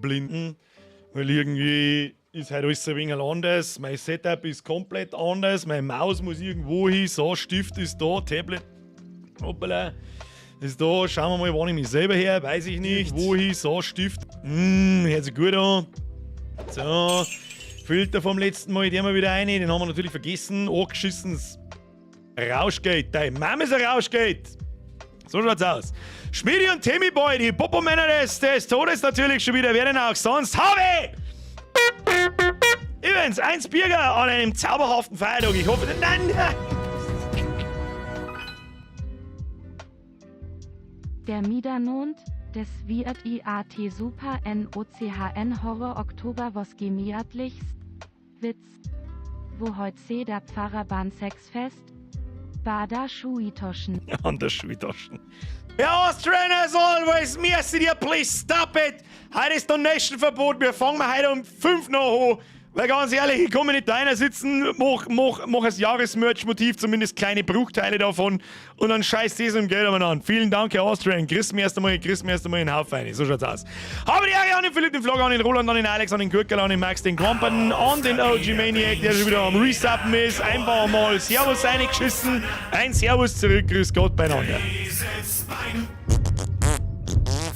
blinden, weil irgendwie ist halt alles ein wenig anders. Mein Setup ist komplett anders. Meine Maus muss irgendwo hin. So, Stift ist da, Tablet. Hoppala. Ist da. Schauen wir mal, wann ich mich selber her. Weiß ich nicht. Wo hin? So, Stift. Hört sich gut an. So. Filter vom letzten Mal, den haben wir wieder rein. Den haben wir natürlich vergessen. Angeschissenes Rauschgate. Dein Mama ist ein Rauschgate. So schaut's aus. Schmidi und Timmy Boy, die Popomänner des Todes natürlich schon wieder. Wer denn auch sonst? Harvey! Übrigens, 1 Bürger an einem zauberhaften Feiertag. Ich hoffe, nein! Der Miedernond, des wird IAT Super NOCHN Horror Oktober was gemiatlichst. Witz. Wo heut se der Pfarrer Bahn Sexfest? Bada Schuitoschen. An der Schuitoschen. Austrian as always, merci dir, please stop it! Heute ist Donation-Verbot, wir fangen heute um 5 noch an. Weil ganz ehrlich, ich kann mir nicht da einer sitzen, mach als Jahresmerch-Motiv zumindest kleine Bruchteile davon und dann scheißt das um Geld an. Vielen Dank, Herr Austrian. Grüß mir erst einmal einen Haufen rein. So schaut's aus. Habe die Ehre an den Philipp, den Vlog, an den Roland, an den Alex, an den Gürkel, an den Max, den Quamperten, an den OG Maniac, der schon wieder am Resappen ist. Einfach mal Servus reingeschissen, ein Servus zurück, grüß Gott beieinander.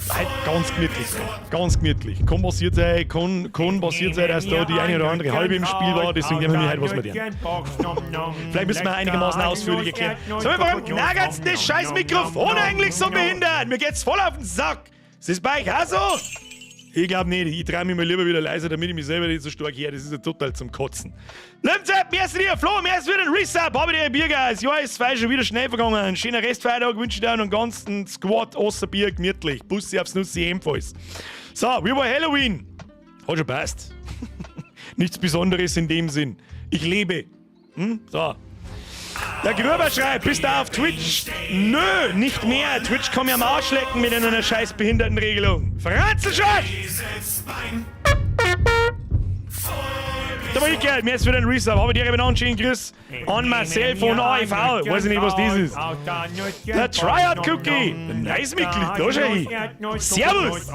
Halt ganz gemütlich. Ganz gemütlich. Kann passiert sein, dass da die eine oder andere halbe im Spiel war, deswegen nehmen wir heute was mit dir. Vielleicht müssen wir einigermaßen ausführlich erklären. So, warum knaggert's das scheiß Mikrofon eigentlich so behindert? Mir geht's voll auf den Sack. Ist das bei euch auch so? Ich glaube nicht. Ich traue mich mal lieber wieder leiser, damit ich mich selber nicht so stark höre. Das ist ja total zum Kotzen. Limzep, mir ist dir, Flo, mir ist wieder ein Resub. Habe ich dir ein Bier, das Jahr ist schon wieder schnell vergangen. Ein schöner Restfeiertag wünsche ich dir einen ganzen Squad außer Bier gemütlich. Bussi aufs Nussi ebenfalls. So, wie war Halloween? Hat schon passt. Nichts Besonderes in dem Sinn. Ich lebe. So. Der Gröber schreibt, bist du auf Twitch? Nö, nicht mehr. Twitch kann mir am Arsch lecken mit einer scheiß Behindertenregelung. Franzelschott! Da war ich gehört, mir ist wieder ein Resub. Habe ich dir eben angeschrieben, Chris? An Marcel von AIV. Weiß ich nicht, was das ist. Der Triad Cookie. Ein nice Mitglied. Da schau ich. Servus!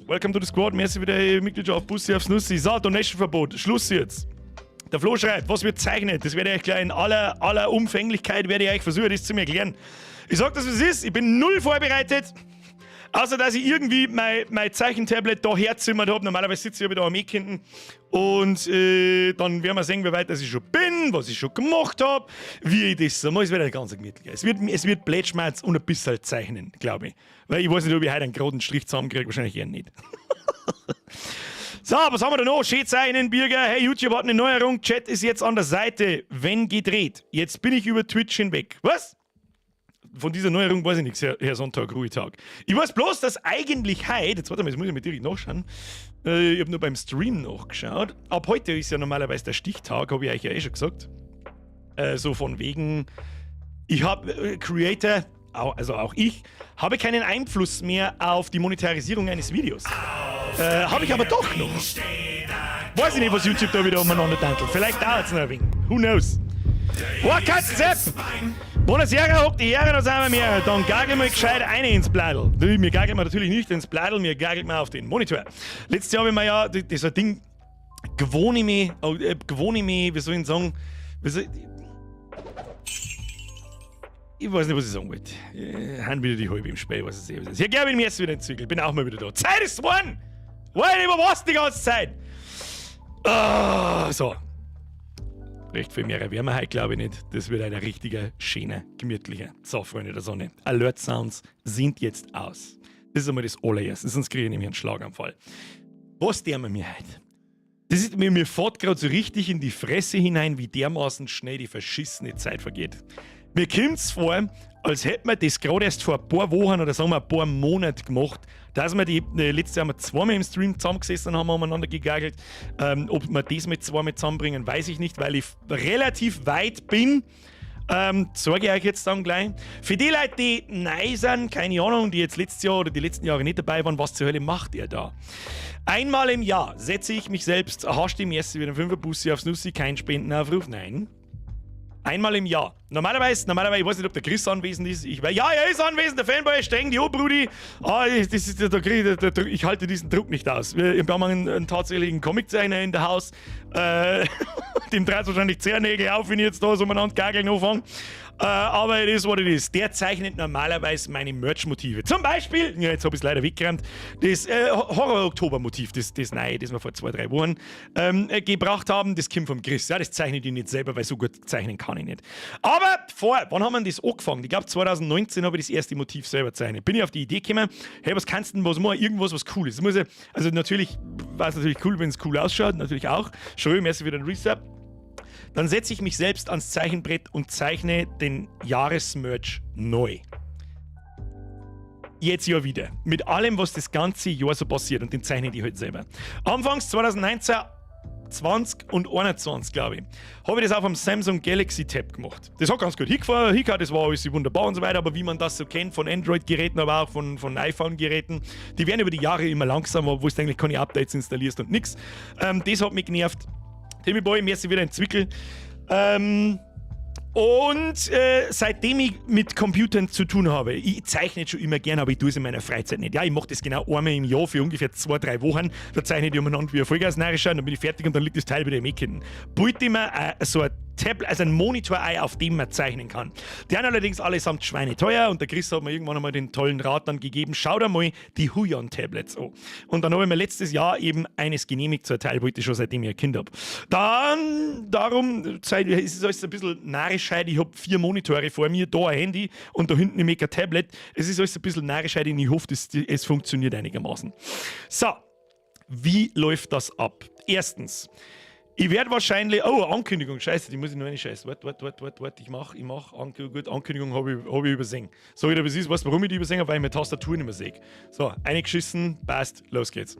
Welcome to the Squad. Merci für die Mitgliedschaft. Bussi aufs Nussi. So, Donation-Verbot. Schluss jetzt. Der Flo schreibt, was wird zeichnet? Das werde ich euch gleich in aller Umfänglichkeit werde ich euch versuchen, das zu mir erklären. Ich sag das, was es ist. Ich bin null vorbereitet. Außer, dass ich irgendwie mein Zeichentablet da herzimmert habe. Normalerweise sitze ich aber da am Eck hinten. Und dann werden wir sehen, wie weit ich schon bin, was ich schon gemacht habe, wie ich das so mache. Es wird ganz gemütlich. Es wird Blättschmerz und ein bisschen zeichnen, glaube ich. Weil ich weiß nicht, ob ich heute einen geraden Strich zusammenkriege. Wahrscheinlich eher nicht. So, was haben wir da noch? Schön zeichnen, Birger. Hey, YouTube hat eine Neuerung. Chat ist jetzt an der Seite, wenn gedreht. Jetzt bin ich über Twitch hinweg. Was? Von dieser Neuerung weiß ich nichts, Herr Sonntag, Ruhetag. Ich weiß bloß, dass eigentlich heute, jetzt warte mal, jetzt muss ich mir direkt nachschauen. Ich habe nur beim Stream nachgeschaut. Ab heute ist ja normalerweise der Stichtag, habe ich euch ja eh schon gesagt. So von wegen, ich habe Creator, also auch ich, habe keinen Einfluss mehr auf die Monetarisierung eines Videos. Habe ich aber doch noch. Weiß ich nicht, was YouTube da wieder umeinander tantelt. Vielleicht dauert es noch ein wenig. Who knows? Oh, Katzensepp! Buonasera, hock die Ehre, da sind wir mehr. Dann gageln wir gescheit eine ins Bladel. Wir gageln natürlich nicht ins Bladel, wir gageln auf den Monitor. Letztes Jahr habe ich mir ja, das ist ein Ding, gewohne mich, wie soll ich sagen, ich weiß nicht, was ich sagen wollte. Haben wieder die halbe im Spiel, was es ist. Hier gebe ich mir jetzt wieder den Zügel, bin auch mal wieder da. Zeit ist geworden! Wollen über was die ganze Zeit? So. Recht viel mehr werden wir heute, glaube ich nicht. Das wird ein richtiger, schöner, gemütlicher. So, Freunde der Sonne. Alert Sounds sind jetzt aus. Das ist einmal das allererste. Sonst kriege ich nämlich einen Schlaganfall. Was der mir heute? Das ist mir fährt gerade so richtig in die Fresse hinein, wie dermaßen schnell die verschissene Zeit vergeht. Mir kommt es vor, als hätten wir das gerade erst vor ein paar Wochen oder sagen wir ein paar Monaten gemacht, dass wir die letztes Jahr zweimal im Stream zusammengesessen haben, umeinander gegagelt. Ob wir das mit zweimal zusammenbringen, weiß ich nicht, weil ich relativ weit bin. Sage ich euch jetzt dann gleich. Für die Leute, die neu sind, keine Ahnung, die jetzt letztes Jahr oder die letzten Jahre nicht dabei waren, was zur Hölle macht ihr da? Einmal im Jahr setze ich mich selbst, hast du die Messe wieder 5er Bussi aufs Nussi, kein Spendenaufruf, nein. Einmal im Jahr Normalerweise, ich weiß nicht, ob der Chris anwesend ist. Ja, er ist anwesend, der Fanboy, streng die Brudi. Ich halte diesen Druck nicht aus. Wir haben einen tatsächlichen Comiczeichner in der Haus. Dem dreht wahrscheinlich Zehennägel auf, wenn ich jetzt da so umeinander gageln anfange. Aber it is what it is. Der zeichnet normalerweise meine Merch-Motive. Zum Beispiel, ja, jetzt habe ich es leider weggeräumt, das Horror-Oktober-Motiv, das neue, das wir vor 2-3 Wochen gebracht haben, das kommt vom Chris. Ja, das zeichne ich nicht selber, weil so gut zeichnen kann ich nicht. Aber wann haben wir das angefangen? Ich glaube 2019 habe ich das erste Motiv selber gezeichnet. Bin ich auf die Idee gekommen, hey, was kannst du denn, irgendwas, was cool ist. Also natürlich, war es natürlich cool, wenn es cool ausschaut, natürlich auch. Schön, merci für den Reset. Dann setze ich mich selbst ans Zeichenbrett und zeichne den Jahresmerch neu. Jetzt ja wieder. Mit allem, was das ganze Jahr so passiert, und den zeichne ich halt selber. Anfangs 2019, 20 und 21, glaube ich, habe ich das auf einem Samsung Galaxy Tab gemacht. Das hat ganz gut hingefahren, das war alles wunderbar und so weiter, aber wie man das so kennt von Android-Geräten, aber auch von iPhone-Geräten, die werden über die Jahre immer langsamer, wo du eigentlich keine Updates installierst und nix. Das hat mich genervt. Timmy Boy, merci wieder entwickelt. Seitdem ich mit Computern zu tun habe, ich zeichne schon immer gerne, aber ich tue es in meiner Freizeit nicht. Ja, ich mache das genau einmal im Jahr für ungefähr 2-3 Wochen. Da zeichne ich umeinander wie ein Vollgasnarrischer, dann bin ich fertig und dann liegt das Teil wieder im Ecken. Bald immer so ein Tablet, also ein Monitor-Ei, auf dem man zeichnen kann. Die sind allerdings allesamt schweineteuer und der Chris hat mir irgendwann einmal den tollen Rat dann gegeben, schau dir mal die Huion-Tablets an. Und dann habe ich mir letztes Jahr eben eines genehmigt, so ein Teil wollte ich schon seitdem ich ein Kind habe. Darum ist es alles ein bisschen Narrischheit, ich habe 4 Monitore vor mir, da ein Handy und da hinten ein Tablet. Es ist alles ein bisschen Narrischheit und ich hoffe, es funktioniert einigermaßen. So, wie läuft das ab? Erstens, ich werde wahrscheinlich. Oh, Ankündigung. Scheiße, die muss ich noch nicht scheiße. Warte. Ich mach gut, Ankündigung habe ich übersehen. So wie es ist, weißt du, warum ich die übersehen habe? Weil ich meine Tastatur nicht mehr sehe. So, eingeschissen, passt, los geht's.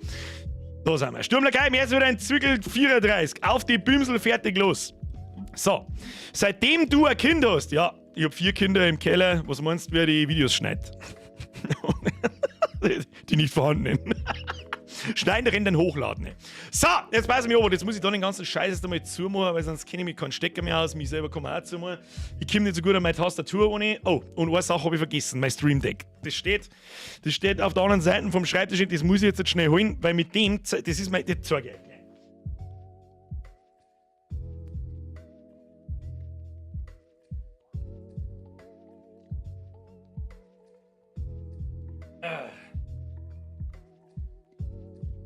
Da sind wir. Sturmlerkeim, jetzt wieder ein Zwickelt 34. Auf die Bümsel, fertig, los. So, seitdem du ein Kind hast, ja, ich habe 4 Kinder im Keller, was meinst du, wer die Videos schneidet? Die nicht vorhandenen. Schneiden, rennen, hochladen. So, jetzt weiß ich mich aber, jetzt muss ich da den ganzen Scheiß jetzt einmal zumachen, weil sonst kenne ich mich keinen Stecker mehr aus, mich selber kann man auch zumachen. Ich komme nicht so gut an meine Tastatur ohne. Oh, und eine Sache habe ich vergessen, mein Stream Deck. Das steht auf der anderen Seite vom Schreibtisch, das muss ich jetzt schnell holen, weil mit dem, das ist mein, das zeige ich.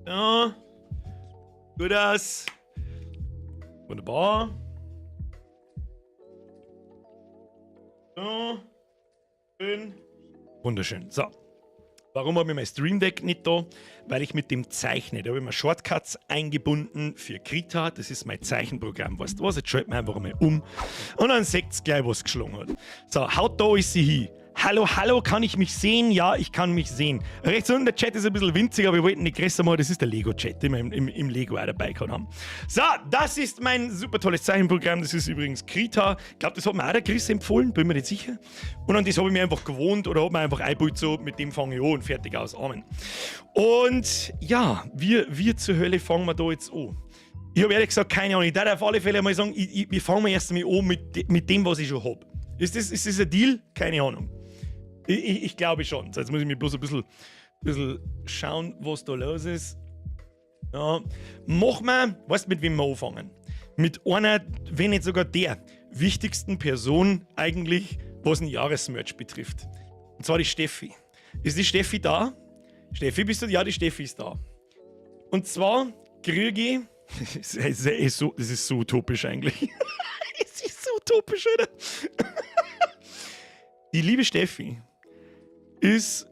Ja. Gut aus. Wunderbar. So. Schön. Wunderschön. So. Warum habe ich mein Stream Deck nicht da? Weil ich mit dem zeichne. Da habe ich mir Shortcuts eingebunden für Krita. Das ist mein Zeichenprogramm. Weißt du was? Jetzt schalten wir einfach einmal um. Und dann seht ihr gleich, was geschlagen hat. So, haut da ist sie hin. Hallo, kann ich mich sehen? Ja, ich kann mich sehen. Rechts unten, der Chat ist ein bisschen winzig, aber wir wollten nicht größer machen. Das ist der Lego-Chat, den wir im Lego auch dabei gehabt haben. So, das ist mein super tolles Zeichenprogramm. Das ist übrigens Krita. Ich glaube, das hat mir auch der Chris empfohlen, bin mir nicht sicher. Und an das habe ich mir einfach gewohnt oder habe mir einfach eingebaut, so mit dem fange ich an und fertig aus. Amen. Und ja, wie zur Hölle fangen wir da jetzt an? Ich habe ehrlich gesagt keine Ahnung. Ich darf auf alle Fälle mal sagen, wir fangen erst einmal an mit dem, was ich schon habe. Ist das ein Deal? Keine Ahnung. Ich glaube schon. So, jetzt muss ich mir bloß ein bisschen schauen, was da los ist. Ja. Machen wir, weißt du, mit wem wir anfangen? Mit einer, wenn nicht sogar der wichtigsten Person eigentlich, was ein Jahresmerch betrifft. Und zwar die Steffi. Ist die Steffi da? Steffi, bist du? Ja, die Steffi ist da. Und zwar kriege ich. Das ist so utopisch eigentlich. Es ist so utopisch, oder? Die liebe Steffi ist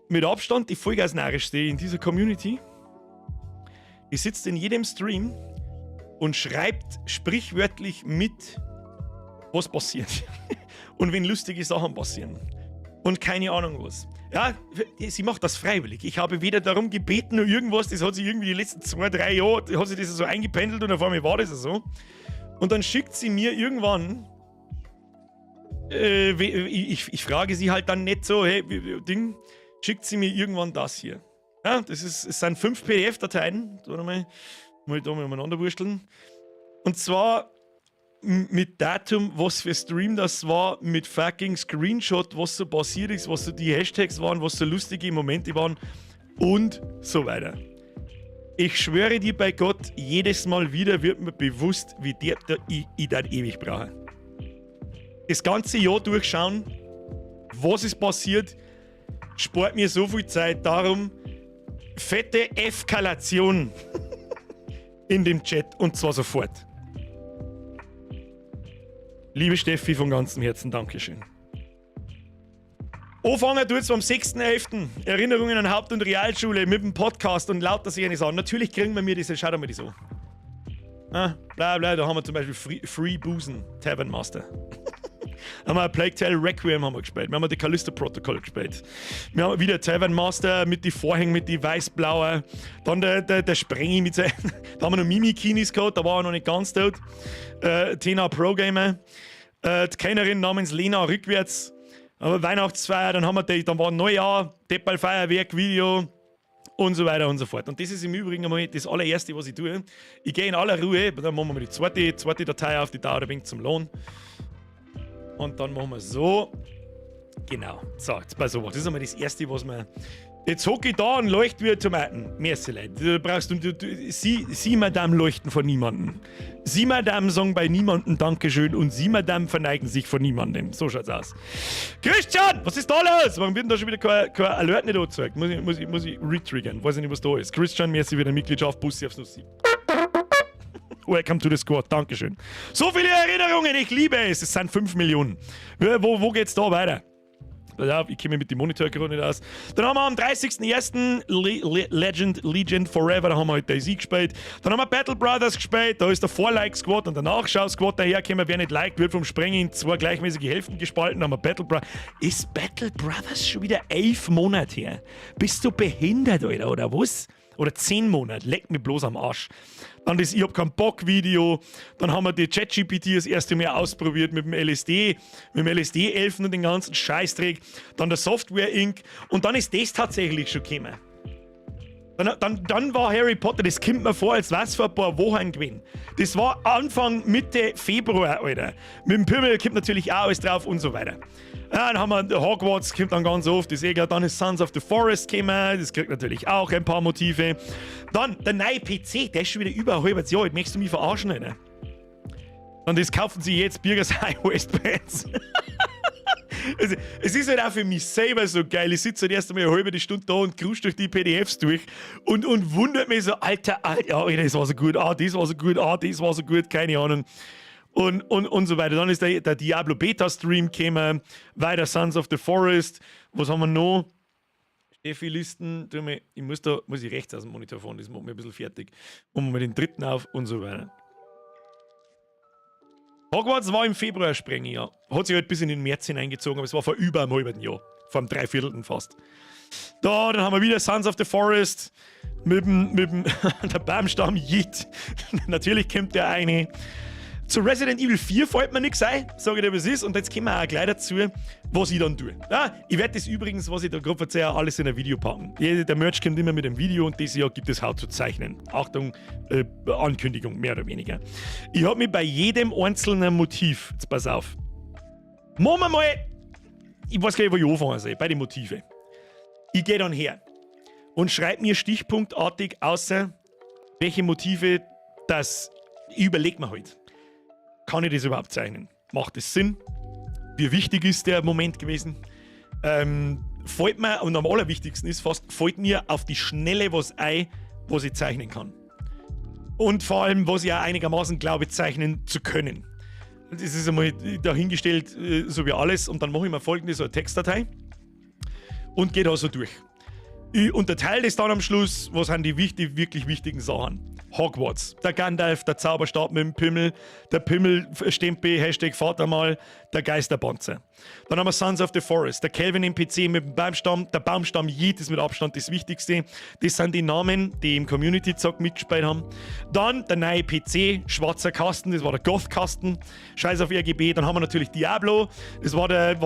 mit Abstand die vollgasnarrischste in dieser Community. Die sitzt in jedem Stream und schreibt sprichwörtlich mit, was passiert. Und wenn lustige Sachen passieren. Und keine Ahnung was. Ja, sie macht das freiwillig. Ich habe weder darum gebeten noch irgendwas. Das hat sie irgendwie die letzten 2-3 Jahre, hat sie das so eingependelt und auf einmal war das so. Und dann schickt sie mir irgendwann ich frage sie halt dann nicht so, hey, Ding, schickt sie mir irgendwann das hier. Ja, es sind 5 PDF-Dateien. Mal da mal umeinander wursteln. Und zwar mit Datum, was für Stream das war, mit fucking Screenshot, was so passiert ist, was so die Hashtags waren, was so lustige Momente waren und so weiter. Ich schwöre dir bei Gott, jedes Mal wieder wird mir bewusst, wie der ich das ewig brauche. Das ganze Jahr durchschauen, was ist passiert, spart mir so viel Zeit. Darum fette Eskalation in dem Chat und zwar sofort. Liebe Steffi, von ganzem Herzen, Dankeschön. Anfangen tut's am 6.11. Erinnerungen an Haupt- und Realschule mit dem Podcast und lauter sich eine Sachen. Natürlich kriegen wir mir diese, schaut mal die so. Ah, bla bla, da haben wir zum Beispiel Free Boozen, Tavern Master. Haben wir Plague Tale Requiem haben wir gespielt. Wir haben die Callisto Protocol gespielt. Wir haben wieder Tavern Master mit den Vorhängen, mit den weiß-blauen. Dann der Sprengi mit seinen. Da haben wir noch Mimikinis gehabt, da war er noch nicht ganz tot. Tena Pro Gamer. Die Kennerin namens Lena rückwärts. Aber Weihnachtsfeier, dann war Neujahr, Deppal Feuerwerk, Video und so weiter und so fort. Und das ist im Übrigen einmal das allererste, was ich tue. Ich gehe in aller Ruhe, dann machen wir mal die zweite Datei auf, die dauert ein wenig zum Lohn. Und dann machen wir so. Genau. So, jetzt bei sowas. Das ist einmal das Erste, was wir. Jetzt hocke ich da und leuchte wie eine Tomaten. Merci, Leute. Du brauchst Sie, Madame, leuchten vor niemandem. Sie, Madame, sagen bei niemandem Dankeschön und Sie, Madame, verneigen sich vor niemandem. So schaut's aus. Christian, was ist da los? Warum wird denn da schon wieder kein Alert nicht angezeigt? Muss ich retriggern. Weiß ich nicht, was da ist. Christian, merci wieder Mitgliedschaft, Bussi aufs Nussi. Welcome to the squad, Dankeschön. So viele Erinnerungen, ich liebe es. Es sind 5 Millionen. Wo geht's da weiter? Ich kenne mich mit dem Monitor gerade nicht aus. Dann haben wir am 30.01. Legend Forever, da haben wir halt DayZ gespielt. Dann haben wir Battle Brothers gespielt, da ist der Vorlike-Squad und der Nachschau-Squad dahergekommen. Wer nicht liked, wird vom Sprengen in 2 gleichmäßige Hälften gespalten. Dann haben wir Battle Brothers. Ist Battle Brothers schon wieder 11 Monate her? Bist du behindert, Alter, oder was? Oder 10 Monate, leck mich bloß am Arsch. Dann das Ich hab keinen Bock Video. Dann haben wir die ChatGPT das erste Mal ausprobiert mit dem LSD-Elfen und den ganzen Scheißdreck. Dann der Software Inc. Und dann ist das tatsächlich schon gekommen. Dann war Harry Potter, das kommt mir vor, als wäre es vor ein paar Wochen gewesen. Das war Anfang, Mitte Februar, Alter. Mit dem Pimmel kommt natürlich auch alles drauf und so weiter. Ja, dann haben wir Hogwarts, kommt dann ganz oft, das ist klar. Dann ist Sons of the Forest gekommen, das kriegt natürlich auch ein paar Motive. Dann der neue PC, der ist schon wieder über ein halbes Jahr alt, möchtest du mich verarschen, Alter? Dann das kaufen sie jetzt Birgers High West-Bands. Es ist halt auch für mich selber so geil. Ich sitze halt erst einmal eine halbe Stunde da und krusch durch die PDFs durch und wundert mich so, Alter, ja, das war so gut, das war so gut, das war so gut, keine Ahnung. Und so weiter. Dann ist der Diablo Beta-Stream gekommen, weiter Sons of the Forest. Was haben wir noch? Steffi-Listen, muss ich rechts aus dem Monitor fahren, das macht mich ein bisschen fertig. Und wir den dritten auf und so weiter. Hogwarts war im Februar Sprengen, ja. Hat sich halt bis in den März hineingezogen, aber es war vor über einem halben Jahr. Vor einem Dreiviertelten fast. Dann haben wir wieder Sons of the Forest mit dem der Baumstamm Yeet. Natürlich kommt der eine. Zu Resident Evil 4 fällt mir nichts ein, sage ich dir, was ist. Und jetzt kommen wir auch gleich dazu, was ich dann tue. Ja, ich werde das übrigens, was ich da gerade erzähle, alles in ein Video packen. Der Merch kommt immer mit einem Video und dieses Jahr gibt es How zu zeichnen. Achtung, Ankündigung, mehr oder weniger. Ich habe mich bei jedem einzelnen Motiv, jetzt pass auf, machen wir mal, ich weiß gar nicht, wo ich anfangen soll, bei den Motiven. Ich gehe dann her und schreibe mir stichpunktartig außer, welche Motive ich überlege mir halt. Kann ich das überhaupt zeichnen? Macht es Sinn? Wie wichtig ist der Moment gewesen? Fällt mir, und am allerwichtigsten ist fast, fällt mir auf die Schnelle was ein, was ich zeichnen kann. Und vor allem, was ich auch einigermaßen glaube, zeichnen zu können. Das ist einmal dahingestellt, so wie alles. Und dann mache ich mir folgendes, so eine Textdatei und gehe da so durch. Ich unterteile das dann am Schluss, was sind die wirklich wichtigen Sachen. Hogwarts, der Gandalf, der Zauberstab mit dem Pimmel, der Pimmelstempel, Hashtag Vatermal, der Geisterpanzer. Dann haben wir Sons of the Forest, der Calvin NPC mit dem Baumstamm, der Baumstamm Yeet ist mit Abstand das Wichtigste. Das sind die Namen, die im Community-Zock mitgespielt haben. Dann der neue PC, schwarzer Kasten, das war der Goth-Kasten, Scheiß auf RGB. Dann haben wir natürlich Diablo, das war der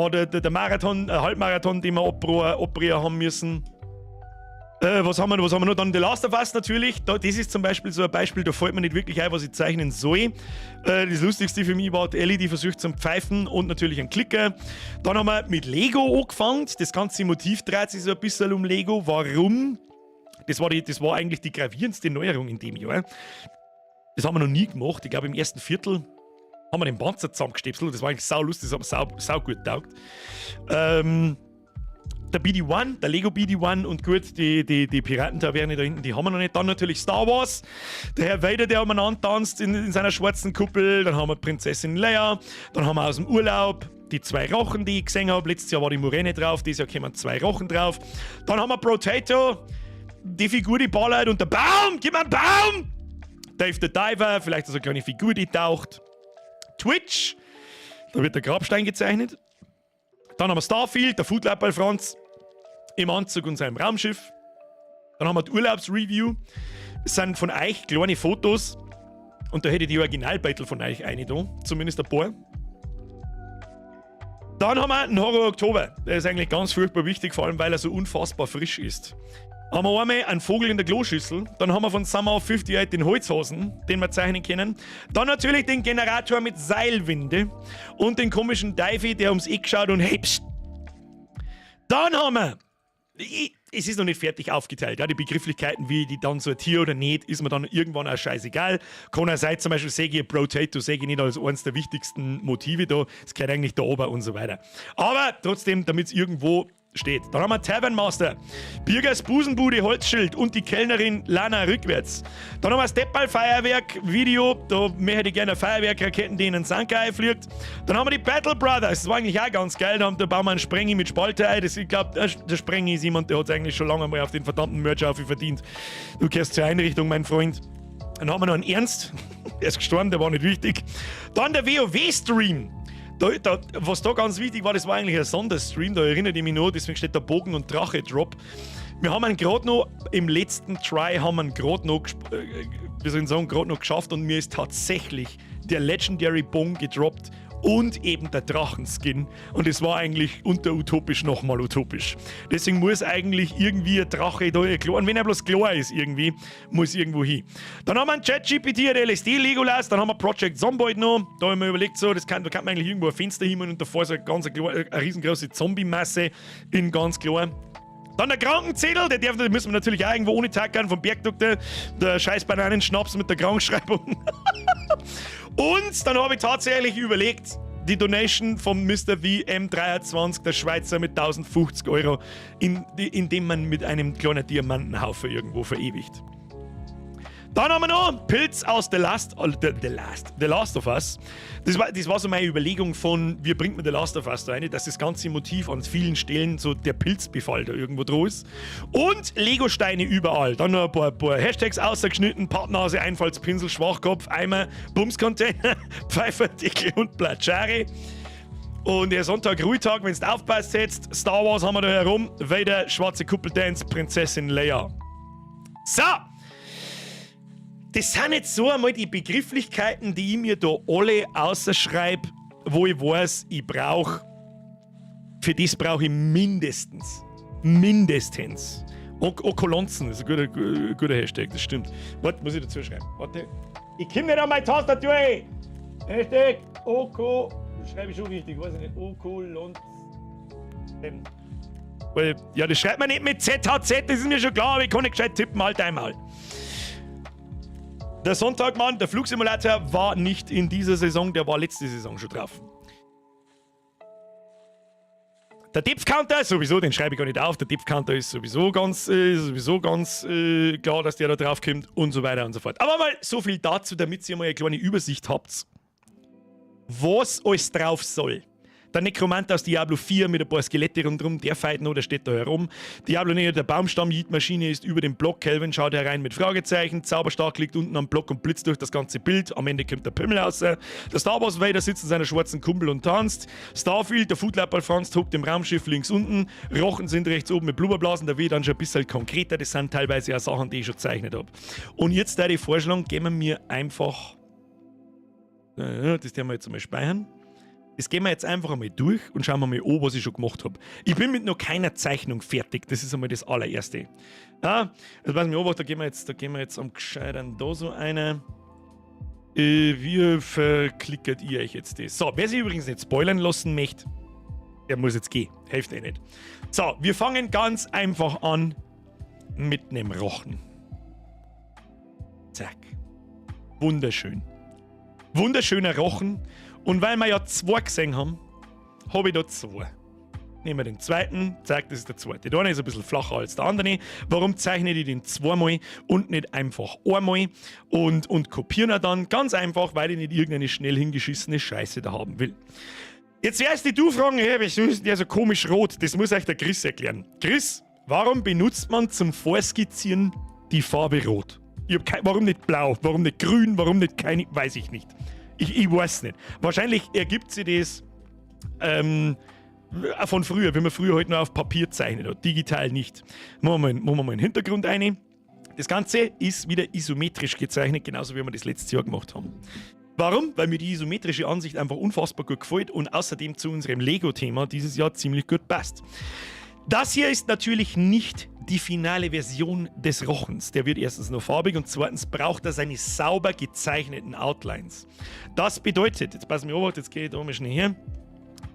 Marathon, Halbmarathon, den wir abbrechen haben müssen. Was haben wir noch? Dann The Last of Us natürlich. Das ist zum Beispiel so ein Beispiel, da fällt mir nicht wirklich ein, was ich zeichnen soll. Das Lustigste für mich war die Ellie, die versucht zum Pfeifen und natürlich ein Klicker. Dann haben wir mit Lego angefangen. Das ganze Motiv dreht sich so ein bisschen um Lego. Warum? Das war eigentlich die gravierendste Neuerung in dem Jahr. Das haben wir noch nie gemacht. Ich glaube, im ersten Viertel haben wir den Panzer zusammengestöpselt. Das war eigentlich sau lustig, das hat mir sau gut getaugt. Der BD-1, der Lego BD-1 und gut, die Piratentaverne da hinten, die haben wir noch nicht. Dann natürlich Star Wars, der Herr Vader, der umeinander tanzt in seiner schwarzen Kuppel. Dann haben wir Prinzessin Leia. Dann haben wir aus dem Urlaub die 2 Rochen, die ich gesehen habe. Letztes Jahr war die Moräne drauf, dieses Jahr kommen 2 Rochen drauf. Dann haben wir Potato, die Figur, die ballert und der Baum, gib mir einen Baum! Dave the Diver, vielleicht so eine kleine Figur, die taucht. Twitch, da wird der Grabstein gezeichnet. Dann haben wir Starfield, der Foodlapper Franz im Anzug und seinem Raumschiff. Dann haben wir die Urlaubsreview. Das sind von euch kleine Fotos. Und da hätte ich die Originalbeitel von euch eine da. Zumindest ein paar. Dann haben wir einen Horror Oktober. Der ist eigentlich ganz furchtbar wichtig, vor allem weil er so unfassbar frisch ist. Haben wir einmal einen Vogel in der Kloschüssel. Dann haben wir von Summer of 58 den Holzhasen, den wir zeichnen können. Dann natürlich den Generator mit Seilwinde. Und den komischen Davy, der ums Eck schaut und hey, pst. Dann haben wir... Es ist noch nicht fertig aufgeteilt. Ja, die Begrifflichkeiten, wie die dann sortiere oder nicht, ist mir dann irgendwann auch scheißegal. Kann auch sein, zum Beispiel sehe ich Potato, sehe ich nicht als eines der wichtigsten Motive da. Es gehört eigentlich da oben und so weiter. Aber trotzdem, damit es irgendwo steht. Dann haben wir Tavern Master, Birgers Busenbude Holzschild und die Kellnerin Lana rückwärts. Dann haben wir Stepball-Feuerwerk Video, da möchte ich gerne Feuerwerkraketen, die in den Sanka einfliegt. Dann haben wir die Battle Brothers, das war eigentlich auch ganz geil, da bauen wir einen Sprengi mit Spaltei. Ich glaube, der Sprengi ist jemand, der hat eigentlich schon lange mal auf den verdammten Merch verdient. Du gehörst zur Einrichtung, mein Freund. Dann haben wir noch einen Ernst, der ist gestorben, der war nicht wichtig. Dann der WoW-Stream. Was da ganz wichtig war, das war eigentlich ein Sonderstream, da erinnert ich mich noch, deswegen steht da Bogen und Drache Drop. Wir haben ihn gerade noch, im letzten Try haben wir ihn gerade noch, wir sollen sagen, gerade noch geschafft und mir ist tatsächlich der Legendary Bogen gedroppt und eben der Drachenskin. Und es war eigentlich unter utopisch nochmal utopisch. Deswegen muss eigentlich irgendwie ein Drache da klar, und wenn er bloß klar ist irgendwie, muss irgendwo hin. Dann haben wir einen ChatGPT, ein LSD Legolas, dann haben wir Project Zomboid noch. Da haben wir überlegt, so, da kann man eigentlich irgendwo ein Fenster hin und davor so eine riesengroße Zombie-Masse in ganz klar. Dann der Krankenzettel, den müssen wir natürlich auch irgendwo ohne tackern vom Bergdoktor. Der scheiß Bananenschnaps mit der Krankschreibung. Und dann habe ich tatsächlich überlegt, die Donation von Mr. VM23, der Schweizer, mit 1050 €, indem man mit einem kleinen Diamantenhaufen irgendwo verewigt. Dann haben wir noch Pilz aus The Last of Us. Das war so meine Überlegung von, wie bringt man The Last of Us da rein, dass das ganze Motiv an vielen Stellen so der Pilzbefall da irgendwo drauf ist. Und Legosteine überall. Dann noch ein paar Hashtags ausgeschnitten, Partnernase, Einfallspinsel, Schwachkopf, Eimer, Bumscontainer, Pfeiferdeckel und Platschari. Und der Sonntag Ruhetag, wenn du aufpasst jetzt, Star Wars haben wir da herum, Vader, schwarze Kuppeldance, Prinzessin Leia. So! Das sind jetzt so einmal die Begrifflichkeiten, die ich mir da alle ausschreibe, wo ich weiß, für das brauche ich mindestens Okolonzen, das ist ein guter Hashtag, das stimmt. Warte, muss ich dazu schreiben. Warte. Ich komme nicht an meine Tastatur. Hashtag Oko, schreibe ich schon richtig, weiß ich nicht, Okolonzen. Ja, das schreibt man nicht mit ZHZ, das ist mir schon klar, aber ich kann nicht gescheit tippen, halt einmal. Der Sonntagmann, der Flugsimulator, war nicht in dieser Saison, der war letzte Saison schon drauf. Der Depth-Counter, sowieso, den schreibe ich gar nicht auf, der Depth-Counter ist sowieso ganz klar, dass der da drauf kommt und so weiter und so fort. Aber mal so viel dazu, damit ihr mal eine kleine Übersicht habt, was alles drauf soll. Der Nekromant aus Diablo 4 mit ein paar Skelette rundherum, der feit noch, der steht da herum. Diablo Neo, der Baumstamm-Yeet-Maschine ist über den Block. Kelvin schaut herein mit Fragezeichen. Zauberstark liegt unten am Block und blitzt durch das ganze Bild. Am Ende kommt der Pimmel raus. Der Star Wars Vader sitzt in seiner schwarzen Kumpel und tanzt. Starfield, der Foodlapper Franz, hockt im Raumschiff links unten. Rochen sind rechts oben mit Blubberblasen. Der wird dann schon ein bisschen konkreter. Das sind teilweise auch Sachen, die ich schon gezeichnet habe. Und jetzt da die Vorschlag, gehen wir mir einfach... das werden wir jetzt mal speichern. Das gehen wir jetzt einfach einmal durch und schauen wir mal an, was ich schon gemacht habe. Ich bin mit noch keiner Zeichnung fertig. Das ist einmal das allererste. Ja, also pass mir an, da gehen wir jetzt am Gescheitern da so eine. Wie verklickert ihr euch jetzt das? So, wer sich übrigens nicht spoilern lassen möchte, der muss jetzt gehen. Hilft eh nicht. So, wir fangen ganz einfach an mit einem Rochen. Zack. Wunderschön. Wunderschöner Rochen. Und weil wir ja 2 gesehen haben, habe ich da 2. Nehmen wir den zweiten, zack, das ist der zweite. Der eine ist ein bisschen flacher als der andere. Warum zeichne ich den zweimal und nicht einfach einmal und kopiere ihn dann? Ganz einfach, weil ich nicht irgendeine schnell hingeschissene Scheiße da haben will. Jetzt wirst du fragen, hey, wieso ist der so komisch rot? Das muss euch der Chris erklären. Chris, warum benutzt man zum Vorskizzieren die Farbe rot? Warum nicht blau? Warum nicht grün? Warum nicht keine? Weiß ich nicht. Ich weiß nicht. Wahrscheinlich ergibt sich das von früher, wenn man früher halt nur auf Papier zeichnet hat, digital nicht. Machen wir mal einen Hintergrund rein. Das Ganze ist wieder isometrisch gezeichnet, genauso wie wir das letztes Jahr gemacht haben. Warum? Weil mir die isometrische Ansicht einfach unfassbar gut gefällt und außerdem zu unserem Lego-Thema dieses Jahr ziemlich gut passt. Das hier ist natürlich nicht die finale Version des Rochens. Der wird erstens noch farbig und zweitens braucht er seine sauber gezeichneten Outlines. Das bedeutet, jetzt passen wir auf, jetzt gehe ich da mal schnell her.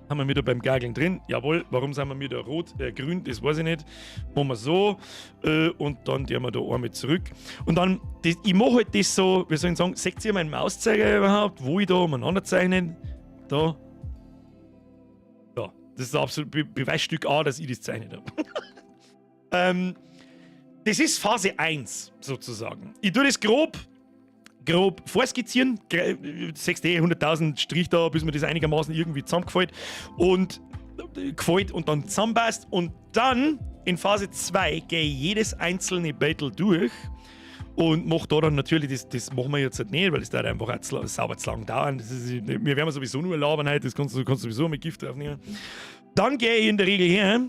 Haben wir wieder beim Gageln drin. Jawohl, warum sind wir wieder rot, grün, das weiß ich nicht. Machen wir so und dann gehen wir da einmal zurück. Und dann, ich mache halt das so, wie soll ich sagen, seht ihr meinen Mauszeiger überhaupt, wo ich da umeinander zeichne? Da. Da. Das ist ein absolut Beweisstück A, dass ich das gezeichnet habe. Das ist Phase 1 sozusagen. Ich tue das grob vorskizzieren, 100.000 Strich da, bis mir das einigermaßen irgendwie zusammengefällt und dann zusammenpasst. Und dann in Phase 2 gehe ich jedes einzelne Battle durch und mache da dann natürlich, das machen wir jetzt halt nicht, weil das dauert einfach sauber zu lang dauern. Wir werden sowieso nur labern heute, das kannst du sowieso mit Gift draufnehmen. Dann gehe ich in der Regel her,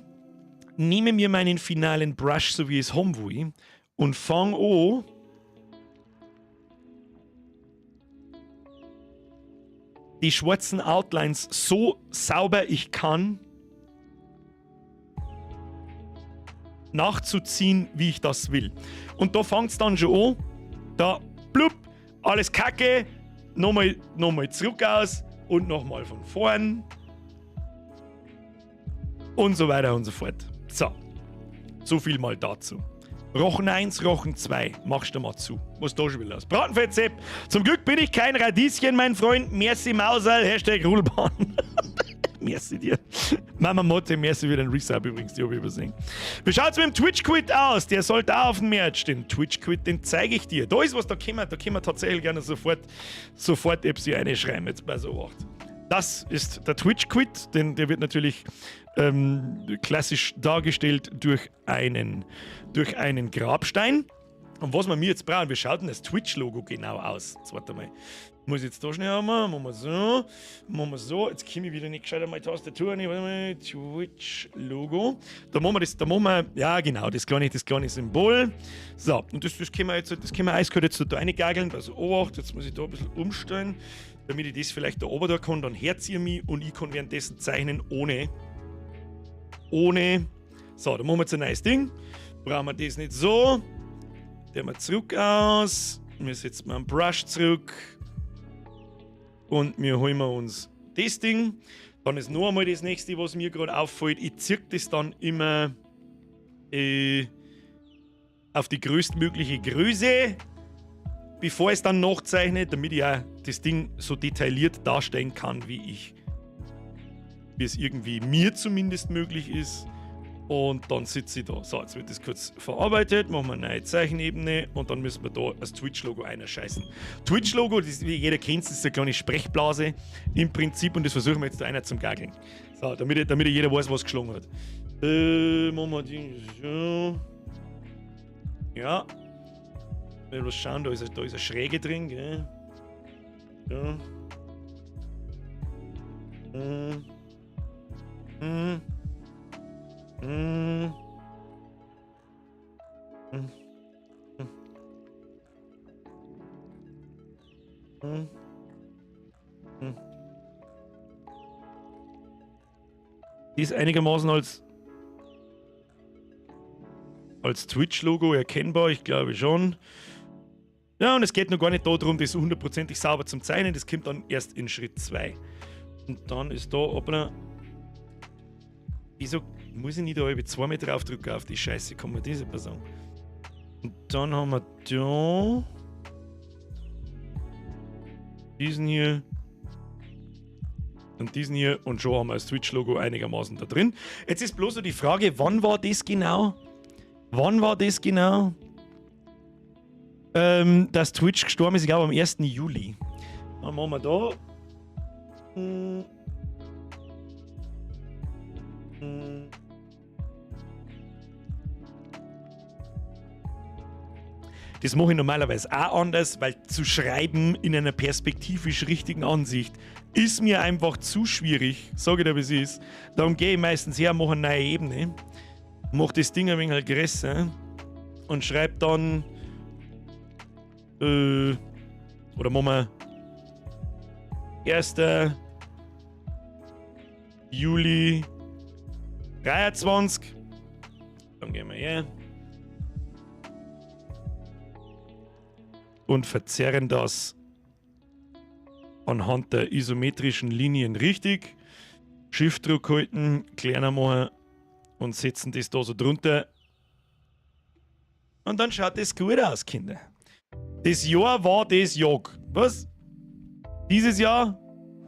nehme mir meinen finalen Brush, so wie ich es haben will, und fange an, die schwarzen Outlines so sauber ich kann nachzuziehen, wie ich das will. Und da fängt es dann schon an, da blub, alles kacke, nochmal zurück aus und nochmal von vorn und so weiter und so fort. So viel mal dazu. Rochen 1, Rochen 2. Machst du mal zu. Was da schon wieder los? Bratenfettsepp. Zum Glück bin ich kein Radieschen, mein Freund. Merci Mauserl. Hashtag Ruhlbahn. Merci dir. Mama Motte, merci für den Resub übrigens. Die habe ich übersehen. Wie schaut's mit dem Twitch-Quit aus? Der sollte auch auf dem Merch. Den Twitch-Quit, den zeige ich dir. Da ist was, da können wir tatsächlich gerne sofort Apps hier reinschreiben. Jetzt bei so 8. Das ist der Twitch-Quit, denn der wird natürlich klassisch dargestellt durch einen Grabstein. Und was wir mir jetzt brauchen, wie schaut denn das Twitch-Logo genau aus? Jetzt warte mal. Muss ich jetzt da schnell haben? Machen wir so. Jetzt komme ich wieder nicht gescheit an meine Tastatur. Warte mal. Twitch-Logo. Da machen wir, ja genau, das kleine Symbol. So, und das können wir eiskalt jetzt da reingageln. Also Obacht, jetzt muss ich da ein bisschen umstellen, damit ich das vielleicht da oben da kann. Dann herziehe ich mich und ich kann währenddessen zeichnen ohne. So, dann machen wir jetzt ein neues Ding. Brauchen wir das nicht so. Der mal zurück aus. Wir setzen mal einen Brush zurück. Und wir holen uns das Ding. Dann ist noch einmal das nächste, was mir gerade auffällt. Ich ziehe das dann immer auf die größtmögliche Größe, bevor ich es dann nachzeichne, damit ich auch das Ding so detailliert darstellen kann, wie es irgendwie mir zumindest möglich ist. Und dann sitze ich da. So, jetzt wird das kurz verarbeitet, machen wir eine neue Zeichenebene und dann müssen wir da das Twitch-Logo einscheißen. Twitch-Logo, wie jeder kennt, ist eine kleine Sprechblase im Prinzip und das versuchen wir jetzt da einer zum Gageln. So, damit jeder weiß, was geschlagen hat. Machen wir die so. Ja. Mal was schauen, da ist eine Schräge drin, gell? Ja. ist einigermaßen als Twitch-Logo erkennbar, ich glaube schon. Ja, und es geht noch gar nicht darum, das hundertprozentig sauber zu zeichnen, das kommt dann erst in Schritt 2. Und dann ist da, hoppla. Wieso muss ich nicht da über 2 Meter draufdrücken auf die Scheiße, kann man das etwa sagen? Und dann haben wir da diesen hier und diesen hier und schon haben wir das Twitch-Logo einigermaßen da drin. Jetzt ist bloß so die Frage, wann war das genau? Dass Twitch gestorben ist, ich glaube am 1. Juli. Dann machen wir da. Das mache ich normalerweise auch anders, weil zu schreiben in einer perspektivisch richtigen Ansicht ist mir einfach zu schwierig. Sage ich dir, wie es ist. Darum gehe ich meistens her, mache eine neue Ebene, mache das Ding ein wenig halt größer und schreibe dann oder machen wir 1. Juli 23. Dann gehen wir her. Und verzerren das anhand der isometrischen Linien richtig. Shift-Druck halten, kleiner machen und setzen das da so drunter. Und dann schaut das gut aus, Kinder. Das Jahr war das Jag. Was? Dieses Jahr?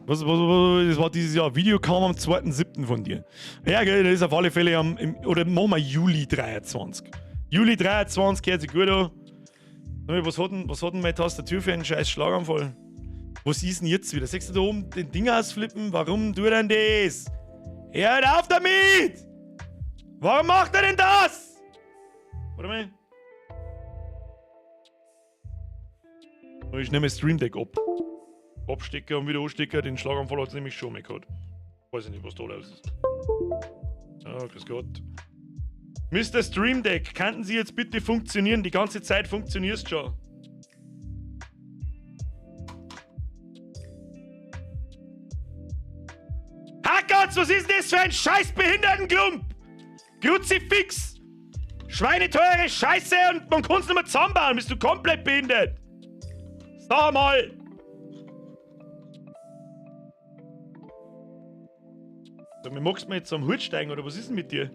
Was war dieses Jahr? Video kam am 2.7. von dir. Ja, gell, das ist auf alle Fälle oder machen wir Juli 23. Juli 23 hört sich gut an. Was hat denn meine Tastatur für einen scheiß Schlaganfall? Was ist denn jetzt wieder? Siehst du da oben den Ding ausflippen? Warum tut er denn das? Hört auf damit! Warum macht er denn das? Warte mal. Ich nehme Stream Deck ab. Abstecker und wieder anstecker. Den Schlaganfall hat es nämlich schon mal gehabt. Weiß ich nicht, was da los ist. Ja, grüß Gott. Mr. Stream Deck, könnten Sie jetzt bitte funktionieren? Die ganze Zeit funktionierst schon. Hackerts, was ist denn das für ein scheiß Behindertenklump? Kruzifix! Schweineteure Scheiße und man kann es nicht mehr zusammenbauen. Bist du komplett behindert? Sag mal! So, mir magst du mir jetzt am Hut steigen oder was ist denn mit dir?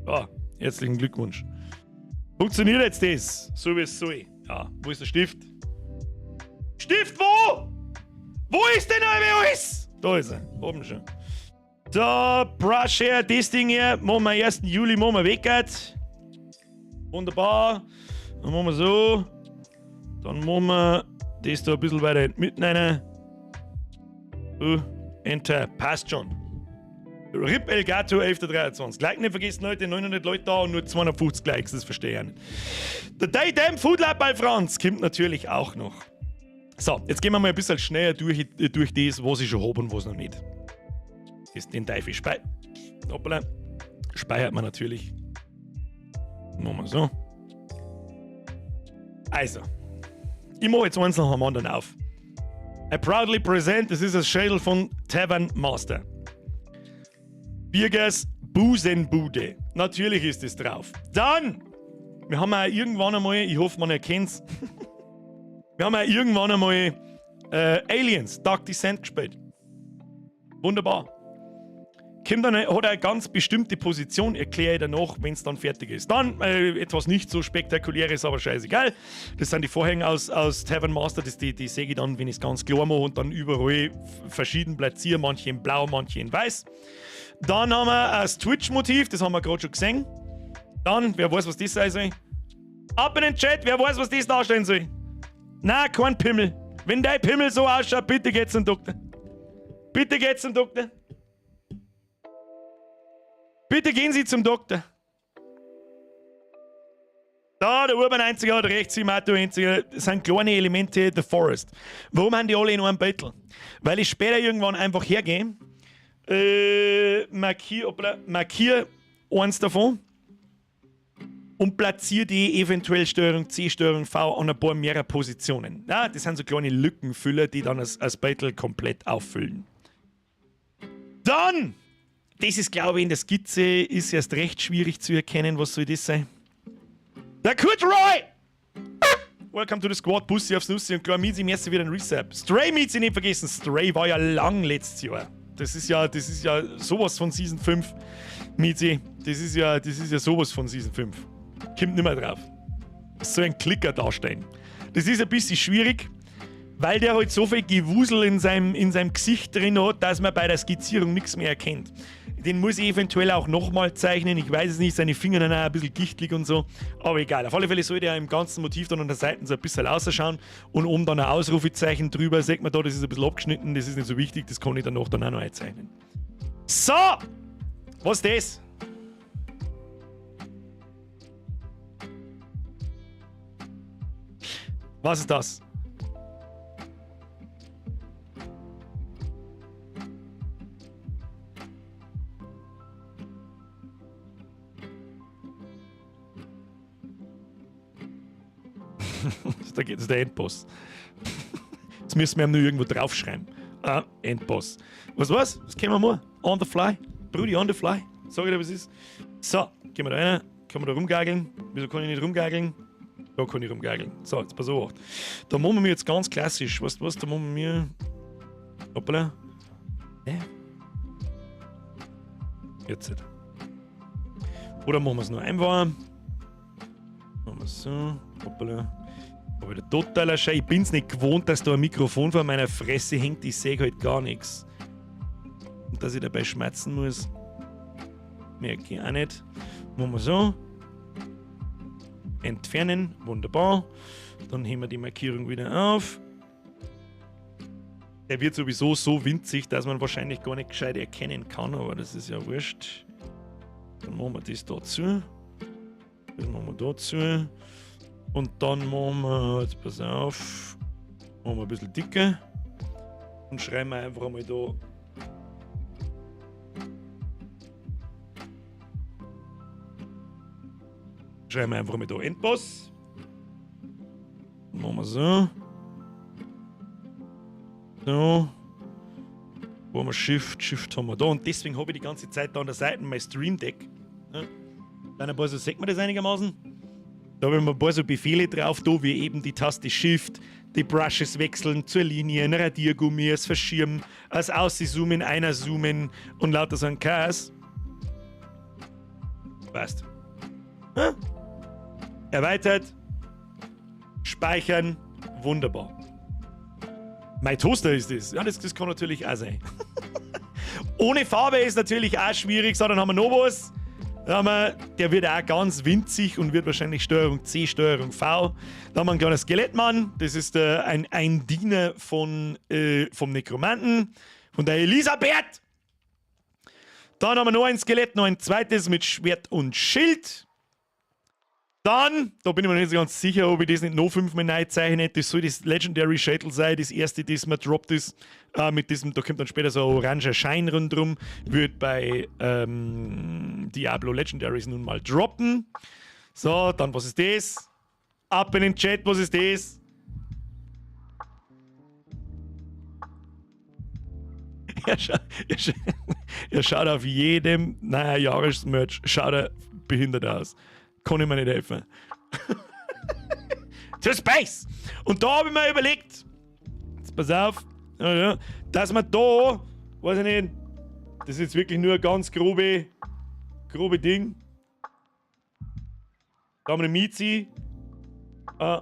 Ja, herzlichen Glückwunsch. Funktioniert jetzt das, so wie es soll? Ja, wo ist der Stift? Stift wo? Wo ist denn alles? Da ist er, oben schon. So, Brush her, das Ding hier, machen wir 1. Juli, machen wir weg. Wunderbar. Dann machen wir so. Dann machen wir das da ein bisschen weiter in die Mitte rein. Enter, passt schon. RIP Elgato 11.23. Like nicht vergessen, Leute, 900 Leute da und nur 250 Likes, das verstehe ich nicht. Der Daydam Food Lab bei Franz kommt natürlich auch noch. So, jetzt gehen wir mal ein bisschen schneller durch das, was ich schon habe und was noch nicht. Den Teufel speichert man natürlich. Machen wir so. Also, ich mache jetzt eins nach dem anderen auf. I proudly present, das ist das Schädel von Tavern Master. Birgers Busenbude. Natürlich ist es drauf. Dann, wir haben auch irgendwann einmal, ich hoffe, man erkennt's, wir haben auch irgendwann einmal Aliens, Dark Descent gespielt. Wunderbar. Kim dann hat eine ganz bestimmte Position, erkläre ich danach, wenn es dann fertig ist. Dann etwas nicht so spektakuläres, aber scheißegal. Das sind die Vorhänge aus Tavern Master, die säge ich dann, wenn ich es ganz klar mache und dann überall verschieden platziere, manche in blau, manche in weiß. Dann haben wir das Twitch-Motiv, das haben wir gerade schon gesehen. Dann, wer weiß, was das sein soll? Ab in den Chat, wer weiß, was das darstellen soll? Nein, kein Pimmel. Wenn dein Pimmel so ausschaut, bitte geht's zum Doktor. Bitte geht's zum Doktor. Bitte gehen Sie zum Doktor. Da, der Urban Einziger hat recht, Simato Einziger, das sind kleine Elemente The Forest. Warum haben die alle in einem Battle? Weil ich später irgendwann einfach hergehe, markiere eins davon und platziere die eventuell Steuerung C, Steuerung V an ein paar mehrere Positionen. Ja, das sind so kleine Lückenfüller, die dann als Beutel komplett auffüllen. Dann, das ist glaube ich in der Skizze, ist erst recht schwierig zu erkennen, was soll das sein? Der Kurt Roy! Welcome to the Squad, Bussi aufs Nussi und klar, Miezi, merci wieder ein Reset. Stray Miezi nicht vergessen, Stray war ja lang letztes Jahr. Das ist ja sowas von Season 5, Miezi. Das ist ja sowas von Season 5. Kommt nicht mehr drauf. So ein Klicker dastehen. Das ist ein bisschen schwierig, weil der halt so viel Gewusel in seinem Gesicht drin hat, dass man bei der Skizzierung nichts mehr erkennt. Den muss ich eventuell auch nochmal zeichnen. Ich weiß es nicht, seine Finger sind auch ein bisschen gichtlig und so. Aber egal, auf alle Fälle sollte er im ganzen Motiv dann an der Seite so ein bisschen ausschauen. Und oben dann ein Ausrufezeichen drüber. Seht man da, das ist ein bisschen abgeschnitten, das ist nicht so wichtig, das kann ich danach dann auch noch einzeichnen. So! Was ist das? Was ist das? Da geht es der Endboss. Jetzt müssen wir ihm nur irgendwo draufschreiben. Ah, Endboss. Was? Das können wir mal. On the fly. Brudi, on the fly. Sag ich dir, was ist. So, gehen wir da rein. Können wir da rumgageln? Wieso kann ich nicht rumgageln? Da kann ich rumgageln. So, jetzt pass auf. Da machen wir jetzt ganz klassisch. Weißt du was? Da machen wir. Hoppala. Jetzt. Oder machen wir es nur einfach. Machen wir es so. Hoppala. Aber wieder totaler Scheiß. Ich bin's nicht gewohnt, dass da ein Mikrofon vor meiner Fresse hängt. Ich sehe halt gar nichts. Und dass ich dabei schmerzen muss, merke ich auch nicht. Machen wir so. Entfernen. Wunderbar. Dann heben wir die Markierung wieder auf. Der wird sowieso so winzig, dass man wahrscheinlich gar nicht gescheit erkennen kann. Aber das ist ja wurscht. Dann machen wir das dazu. Das machen wir dazu. Und dann machen wir, jetzt pass auf, machen wir ein bisschen dicker und schreiben wir einfach einmal da. Schreiben wir einfach mal da Endboss. Dann machen wir so. So. Wo haben wir Shift haben wir da. Und deswegen habe ich die ganze Zeit da an der Seite mein Stream Deck. Ja. Dann ein paar so, sieht man das einigermaßen? Da habe ich mir ein paar so Befehle drauf, da wie eben die Taste Shift, die Brushes wechseln zur Linie, ein Radiergummi, das Verschirmen, das Auszoomen, einer zoomen und lauter so ein Chaos. Passt. Hm? Erweitert. Speichern. Wunderbar. Mein Toaster ist das. Ja, das kann natürlich auch sein. Ohne Farbe ist natürlich auch schwierig. So, dann haben wir noch was. Der wird auch ganz winzig und wird wahrscheinlich Steuerung C, Steuerung V. Da haben wir ein kleines Skelettmann. Das ist ein Diener vom Nekromanten, von der Elisabeth. Dann haben wir noch ein Skelett, noch ein zweites mit Schwert und Schild. Dann, da bin ich mir nicht so ganz sicher, ob ich das nicht noch 5-mal neu zeichne. Das soll das Legendary Shuttle sein, das erste, das man droppt ist. Mit diesem, da kommt dann später so ein oranger Schein rundherum. Wird bei Diablo Legendaries nun mal droppen. So, dann was ist das? Ab in den Chat, was ist das? Er schaut auf jedem Jahresmerch, schaut er behindert aus. Kann ich mir nicht helfen. To Space! Und da habe ich mir überlegt, jetzt pass auf, dass man da, weiß ich nicht, das ist jetzt wirklich nur ein ganz grobe Ding. Da haben wir eine Miezi. Miau.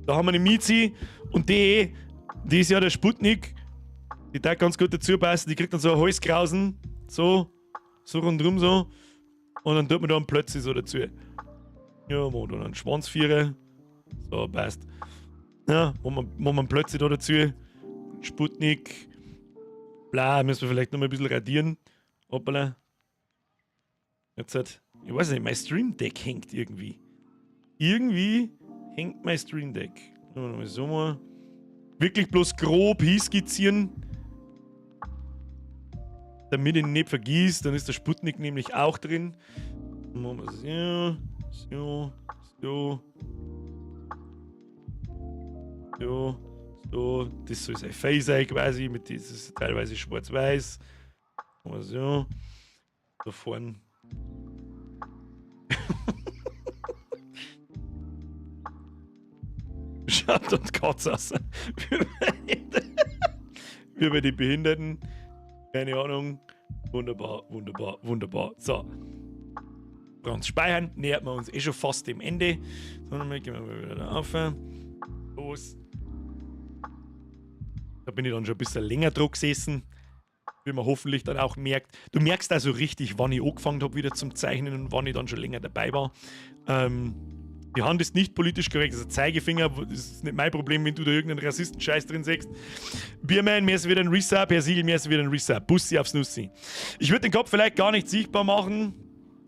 Da haben wir eine Miezi und die ist ja der Sputnik. Die darf ganz gut dazu passen. Die kriegt dann so ein Halskrausen. So rundherum so. Und dann tut man da einen Plötzlich so dazu. Ja, und dann einen Schwanzvierer. So, passt. Ja, machen wir einen Plötzlich da dazu. Sputnik. Bla, müssen wir vielleicht noch mal ein bisschen radieren. Hoppala. Jetzt hat, ich weiß nicht, mein Stream Deck hängt irgendwie. Irgendwie hängt mein Stream Deck. Mal so mal. Wirklich bloß grob hinskizzieren. Damit ich ihn nicht vergießt, dann ist der Sputnik nämlich auch drin. Machen wir so. So. Das soll sein Face sein quasi, mit dieses teilweise schwarz-weiß. Machen wir so. Da vorne. Schaut uns Katz aus. Wie bei den Behinderten. Keine Ahnung. Wunderbar. So. Ganz speichern. Nähert man uns schon fast dem Ende. So, dann gehen wir mal wieder da auf. Los. Da bin ich dann schon ein bisschen länger drauf gesessen. Wie man hoffentlich dann auch merkt. Du merkst also richtig, wann ich angefangen habe wieder zum Zeichnen und wann ich dann schon länger dabei war. Die Hand ist nicht politisch korrekt, also Zeigefinger, das ist nicht mein Problem, wenn du da irgendeinen Rassisten-Scheiß drin sagst. Bierman, mir ist wieder ein Resub, Herr Siegel, mir ist wieder ein Resub. Bussi aufs Nussi. Ich würde den Kopf vielleicht gar nicht sichtbar machen.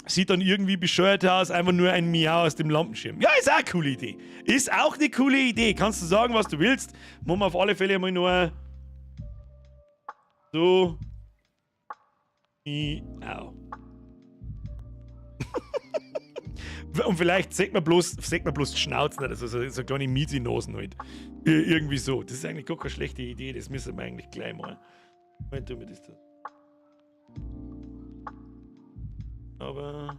Sieht dann irgendwie bescheuert aus, einfach nur ein Miau aus dem Lampenschirm. Ja, ist auch eine coole Idee. Ist auch eine coole Idee. Kannst du sagen, was du willst. Machen wir auf alle Fälle mal nur so. Miau. Und vielleicht sagt man bloß die Schnauze nicht, also so eine kleine Miezi-Nosen halt. Irgendwie so. Das ist eigentlich gar keine schlechte Idee, das müssen wir eigentlich gleich mal. Moment, tun wir das da. Aber.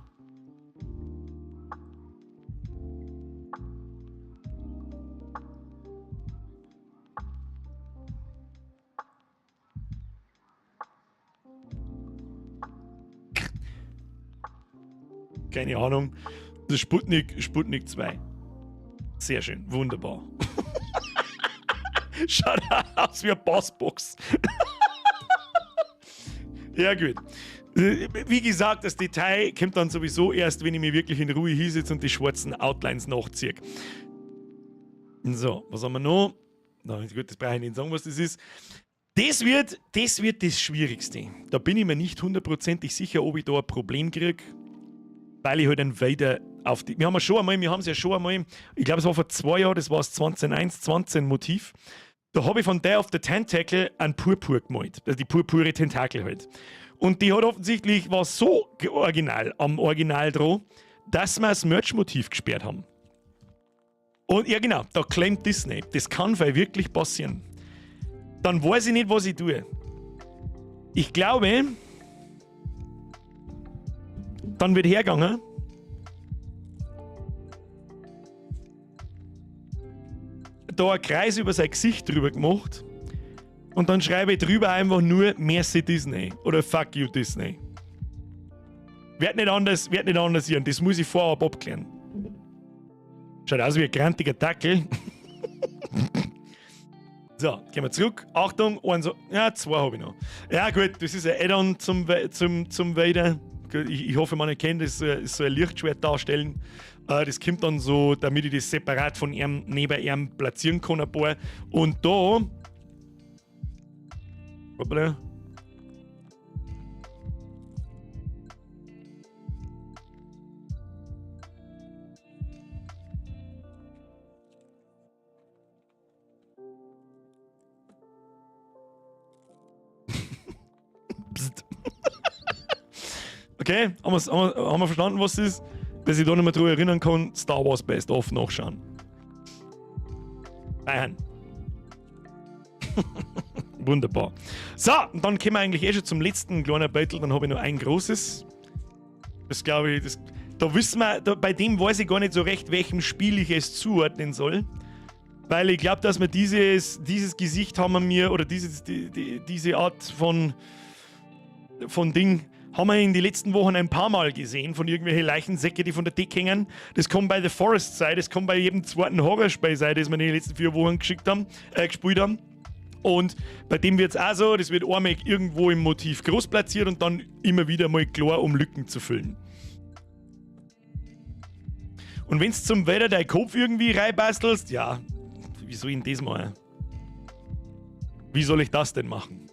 Keine Ahnung. Das Sputnik 2. Sehr schön, wunderbar. Schaut aus wie eine Bassbox. Ja, gut. Wie gesagt, das Detail kommt dann sowieso erst, wenn ich mich wirklich in Ruhe hinsetze und die schwarzen Outlines nachziehe. So, was haben wir noch? Na, gut, das brauche ich nicht sagen, was das ist. Das wird das Schwierigste. Da bin ich mir nicht hundertprozentig sicher, ob ich da ein Problem kriege. Weil ich halt dann weiter auf die. Wir haben es ja schon einmal, ich glaube, es war vor 2 Jahren, das war das 2021 Motiv. Da habe ich von Day of the Tentacle einen Purpur gemalt. Also die purpure Tentakel halt. Und die hat offensichtlich, war so original am Original dran, dass wir das Merch-Motiv gesperrt haben. Und ja, genau, da claimt Disney. Das kann vielleicht wirklich passieren. Dann weiß ich nicht, was ich tue. Ich glaube. Dann wird hergegangen. Da ein Kreis über sein Gesicht drüber gemacht. Und dann schreibe ich drüber einfach nur Merci Disney. Oder Fuck you Disney. Wird nicht anders hier. Das muss ich vorab abklären. Schaut aus wie ein grantiger Dackel. So, gehen wir zurück. Achtung, 2 habe ich noch. Ja gut, das ist ein Add-on zum Vader. Ich hoffe, man erkennt, das ist so ein Lichtschwert darstellen. Das kommt dann so, damit ich das separat von ihm, neben ihm platzieren kann, ein paar. Und da. Hoppala. Psst. Okay, haben wir verstanden, was das ist? Dass ich da nicht mehr drüber erinnern kann, Star Wars Best of nachschauen. Nein. Wunderbar. So, und dann kommen wir eigentlich schon zum letzten kleinen Battle. Dann habe ich noch ein großes. Das glaube ich, da wissen wir, bei dem weiß ich gar nicht so recht, welchem Spiel ich es zuordnen soll. Weil ich glaube, dass wir dieses Gesicht haben wir mir, oder diese Art von Ding, haben wir in den letzten Wochen ein paar Mal gesehen, von irgendwelchen Leichensäcke, die von der Decke hängen. Das kann bei The Forest sein, das kann bei jedem zweiten Horrorspiel sein, das wir in den letzten 4 Wochen gespielt haben. Und bei dem wird es auch so, das wird einmal irgendwo im Motiv groß platziert und dann immer wieder mal klar, um Lücken zu füllen. Und wenn du zum Wetter deinen Kopf irgendwie reinbastelst, ja, wie soll ich denn das machen? Wie soll ich das denn machen?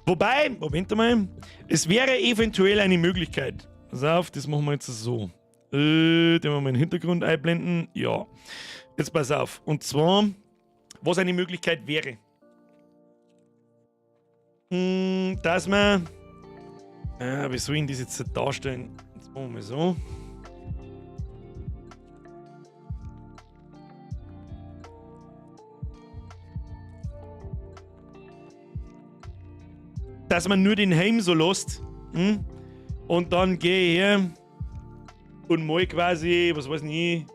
Wobei, Moment mal, es wäre eventuell eine Möglichkeit. Pass auf, das machen wir jetzt so. Den wir mal in den Hintergrund einblenden. Ja. Jetzt pass auf. Und zwar, was eine Möglichkeit wäre. Dass wir. Wie soll ich das jetzt darstellen? Jetzt Machen wir so. Dass man nur den Helm so lässt. Und dann gehe ich her und mal quasi, was weiß ich,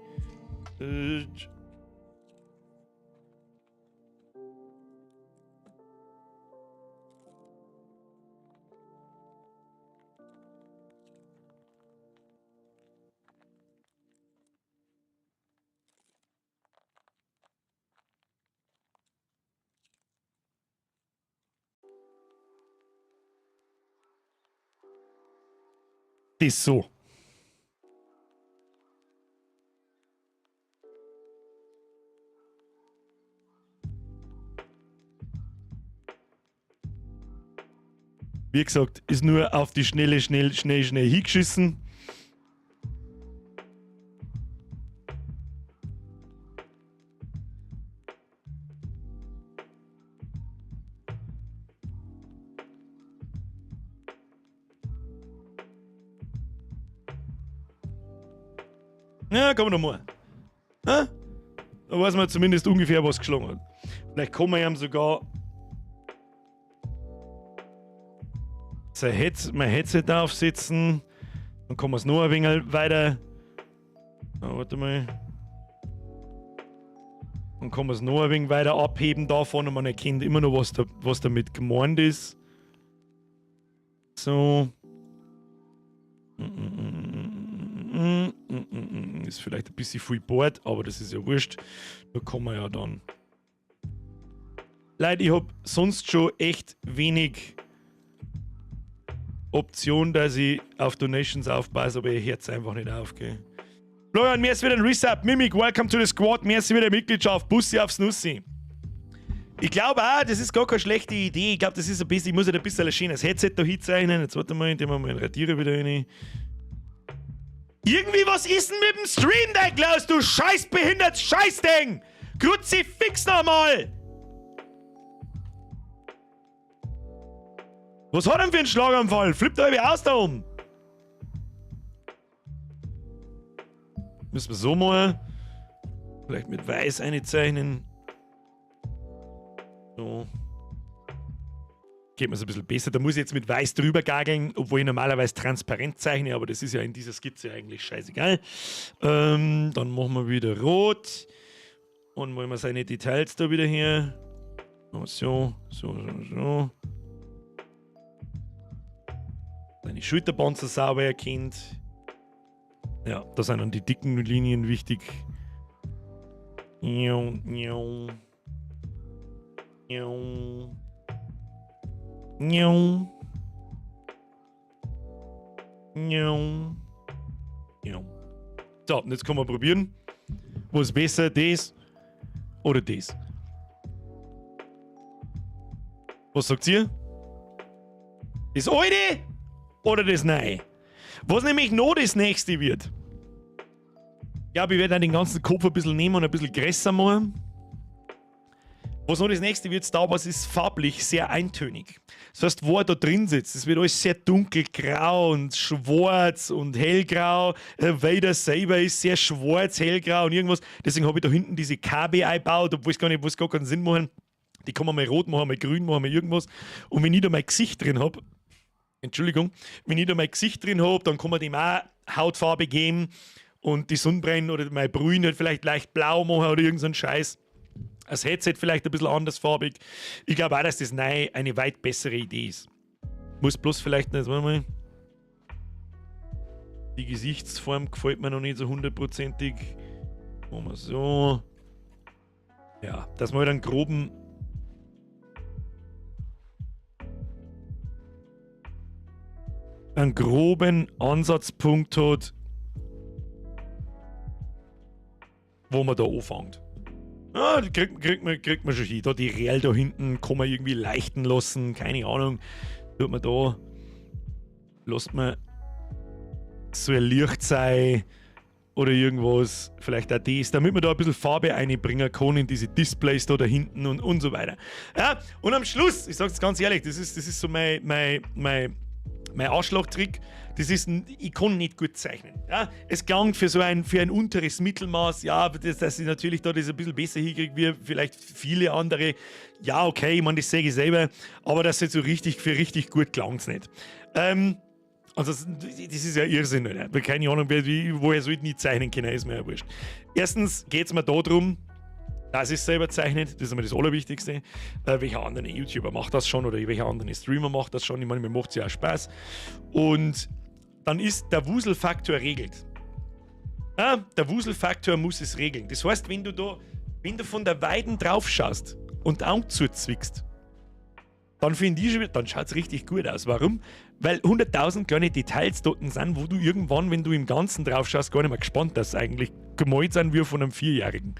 das so. Wie gesagt, ist nur auf die schnell hingeschissen. Ja, kann man noch mal. Ha? Da weiß man zumindest ungefähr, was geschlagen hat. Vielleicht kann man ihm sogar mein Headset aufsetzen. Dann kann man es noch ein wenig weiter. Oh, warte mal. Dann kann man es noch ein wenig weiter abheben davon und man erkennt immer noch, was damit gemeint ist. So. Ist vielleicht ein bisschen viel Board, aber das ist ja wurscht. Da kann man ja dann. Leute, ich habe sonst schon echt wenig Option, dass ich auf Donations aufpasse, aber ich höre es einfach nicht auf, gell. Florian, mir ist wieder ein Reset. Mimic, welcome to the squad. Mir ist wieder Mitgliedschaft. Bussi aufs Nussi. Ich glaube auch, das ist gar keine schlechte Idee. Ich glaube, das ist ein bisschen, ich muss halt ein bisschen ein schönes Headset da hinzeichnen. Jetzt warte mal, indem wir mal den Radierer wieder rein. Irgendwie, was ist denn mit dem Stream Deck, Klaus, du scheiß behindertes Scheißding! Kruzifix nochmal! Was hat er für einen Schlaganfall? Flippt euch aus da oben! Müssen wir so mal vielleicht mit Weiß einzeichnen. So. Geht mir so ein bisschen besser. Da muss ich jetzt mit Weiß drüber gageln, obwohl ich normalerweise transparent zeichne, aber das ist ja in dieser Skizze eigentlich scheißegal. Dann machen wir wieder Rot und wollen wir seine Details da wieder her. So. Seine Schulterpanzer sauber erkennt. Ja, da sind dann die dicken Linien wichtig. So, und jetzt können wir probieren. Was ist besser, das oder das? Was sagt ihr? Das alte oder das neue? Was nämlich noch das nächste wird. Ich glaube, ich werde dann den ganzen Kopf ein bisschen nehmen und ein bisschen größer machen. Was noch das nächste wird, Star Wars ist farblich sehr eintönig. Das heißt, wo er da drin sitzt, es wird alles sehr dunkelgrau und schwarz und hellgrau. Vader Saber ist sehr schwarz, hellgrau und irgendwas. Deswegen habe ich da hinten diese KB eingebaut, obwohl es gar keinen Sinn machen. Die kann man mal rot machen, mal grün machen, mal irgendwas. Und wenn ich da mein Gesicht drin habe, wenn ich da mein Gesicht drin habe, dann kann man dem auch Hautfarbe geben und die Sonnenbrenne oder mein Brühen halt vielleicht leicht blau machen oder irgend so ein Scheiß. Das Headset vielleicht ein bisschen andersfarbig. Ich glaube auch, dass das neu eine weit bessere Idee ist. Muss bloß vielleicht nicht, warte mal. Die Gesichtsform gefällt mir noch nicht so hundertprozentig. Machen wir so. Ja, dass man halt einen groben Ansatzpunkt hat, wo man da anfängt. Ah, die kriegt man schon hin. Da die Real da hinten kann man irgendwie leichten lassen. Keine Ahnung. Tut man da. Lässt man so ein Licht sein oder irgendwas. Vielleicht auch das. Damit man da ein bisschen Farbe einbringen kann in diese Displays da hinten und so weiter. Ja, und am Schluss, ich sag's ganz ehrlich, das ist so mein Mein Arschlochtrick, das ist, ich kann nicht gut zeichnen. Ja? Es klang für ein unteres Mittelmaß, ja, dass ich natürlich da das ein bisschen besser hinkriege, wie vielleicht viele andere. Ja, okay, ich meine, das sehe ich selber, aber das ist so richtig, für richtig gut klang es nicht. Also das ist ja Irrsinn, ne? Weil keine Ahnung, woher soll ich nie zeichnen können, ist mir ja wurscht. Erstens geht es mir darum, dass ich selber zeichne, das ist immer das Allerwichtigste. Welcher andere YouTuber macht das schon oder welcher andere Streamer macht das schon? Ich meine, mir macht es ja auch Spaß. Und dann ist der Wuselfaktor regelt. Ja, der Wuselfaktor muss es regeln. Das heißt, wenn du von der Weiden drauf schaust und Augen zuzwickst, dann finde ich schon, dann schaut es richtig gut aus. Warum? Weil 100.000 kleine Details dort sind, wo du irgendwann, wenn du im Ganzen drauf schaust, gar nicht mehr gespannt, dass eigentlich gemalt sind wie von einem 4-Jährigen.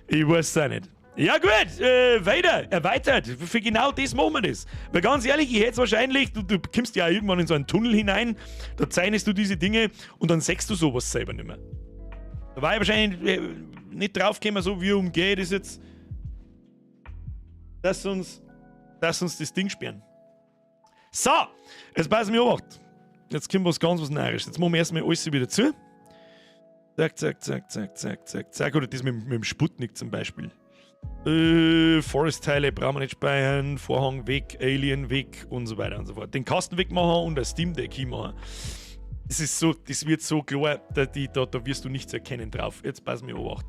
Ich weiß es auch nicht. Ja gut, weiter, erweitert. Für genau das machen wir das. Weil ganz ehrlich, ich hätte es wahrscheinlich, du kommst ja irgendwann in so einen Tunnel hinein, da zeichnest du diese Dinge und dann sagst du sowas selber nicht mehr. Da war ich wahrscheinlich nicht draufgekommen, so wie umgeht es jetzt, dass uns das Ding sperren. So, jetzt passen wir auf. Jetzt kommt was ganz Neues. Jetzt machen wir erstmal alles wieder zu. Zack, zack, zack, zack, zack, zack, zack. Oder das mit dem Sputnik zum Beispiel. Forest-Teile brauchen wir nicht speichern, Vorhang weg, Alien weg und so weiter und so fort. Den Kasten wegmachen und das Steam Deck hinmachen. Das wird so klar, da wirst du nichts erkennen drauf. Jetzt passen wir auf.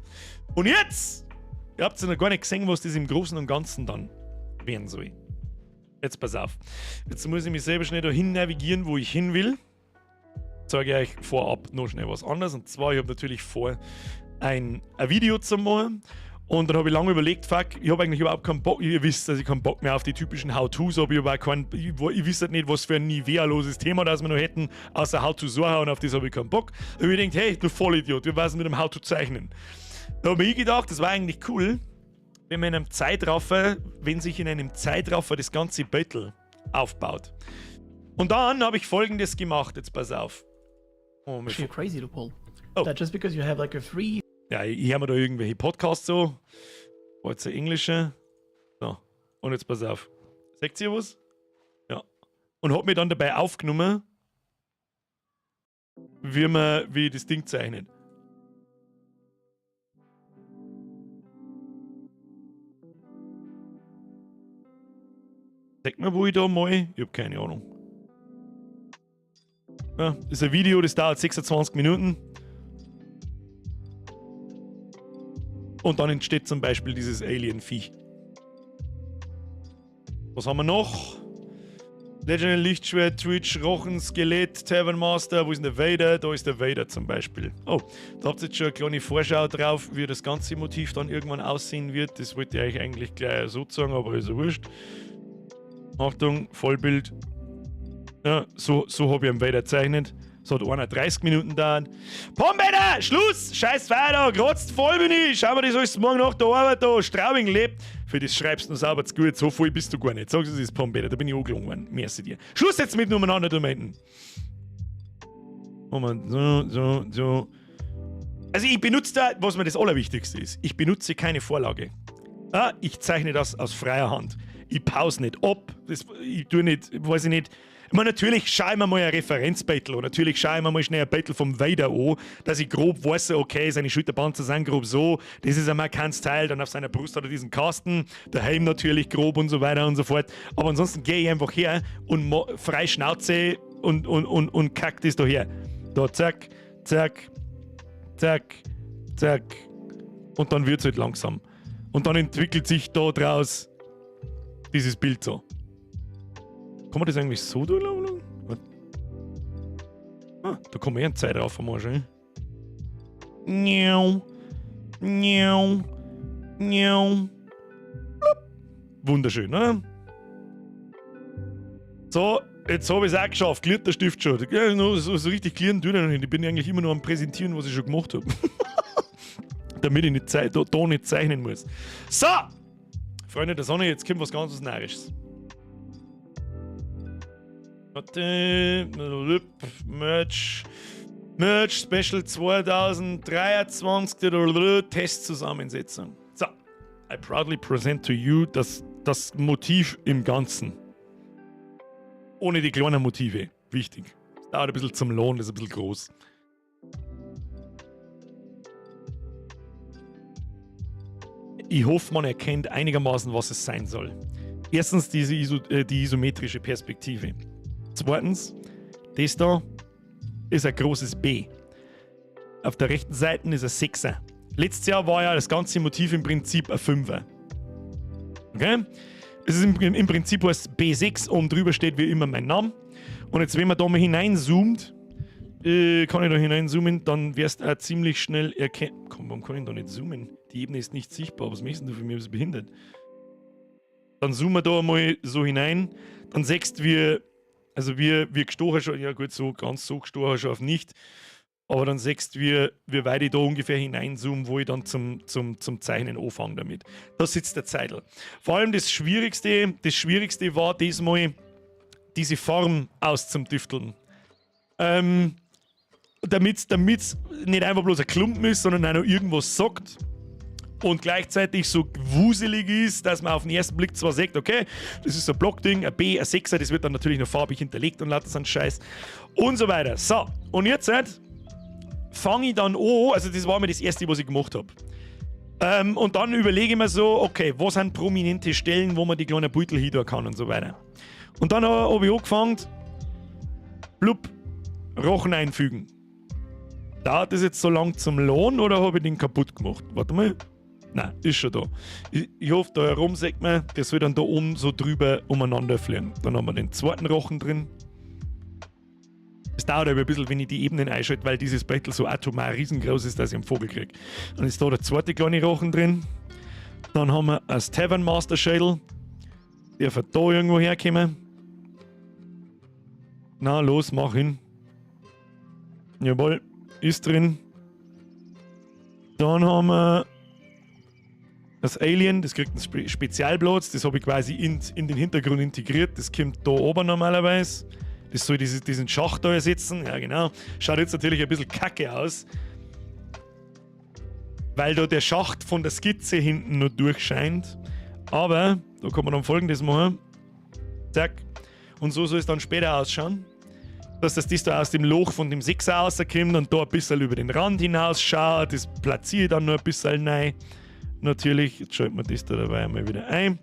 Und jetzt! Ihr habt ja noch gar nicht gesehen, was das im Großen und Ganzen dann werden soll. Jetzt pass auf. Jetzt muss ich mich selber schnell dahin navigieren, wo ich hin will. Sage ich euch vorab noch schnell was anderes. Und zwar, ich habe natürlich vor, ein Video zu machen. Und dann habe ich lange überlegt, fuck, ich habe eigentlich überhaupt keinen Bock. Ihr wisst, dass ich keinen Bock mehr auf die typischen How-Tos habe. Ich wüsste halt nicht, was für ein niveauloses Thema das wir noch hätten, außer How-To Soha, und auf das habe ich keinen Bock. Und ich denke, hey, du Vollidiot, wir wissen mit dem How-To zeichnen. Da habe ich gedacht, das war eigentlich cool, wenn sich in einem Zeitraffer das ganze Battle aufbaut. Und dann habe ich Folgendes gemacht, jetzt pass auf. Oh, Actually crazy to pull. Oh. That just because you have like a free. Ja, ich höre mir da irgendwelche Podcasts so. War jetzt der englische. So. Und jetzt pass auf. Seht ihr was? Ja. Und hab mich dann dabei aufgenommen, wie ich das Ding zeichnet. Zeig mir, wo ich da mal. Ich hab keine Ahnung. Ja, das ist ein Video, das dauert 26 Minuten. Und dann entsteht zum Beispiel dieses Alien-Viech. Was haben wir noch? Legendary Lichtschwert, Twitch, Rochen, Skelett, Tavern Master. Wo ist denn der Vader? Da ist der Vader zum Beispiel. Oh, da habt ihr jetzt schon eine kleine Vorschau drauf, wie das ganze Motiv dann irgendwann aussehen wird. Das wollte ich euch eigentlich gleich so sagen, aber ist ja wurscht. Achtung, Vollbild. Ja, so habe ich am Vader gezeichnet. Es hat 31 Minuten gedauert. Pombeter, Schluss! Scheiß weiter, grotzt voll bin ich. Schau mal, das alles morgen nach der Arbeit da. Straubing lebt. Für das schreibst du noch sauber zu gut. So voll bist du gar nicht. Sagst du, das ist Pombeter. Da bin ich angelogen worden. Merci dir. Schluss jetzt mit umeinander, du meinten. Moment, so. Also ich benutze da, was mir das Allerwichtigste ist. Ich benutze keine Vorlage. Ah, ich zeichne das aus freier Hand. Ich pause nicht ab. Ich tue nicht, weiß ich nicht. Ich meine, natürlich schaue ich mir mal ein Referenzbattle und natürlich schaue ich mir mal schnell ein Battle vom Vader an, dass ich grob weiß, okay, seine Schulterpanzer sind grob so, das ist ein markantes Teil, dann auf seiner Brust hat er diesen Kasten, der Helm natürlich grob und so weiter und so fort. Aber ansonsten gehe ich einfach her und frei Schnauze und kack das da her. Da, zack, zack, zack, zack. Und dann wird es halt langsam. Und dann entwickelt sich da draus dieses Bild so. Kann man das eigentlich so durchlaufen? Ah, da kann man eine Zeit drauf machen. Niau. Niau. Niau. Wunderschön, oder? So, jetzt habe ich es auch geschafft. Gliert der Stift schon. Ja, so richtig klirren tut er noch nicht. Ich bin eigentlich immer nur am Präsentieren, was ich schon gemacht habe. Damit ich nicht da nicht zeichnen muss. So! Freunde der Sonne, jetzt kommt was ganz Neues. Merch Special 2023 Testzusammensetzung. So, I proudly present to you das Motiv im Ganzen. Ohne die kleinen Motive. Wichtig. Das dauert ein bisschen zum Lohn, das ist ein bisschen groß. Ich hoffe, man erkennt einigermaßen, was es sein soll. Erstens die isometrische Perspektive. Zweitens, das da ist ein großes B. Auf der rechten Seite ist ein 6er. Letztes Jahr war ja das ganze Motiv im Prinzip ein 5er. Okay? Es ist im Prinzip was B6, oben drüber steht wie immer mein Name. Und jetzt, wenn man da mal hineinzoomt, kann ich da hineinzoomen, dann wirst du auch ziemlich schnell erkennen. Warum kann ich da nicht zoomen? Die Ebene ist nicht sichtbar. Was möchtest du für mich? Bist du behindert? Dann zoomen wir da mal so hinein. Dann siehst du, wie gestochen schon, ja gut, so ganz so gestochen schon auf nicht. Aber dann siehst du, wie weit ich da ungefähr hineinzoome, wo ich dann zum Zeichnen anfange damit. Da sitzt der Zeitl. Vor allem das Schwierigste war diesmal, diese Form auszutüfteln. Damit es nicht einfach bloß ein Klumpen ist, sondern auch noch irgendwas sagt. Und gleichzeitig so wuselig ist, dass man auf den ersten Blick zwar sagt, okay, das ist ein Blockding, ein B, ein 6er, das wird dann natürlich noch farbig hinterlegt und lauter so ein Scheiß. Und so weiter. So, und jetzt fange ich dann an, also das war mir das erste, was ich gemacht habe. Und dann überlege ich mir so, okay, was sind prominente Stellen, wo man die kleinen Beutel hin kann und so weiter. Und dann habe ich angefangen, blub, Rochen einfügen. Dauert das jetzt so lang zum Lohn oder habe ich den kaputt gemacht? Warte mal. Nein, ist schon da. Ich hoffe, da herum sagt man, der soll dann da oben so drüber umeinander fliegen. Dann haben wir den zweiten Rochen drin. Es dauert aber ein bisschen, wenn ich die Ebenen einschalte, weil dieses Brettel so atomar riesengroß ist, dass ich einen Vogel kriege. Dann ist da der zweite kleine Rochen drin. Dann haben wir ein Tavern Master Schädel. Der wird da irgendwo herkommen. Na, los, mach hin. Jawohl, ist drin. Dann haben wir das Alien, das kriegt einen Spezialplatz. Das habe ich quasi in den Hintergrund integriert. Das kommt da oben normalerweise. Das soll diesen Schacht da ersetzen. Ja, genau. Schaut jetzt natürlich ein bisschen kacke aus. Weil da der Schacht von der Skizze hinten noch durchscheint. Aber da kann man dann Folgendes machen. Zack. Und so soll es dann später ausschauen. Dass das da aus dem Loch von dem 6er rauskommt und da ein bisschen über den Rand hinausschaut. Das platziere ich dann noch ein bisschen rein. Natürlich, jetzt schalten wir das da dabei einmal wieder ein.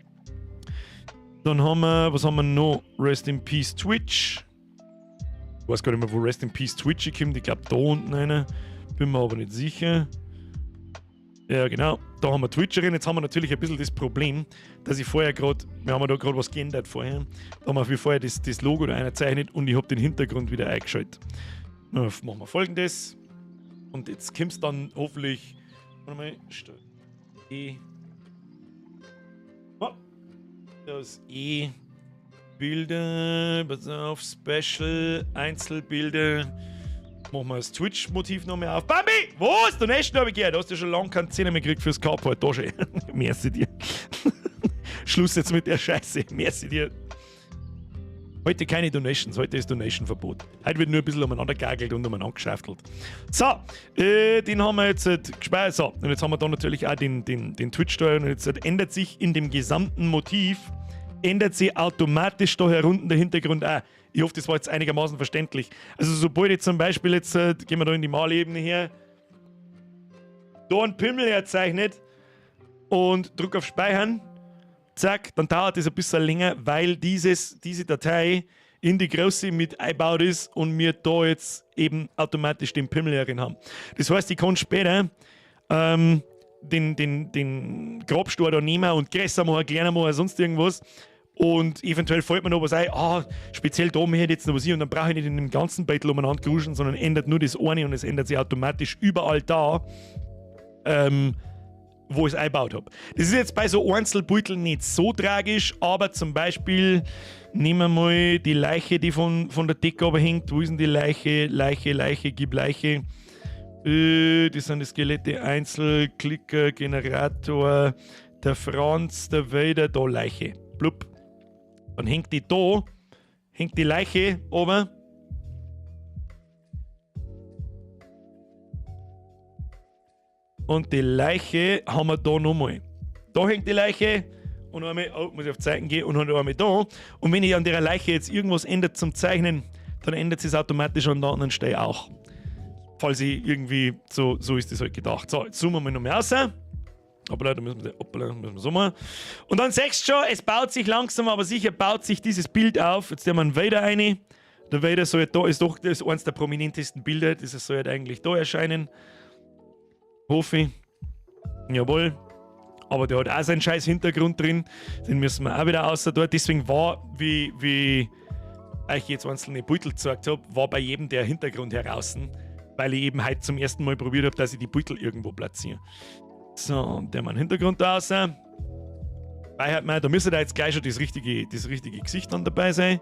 Dann haben wir, was haben wir noch? Rest in Peace Twitch. Ich weiß gar nicht mehr, wo Rest in Peace Twitch kommt. Ich glaube, da unten einer. Bin mir aber nicht sicher. Ja, genau. Da haben wir Twitcherin. Jetzt haben wir natürlich ein bisschen das Problem, dass ich vorher wir haben da gerade was geändert vorher. Da haben wir wie vorher das Logo da eingezeichnet und ich habe den Hintergrund wieder eingeschaltet. Machen wir Folgendes. Und jetzt kommt es dann hoffentlich. Warte mal. E. Oh, das E. Bilder. Pass auf. Special. Einzelbilder. Machen wir das Twitch-Motiv noch mehr auf. Bambi! Was? Donation habe ich gehört. Du hast ja schon lange keine Zähne mehr gekriegt fürs Carport. Da schon. Merci dir. Schluss jetzt mit der Scheiße. Merci dir. Heute keine Donations. Heute ist Donation-Verbot. Heute wird nur ein bisschen umeinander gagelt und umeinander geschaftelt. So, den haben wir jetzt gespeichert. So, und jetzt haben wir da natürlich auch den Twitch-Steuer. Und jetzt ändert sich in dem gesamten Motiv, ändert sich automatisch da herunten der Hintergrund auch. Ich hoffe, das war jetzt einigermaßen verständlich. Also sobald ich zum Beispiel jetzt, gehen wir da in die Malebene her, da einen Pimmel herzeichnet und drücke auf Speichern, zack, dann dauert das ein bisschen länger, weil diese Datei in die Größe mit eingebaut ist und wir da jetzt eben automatisch den Pimmel herin haben. Das heißt, ich kann später den Grabstor da nehmen und größer machen, kleiner machen, sonst irgendwas. Und eventuell fällt mir noch was ein, speziell da hätte ich jetzt noch was hier und dann brauche ich nicht in dem ganzen Beutel umeinander gruschen, sondern ändert nur das eine und es ändert sich automatisch überall da, wo ich es eingebaut habe. Das ist jetzt bei so Einzelbeuteln nicht so tragisch, aber zum Beispiel nehmen wir mal die Leiche, die von der Decke aber hängt. Wo ist denn die Leiche? Leiche, gib Leiche. Das sind die Skelette, Einzelklicker, Generator, der Franz, der Vader, da Leiche. Blub. Dann hängt die Leiche oben. Und die Leiche haben wir da nochmal. Da hängt die Leiche und einmal, oh, muss ich auf Zeichen gehen und einmal da. Und wenn ich an der Leiche jetzt irgendwas ändert zum Zeichnen, dann ändert es automatisch an der anderen Stelle auch. Falls ich irgendwie, so ist das halt gedacht. So, jetzt zoomen wir noch mehr raus. Hoppala, da müssen wir so mal. Und dann siehst du schon, es baut sich langsam, aber sicher baut sich dieses Bild auf. Jetzt nehmen wir einen Vader rein. Der Vader soll da, ist doch das eines der prominentesten Bilder. Das soll halt eigentlich da erscheinen. Hoffe ich. Jawohl. Aber der hat auch seinen scheiß Hintergrund drin. Den müssen wir auch wieder außer dort. Deswegen war, wie ich jetzt einzelne Beutel gezeigt habe, war bei jedem der Hintergrund heraus. Weil ich eben heute zum ersten Mal probiert habe, dass ich die Beutel irgendwo platziere. So, und der mal Hintergrund da raus. Da müsste da jetzt gleich schon das richtige Gesicht dann dabei sein.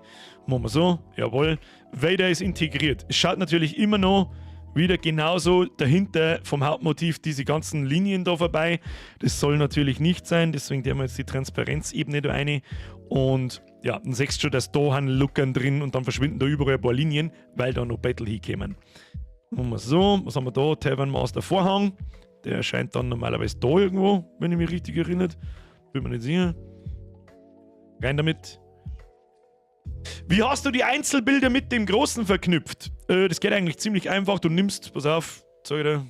Machen wir so. Jawohl. Vader ist integriert. Es schaut natürlich immer noch wieder genauso dahinter vom Hauptmotiv diese ganzen Linien da vorbei. Das soll natürlich nicht sein. Deswegen haben wir jetzt die Transparenzebene da rein. Und ja, dann siehst du schon, dass da haben Luckern drin und dann verschwinden da überall ein paar Linien, weil da noch Battle hinkommen. Machen wir so. Was haben wir da? Tavern Master Vorhang. Der erscheint dann normalerweise da irgendwo, wenn ich mich richtig erinnert. Will man nicht sehen. Rein damit. Wie hast du die Einzelbilder mit dem Großen verknüpft? Das geht eigentlich ziemlich einfach. Du nimmst, pass auf, sag ich dir,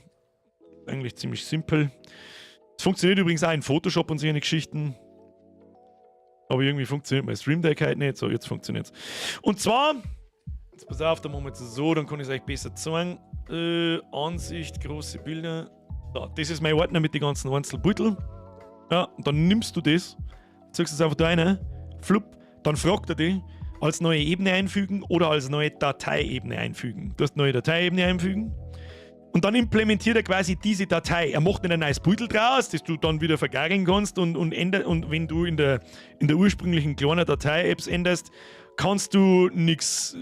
eigentlich ziemlich simpel. Es funktioniert übrigens auch in Photoshop und solche Geschichten. Aber irgendwie funktioniert mein Stream Deck halt nicht. So, jetzt funktioniert es. Und zwar, jetzt pass auf, da machen wir jetzt so, dann kann ich es euch besser zeigen. Ansicht, große Bilder. So, das ist mein Ordner mit den ganzen Einzelbeuteln. Ja, und dann nimmst du das, ziehst es einfach da rein, flupp, dann fragt er dich, als neue Ebene einfügen oder als neue Dateiebene einfügen. Du hast neue Dateiebene einfügen und dann implementiert er quasi diese Datei. Er macht nicht ein neues Beutel draus, das du dann wieder vergaren kannst und wenn du in der ursprünglichen kleinen Datei-Apps änderst, kannst du nichts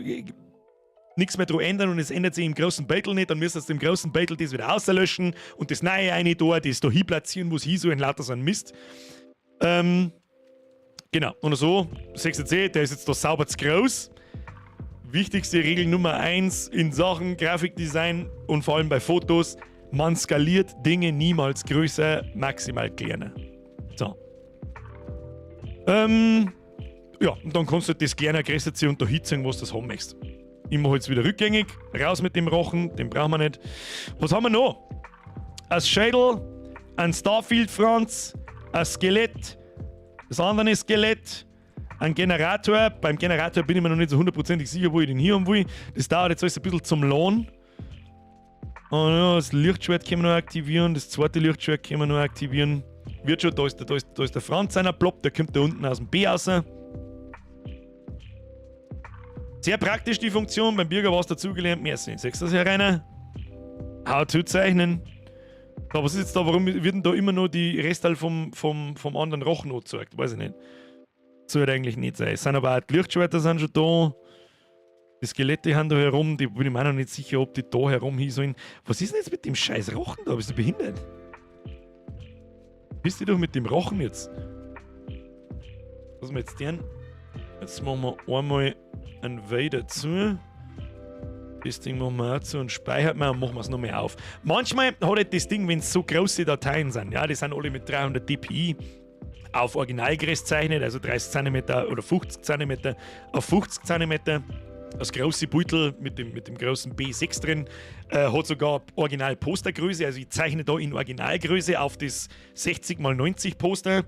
mehr dran ändern und es ändert sich im großen Beutel nicht, dann müsstest du im großen Beutel das wieder auslöschen und das neue eine da, das da hin platzieren, wo es hin so ein lauter so ein Mist. Genau, und so, 6C, der ist jetzt da sauber zu groß. Wichtigste Regel Nummer 1 in Sachen Grafikdesign und vor allem bei Fotos, man skaliert Dinge niemals größer, maximal kleiner. So. Ja, und dann kannst du das kleiner größer ziehen und da hinziehen, was du das haben möchtest. Immer jetzt wieder rückgängig, raus mit dem Rochen, den brauchen wir nicht. Was haben wir noch? Ein Schädel, ein Starfield-Franz, ein Skelett, das andere Skelett, ein Generator. Beim Generator bin ich mir noch nicht so hundertprozentig sicher, wo ich den hier haben will. Das dauert jetzt alles ein bisschen zum Lohn. Und ja, das Lichtschwert können wir noch aktivieren, das zweite Lichtschwert können wir noch aktivieren. Wird schon, da ist der Franz einer Plop, der kommt da unten aus dem B raus. Sehr praktisch die Funktion, beim Bürger war es dazugelernt, merci. Siehst du das hier rein? How to zeichnen. Aber was ist jetzt da, warum wird denn da immer noch die Restteil vom anderen Rochen angezeigt? Weiß ich nicht. Sollte eigentlich nicht sein. Es sind aber auch die Lichtschwerter sind schon da. Die Skelette haben da herum, die bin ich mir auch noch nicht sicher, ob die da herum hin sollen. Was ist denn jetzt mit dem scheiß Rochen da? Bist du behindert? Bist du doch mit dem Rochen jetzt? Was wir jetzt denn? Jetzt machen wir einmal ein Vader zu. Das Ding machen wir auch zu und speichert man und machen wir es nochmal auf. Manchmal hat halt das Ding, wenn es so große Dateien sind, ja, die sind alle mit 300 dpi auf Originalgröße gezeichnet, also 30 cm oder 50 cm auf 50 cm. Das große Beutel mit dem großen B6 drin hat sogar Original-Postergröße, also ich zeichne da in Originalgröße auf das 60x90 Poster.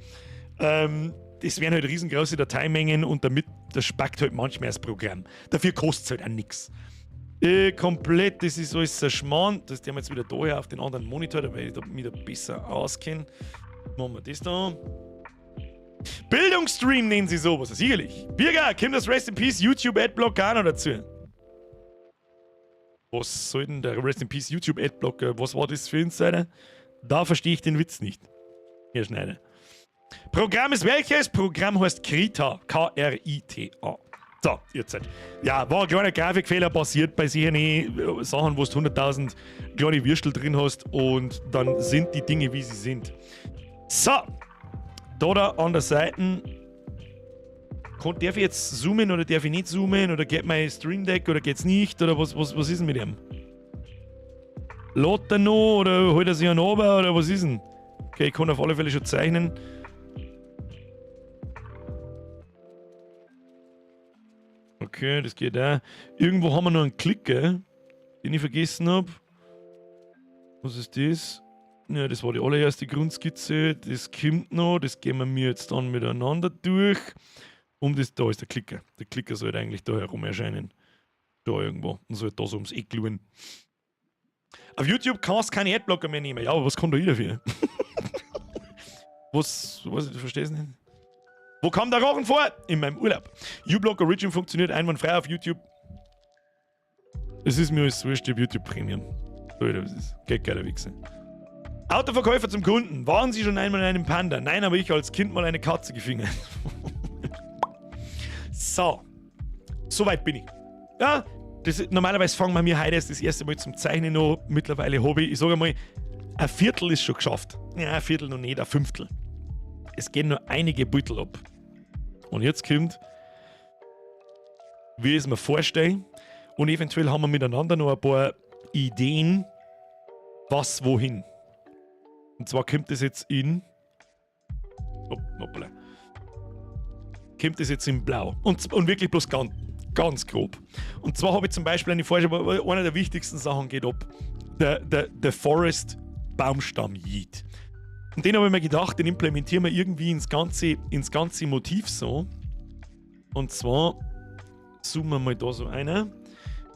Das wären halt riesengroße Dateimengen und damit, das spackt halt manchmal das Programm. Dafür kostet es halt auch nichts. Komplett, das ist alles zerschmarrnt. Das haben wir jetzt wieder daher auf den anderen Monitor, da werde ich mich da besser auskennen. Machen wir das da. Bildungsstream nennen sie sowas, sicherlich. Birger, kommt das Rest in Peace YouTube Adblock auch noch dazu? Was soll denn der Rest in Peace YouTube Adblock, was war das für eine Seite? Da verstehe ich den Witz nicht. Herr Schneider. Programm ist welches? Programm heißt Krita. K-R-I-T-A. So, jetzt. Ja, war ein kleiner Grafikfehler passiert bei solchen Sachen, wo du 100.000 kleine Würstel drin hast und dann sind die Dinge, wie sie sind. So. Da an der Seite. Darf ich jetzt zoomen oder darf ich nicht zoomen? Oder geht mein Stream Deck oder geht's nicht? Oder was ist denn mit dem? Lädt er noch oder holt er sich einen runter oder was ist denn? Okay, ich kann auf alle Fälle schon zeichnen. Okay, das geht auch. Irgendwo haben wir noch einen Klicker, den ich vergessen habe. Was ist das? Ja, das war die allererste Grundskizze. Das kommt noch. Das gehen wir mir jetzt dann miteinander durch. Da ist der Klicker. Der Klicker sollte eigentlich da herum erscheinen. Da irgendwo. Und sollte da so ums Eck schauen. Auf YouTube kannst du keine Adblocker mehr nehmen. Ja, aber was kommt da wieder für? Was, du verstehst nicht? Wo kam der Rochen vor? In meinem Urlaub. uBlock Origin funktioniert einwandfrei auf YouTube. Es ist mir alles wurscht, ich hab YouTube Premium. So, das ist geht geiler Wichse. Autoverkäufer zum Kunden. Waren Sie schon einmal in einem Panda? Nein, aber ich als Kind mal eine Katze gefangen. So. Soweit bin ich. Ja, normalerweise fangen wir mir heute erst das erste Mal zum Zeichnen an. Mittlerweile habe ich sage mal, ein Viertel ist schon geschafft. Ja, ein Viertel noch nicht, ein Fünftel. Es gehen nur einige Beutel ab. Und jetzt kommt, wie ich es mir vorstelle. Und eventuell haben wir miteinander noch ein paar Ideen, was wohin. Und zwar kommt das jetzt in. Hoppala. Kommt das jetzt in Blau. Und wirklich bloß ganz grob. Und zwar habe ich zum Beispiel eine Vorstellung, eine der wichtigsten Sachen geht ab. Der Forest Baumstamm Yeet. Und den habe ich mir gedacht, den implementieren wir irgendwie ins ganze Motiv so. Und zwar zoomen wir mal da so einer.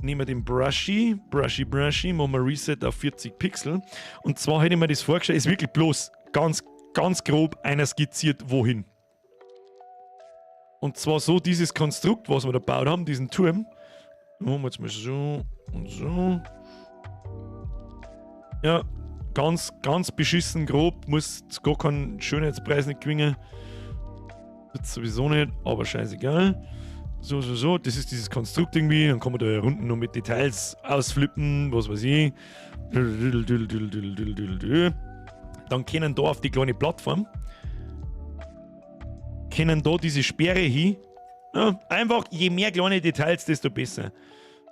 Nehmen wir den Brushy, machen wir Reset auf 40 Pixel. Und zwar hätte ich mir das vorgestellt, ist wirklich bloß ganz grob einer skizziert, wohin. Und zwar so dieses Konstrukt, was wir da gebaut haben, diesen Turm. Machen wir jetzt mal so und so. Ja, ganz beschissen grob, muss gar keinen Schönheitspreis nicht gewinnen. Jetzt sowieso nicht, aber scheißegal. So, das ist dieses Konstrukt irgendwie, dann kann man da unten noch mit Details ausflippen, was weiß ich. Dann können da auf die kleine Plattform, können da diese Sperre hin. Ja, einfach, je mehr kleine Details, desto besser.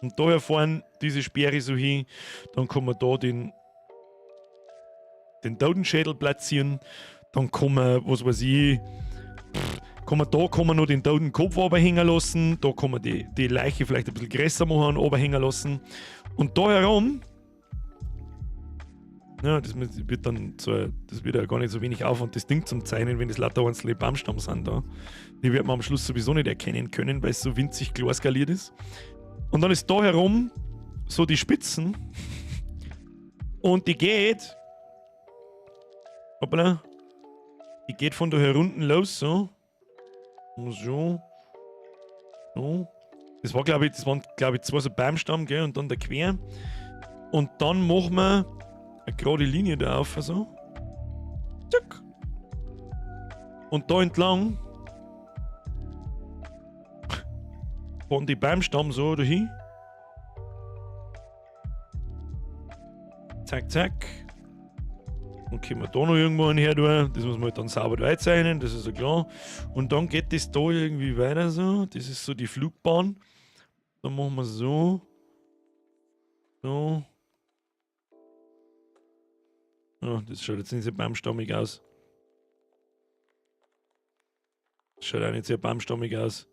Und da vorne diese Sperre so hin, dann kann man da den Totenschädel platzieren, dann kann man, was weiß ich, kann man noch den toten Kopf runterhängen lassen, da kann man die Leiche vielleicht ein bisschen größer machen, runterhängen lassen. Und da herum, ja, das wird dann so, das wird ja gar nicht so wenig Aufwand, das Ding zum Zeichnen, wenn das lauter einzelne Baumstamm sind da. Die wird man am Schluss sowieso nicht erkennen können, weil es so winzig klar skaliert ist. Und dann ist da herum so die Spitzen und die geht, hoppala, die geht von da herunten los, so. So. Das waren, glaube ich, zwei so Baumstamm, gell, und dann der Quer. Und dann machen wir eine gerade Linie da auf, so. Zack. Und da entlang von die Baumstamm so dahin. Zack, zack. Und können wir da noch irgendwo her tun. Das muss man halt dann sauber zeichnen, das ist ja klar. Und dann geht das da irgendwie weiter so. Das ist so die Flugbahn. Dann machen wir so. So. Ja, das schaut jetzt nicht sehr baumstammig aus. Das schaut auch nicht sehr baumstammig aus.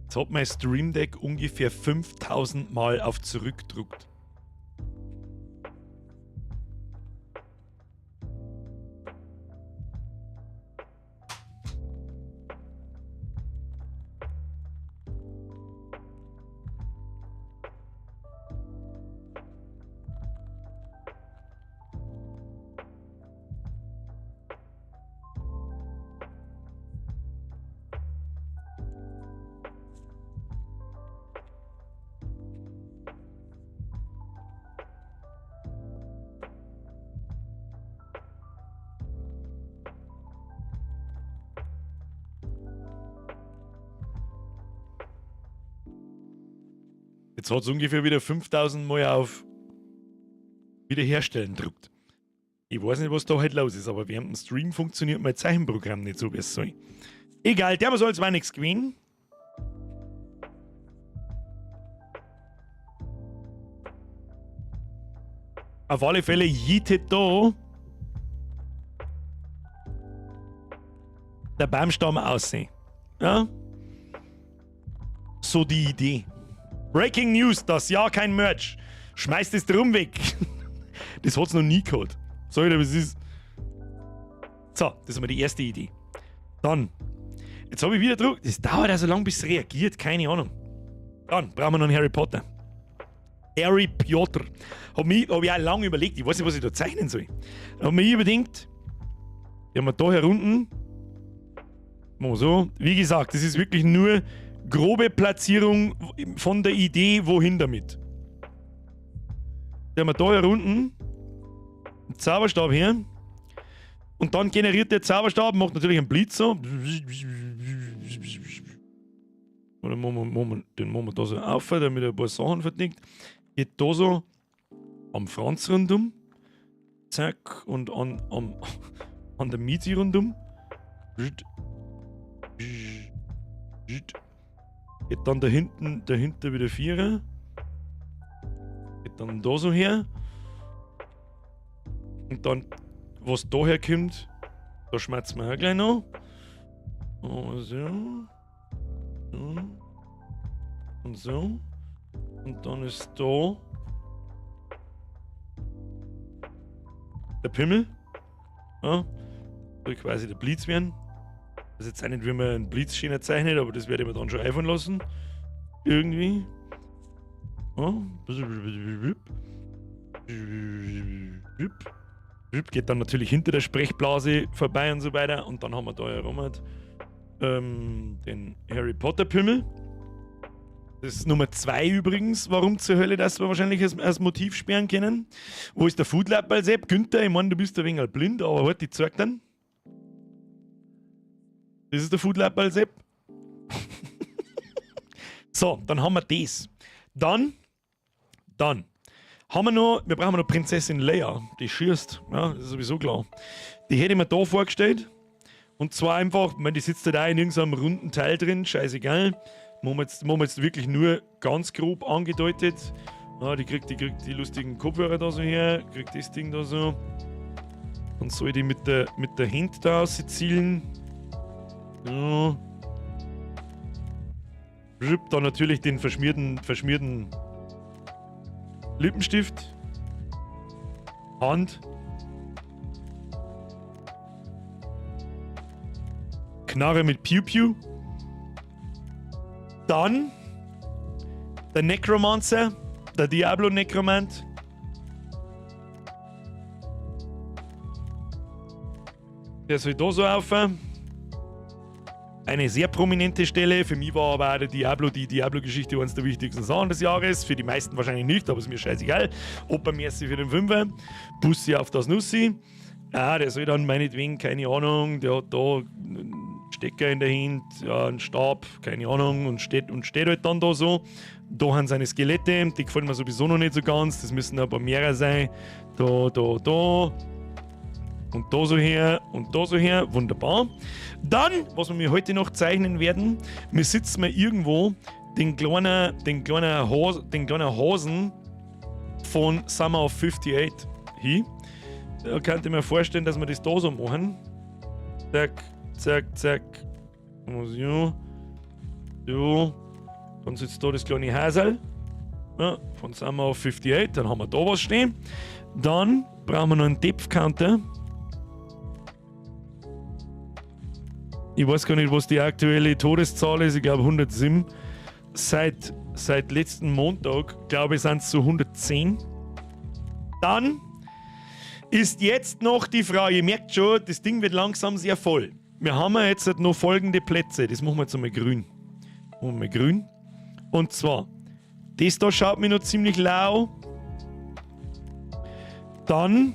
Jetzt hat mein Stream Deck ungefähr 5000 Mal auf zurückgedruckt. Jetzt hat es ungefähr wieder 5000 Mal auf Wiederherstellen gedruckt. Ich weiß nicht, was da halt los ist, aber während dem Stream funktioniert mein Zeichenprogramm nicht so, wie es soll. Egal, der soll zwar nichts gewinnen. Auf alle Fälle jietet da der Baumstamm aussehen. Ja? So die Idee. Breaking News, das Jahr kein Merch. Schmeißt es drum weg. Das hat's noch nie gehabt. Sag ich dir, was es ist. So, das ist mal die erste Idee. Dann, jetzt habe ich wieder Druck. Das dauert ja so lange, bis es reagiert. Keine Ahnung. Dann brauchen wir noch einen Harry Potter. Harry Potter. Hab ich auch lange überlegt. Ich weiß nicht, was ich da zeichnen soll. Hab mir überlegt, haben wir da herunten. Mal so. Wie gesagt, das ist wirklich nur grobe Platzierung von der Idee, wohin damit. Da haben wir da herunten einen Zauberstab her. Und dann generiert der Zauberstab, macht natürlich einen Blitz so. Oder den machen wir da so auf, damit er ein paar Sachen verdient. Geht da so am Franz rundum. Zack. Und an der Miezi rundum. Geht dann dahinter wieder Vierer. Geht dann da so her. Und dann, was da herkommt, da schmerzen wir auch gleich noch. So. So. Und so. Und dann ist da der Pimmel. Ja. Soll quasi der Blitz werden. Das ist jetzt auch nicht, wie man einen Blitz schöner zeichnet, aber das werde ich mir dann schon einfallen lassen. Irgendwie. Ja. Geht dann natürlich hinter der Sprechblase vorbei und so weiter. Und dann haben wir da herum den Harry Potter Pimmel. Das ist Nummer 2 übrigens. Warum zur Hölle das wir wahrscheinlich als Motiv sperren können? Wo ist der Foodlab Sepp? Günther, ich meine, du bist ein wenig blind, aber halt, ich zeig dann. Das ist der Foodlab Sepp. So, dann haben wir das. Dann haben wir brauchen noch Prinzessin Leia, die schießt. Ja, das ist sowieso klar. Die hätte ich mir da vorgestellt. Und zwar einfach, die sitzt da in irgendeinem runden Teil drin, scheißegal. Machen wir jetzt wirklich nur ganz grob angedeutet. Ja, die kriegt die lustigen Kopfhörer da so her, kriegt das Ding da so. Dann soll die mit der Hand da zielen. Ja. Dann natürlich den verschmierten Lippenstift. Hand. Knarre mit Pew Pew. Dann der Necromancer, der Diablo-Nekromant. Der soll da so auf. Eine sehr prominente Stelle. Für mich war aber auch die Diablo-Geschichte eines der wichtigsten Sachen des Jahres. Für die meisten wahrscheinlich nicht, aber ist mir scheißegal. Opa Merci für den Fünfer. Bussi auf das Nussi. Ah, der soll dann meinetwegen, keine Ahnung, der hat da einen Stecker in der Hand, ja, einen Stab, keine Ahnung, und steht halt dann da so. Da haben seine Skelette, die gefallen mir sowieso noch nicht so ganz. Das müssen ein paar mehrere sein. Da. Und da so her und da so her. Wunderbar. Dann, was wir heute noch zeichnen werden, wir sitzen mal irgendwo den kleinen Hasen von Summer of 58 hin. Da könnte ich mir vorstellen, dass wir das da so machen. Zack, zack, zack. So. So. Dann sitzt da das kleine Hasel. Ja, von Summer of 58. Dann haben wir da was stehen. Dann brauchen wir noch einen Depth-Counter. Ich weiß gar nicht, was die aktuelle Todeszahl ist. Ich glaube 107. Seit letzten Montag, glaube ich, sind es so 110. Dann ist jetzt noch die Frage, ihr merkt schon, das Ding wird langsam sehr voll. Wir haben jetzt noch folgende Plätze. Das machen wir jetzt einmal grün. Machen wir mal grün. Und zwar, das da schaut mir noch ziemlich lau. Dann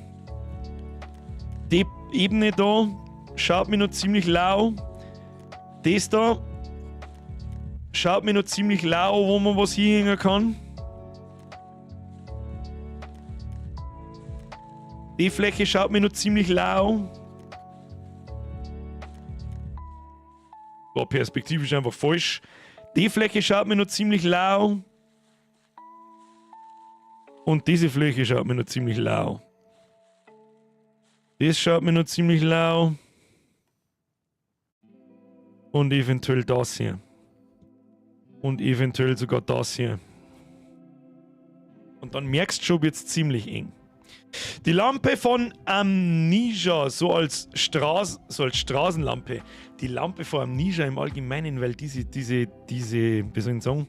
die Ebene da schaut mir noch ziemlich lau. Das da schaut mir noch ziemlich lau, wo man was hinhängen kann. Die Fläche schaut mir noch ziemlich lau. War perspektivisch einfach falsch. Die Fläche schaut mir noch ziemlich lau. Und diese Fläche schaut mir noch ziemlich lau. Das schaut mir noch ziemlich lau. Und eventuell das hier. Und eventuell sogar das hier. Und dann merkst du schon, wird es ziemlich eng. Die Lampe von Amnesia, so als Straßenlampe. Die Lampe von Amnesia im Allgemeinen, weil diese, wie soll ich sagen,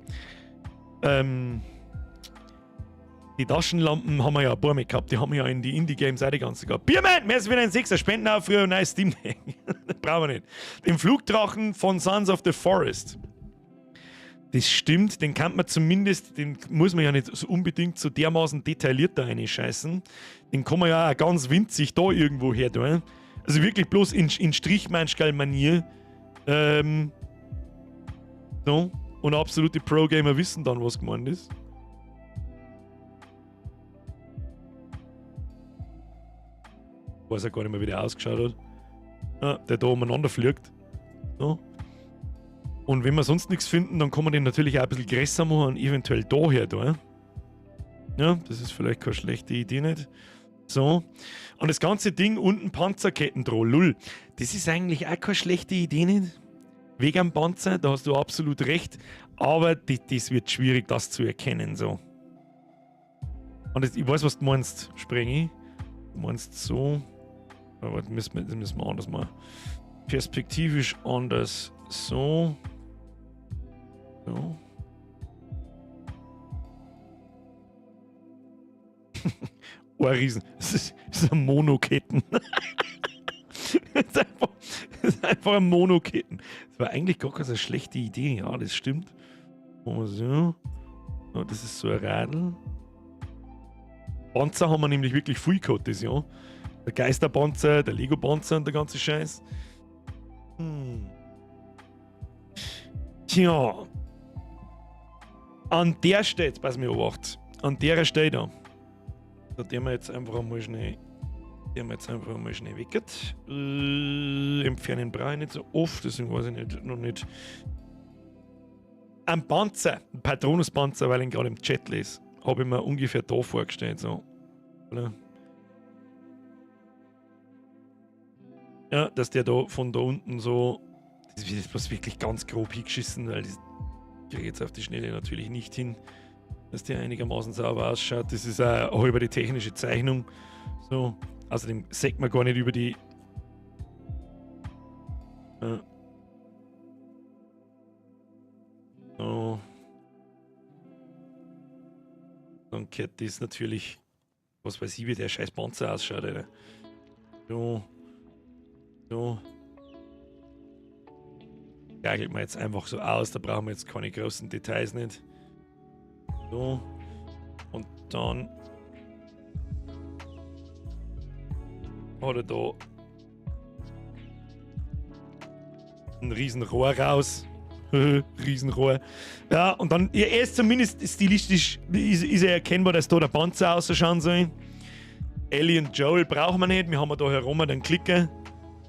die Taschenlampen haben wir ja ein paar mit gehabt. Die haben wir ja in die Indie-Games auch die ganze gehabt. Bierman, mehr ist wieder ein 6er. Spenden auch für ein neues Steam Deck. Brauchen wir nicht. Den Flugdrachen von Sons of the Forest. Das stimmt, den kann man zumindest, den muss man ja nicht so unbedingt so dermaßen detailliert da reinscheißen. Den kann man ja auch ganz winzig da irgendwo her tun. Also wirklich bloß in Strichmanschgal-Manier. So. Und absolute Pro-Gamer wissen dann, was gemeint ist. Ich weiß ja gar nicht mehr, wie der ausgeschaut hat. Ah, der da umeinander fliegt. So. Und wenn wir sonst nichts finden, dann kann man den natürlich auch ein bisschen größer machen und eventuell daher da. Ja, das ist vielleicht keine schlechte Idee, nicht? So. Und das ganze Ding unten Panzerketten dran. Lull. Das ist eigentlich auch keine schlechte Idee, nicht? Wegen am Panzer, da hast du absolut recht. Aber das wird schwierig, das zu erkennen. So. Und das, ich weiß, was du meinst, Sprengi. Du meinst so. Aber das müssen wir anders machen. Perspektivisch anders. So. So. Oh, ein Riesen. Das ist ein Monoketten. Das ist einfach ein Monoketten. Das war eigentlich gar keine schlechte Idee. Ja, das stimmt. So. Oh, das ist so ein Radl. Panzer haben wir nämlich wirklich viel gehabt das Jahr. Der Geisterpanzer, der Lego-Panzer und der ganze Scheiß. Tja. An der Stelle, pass mir obacht. An der Stelle da. Da den wir jetzt einfach einmal schnell. Weggehen. Entfernen brauche ich nicht so oft, deswegen weiß ich nicht, noch nicht. Ein Panzer, ein Patronus-Panzer, weil ich ihn gerade im Chat lese, habe ich mir ungefähr da vorgestellt. So. Oder? Ja, dass der da von da unten so. Das ist bloß wirklich ganz grob hingeschissen, weil das kriege ich jetzt auf die Schnelle natürlich nicht hin, dass der einigermaßen sauber ausschaut. Das ist auch über die technische Zeichnung. So. Außerdem sagt man gar nicht über die. So. Dann gehört das natürlich. Was weiß ich, wie der scheiß Panzer ausschaut, Alter. So. So. Gagelt man jetzt einfach so aus, da brauchen wir jetzt keine großen Details nicht. So. Und dann hat er da ein Riesenrohr raus. Riesenrohr. Ja, und dann, ja, er ist zumindest stilistisch, ist er erkennbar, dass da der Panzer ausschauen soll. Ellie und Joel brauchen wir nicht, wir haben da herum den Klicker.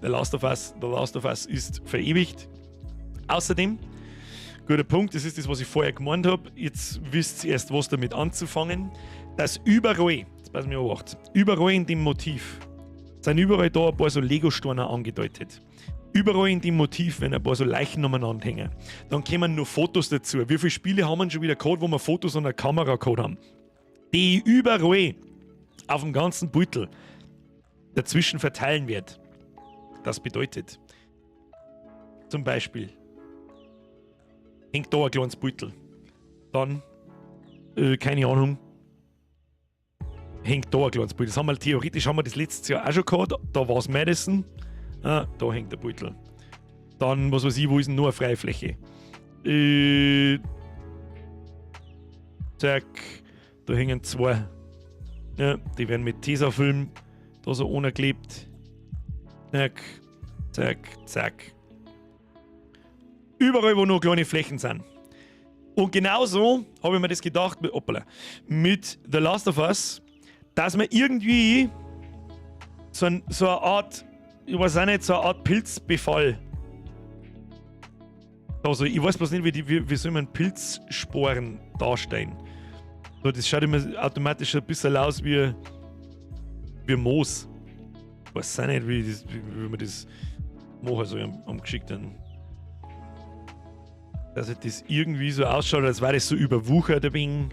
Der Last of Us ist verewigt. Außerdem, guter Punkt, das ist das, was ich vorher gemeint habe. Jetzt wisst ihr erst, was damit anzufangen. Dass überall, jetzt passen wir auf, überall in dem Motiv sind überall da ein paar so Lego-Steine angedeutet. Überall in dem Motiv, wenn ein paar so Leichen umeinander hängen. Dann kommen nur Fotos dazu. Wie viele Spiele haben wir schon wieder gehabt, wo wir Fotos und eine Kamera gehabt haben? Die überall auf dem ganzen Beutel dazwischen verteilen wird. Das bedeutet, zum Beispiel, hängt da ein kleines Beutel. Dann, keine Ahnung, hängt da ein kleines Beutel. Das haben wir theoretisch das letztes Jahr auch schon gehabt. Da war es Madison. Ah, da hängt der Beutel. Dann, was weiß ich, wo ist denn nur eine Freifläche? Zack, da hängen zwei. Ja, die werden mit Tesafilm da so angeklebt. Zack, zack, zack. Überall, wo nur kleine Flächen sind. Und genauso habe ich mir das gedacht mit The Last of Us, dass man irgendwie so eine Art, ich weiß auch nicht, so eine Art Pilzbefall. Also ich weiß bloß nicht, wie soll man Pilzsporen darstellen. So, das schaut immer automatisch ein bisschen aus wie Moos. Ich weiß auch nicht, wie man das machen so am geschickten. Dass das irgendwie so ausschaut, als wäre das so überwuchert ein wenig.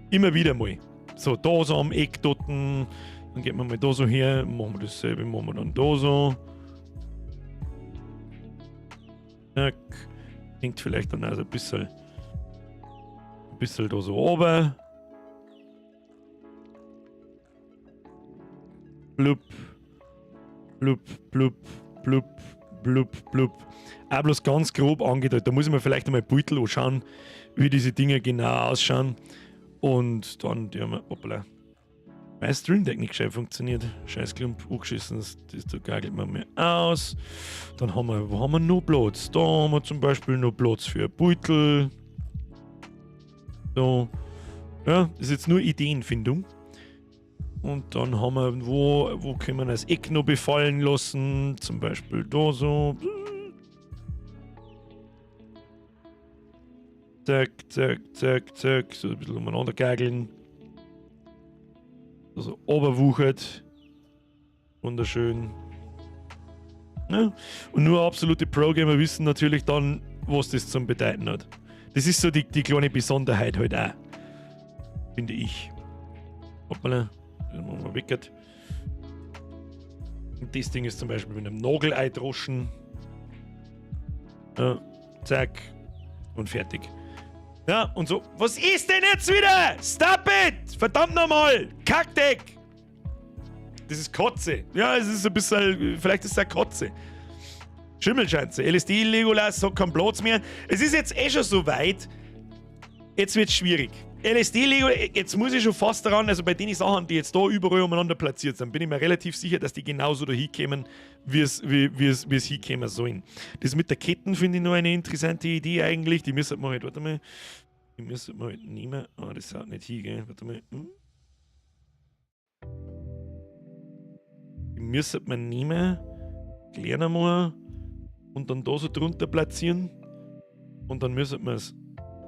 Immer wieder mal. So, da so am Eck dort, dann gehen wir mal da so her, machen wir dasselbe, machen wir dann da so. Zack. Klingt vielleicht dann also ein bisschen da so oben. Blub, blub, blub, blub, blub, blub. Auch bloß ganz grob angedeutet. Da muss ich mir vielleicht einmal Beutel anschauen, wie diese Dinge genau ausschauen. Und dann, die haben wir, hoppla. Mein Stream Deck nicht gescheit funktioniert. Scheiß Klump, angeschissen, das gagelt man mir aus. Dann haben wir, wo haben wir noch Platz? Da haben wir zum Beispiel noch Platz für ein Beutel. So. Ja, das ist jetzt nur Ideenfindung. Und dann haben wir, wo können wir das Eck noch befallen lassen? Zum Beispiel da so. Zack, zack, zack, zack. So ein bisschen umeinander gageln. Also oberwuchert. Wunderschön. Ja. Und nur absolute Pro-Gamer wissen natürlich dann, was das zum Bedeuten hat. Das ist so die kleine Besonderheit halt auch. Finde ich. Hoppala. Das machen wir weg. Und das Ding ist zum Beispiel mit einem Nagelei droschen. Ja, zack. Und fertig. Ja, und so. Was ist denn jetzt wieder? Stop it! Verdammt nochmal! Kackdeck! Das ist Kotze. Ja, es ist ein bisschen. Vielleicht ist es eine Kotze. Schimmelschanze. LSD Legolas hat keinen Platz mehr. Es ist jetzt eh schon so weit. Jetzt wird es schwierig. LSD Lego, jetzt muss ich schon fast daran, also bei den Sachen, die jetzt da überall umeinander platziert sind, bin ich mir relativ sicher, dass die genauso da hinkommen, wie es hinkommen sollen. Das mit der Ketten finde ich noch eine interessante Idee eigentlich. Die müssen wir halt, warte mal, die müssen wir halt nehmen. Ah, das haut nicht hin, gell? Warte mal. Die müssen wir nehmen, klären einmal und dann da so drunter platzieren. Und dann müssen wir es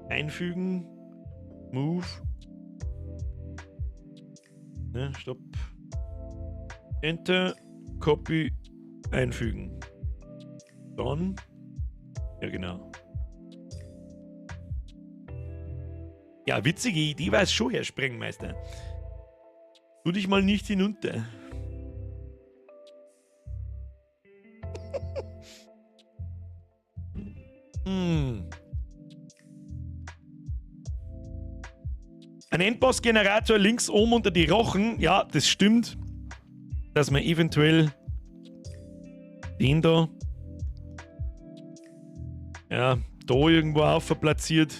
einfügen. Move. Ne, stopp. Enter. Copy. Einfügen. Dann. Ja, genau. Ja, witzige Idee war es schon, Herr Sprengmeister. Tu dich mal nicht hinunter. Ein Endboss-Generator links oben unter die Rochen. Ja, das stimmt. Dass man eventuell den da da irgendwo platziert.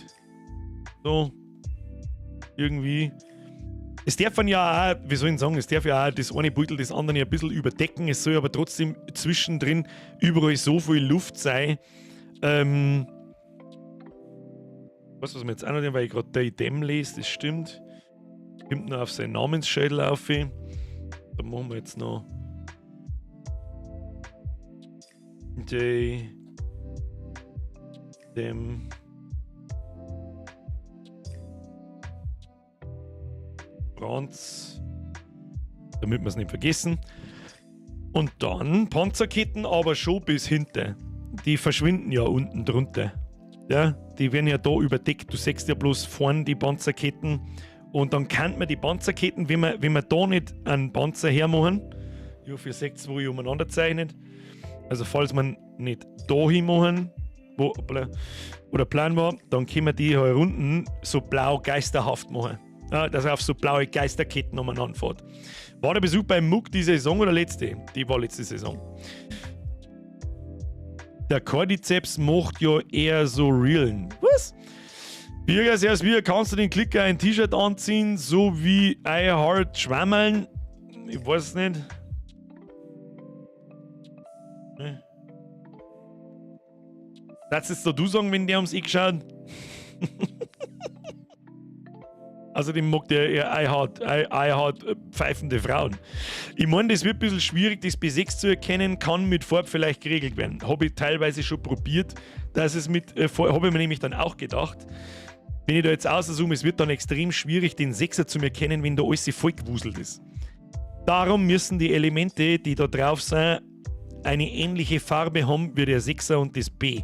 So. Irgendwie. Es darf man ja auch, wie soll ich sagen, es darf ja auch das eine Beutel das andere ein bisschen überdecken. Es soll aber trotzdem zwischendrin überall so viel Luft sein. Was wir jetzt auch noch, weil ich gerade der Idem lese, das stimmt. Kommt noch auf seinen Namensschädel auf. Da machen wir jetzt noch dem Franz, damit wir es nicht vergessen. Und dann Panzerketten, aber schon bis hinten. Die verschwinden ja unten drunter. Ja, die werden ja da überdeckt. Du siehst ja bloß vorne die Panzerketten. Und dann kann man die Panzerketten, wenn wir da nicht einen Panzer hermachen, ich hoffe, ihr seht es, wo ich umeinander zeichnet. Also falls man nicht da hin machen, wo oder Plan war, dann können wir die hier unten so blau geisterhaft machen. Ja, dass er auf so blaue Geisterketten umeinander fährt. War der Besuch beim Muck die Saison oder letzte? Die war letzte Saison. Der Cordyceps macht ja eher so Reelen. Was? Birgers, erst wieder kannst du den Klicker ein T-Shirt anziehen, so wie I Heart Schwammeln? Ich weiß es nicht. Ne? Das ist doch du sagen, wenn der ums Eck schaut. Außerdem mag der eher I Heart pfeifende Frauen. Ich meine, das wird ein bisschen schwierig, das B6 zu erkennen, kann mit Farbe vielleicht geregelt werden. Habe ich teilweise schon probiert, dass es mit habe ich mir nämlich dann auch gedacht. Wenn ich da jetzt auszoome, es wird dann extrem schwierig, den Sechser zu erkennen, wenn da alles voll gewuselt ist. Darum müssen die Elemente, die da drauf sind, eine ähnliche Farbe haben wie der Sechser und das B.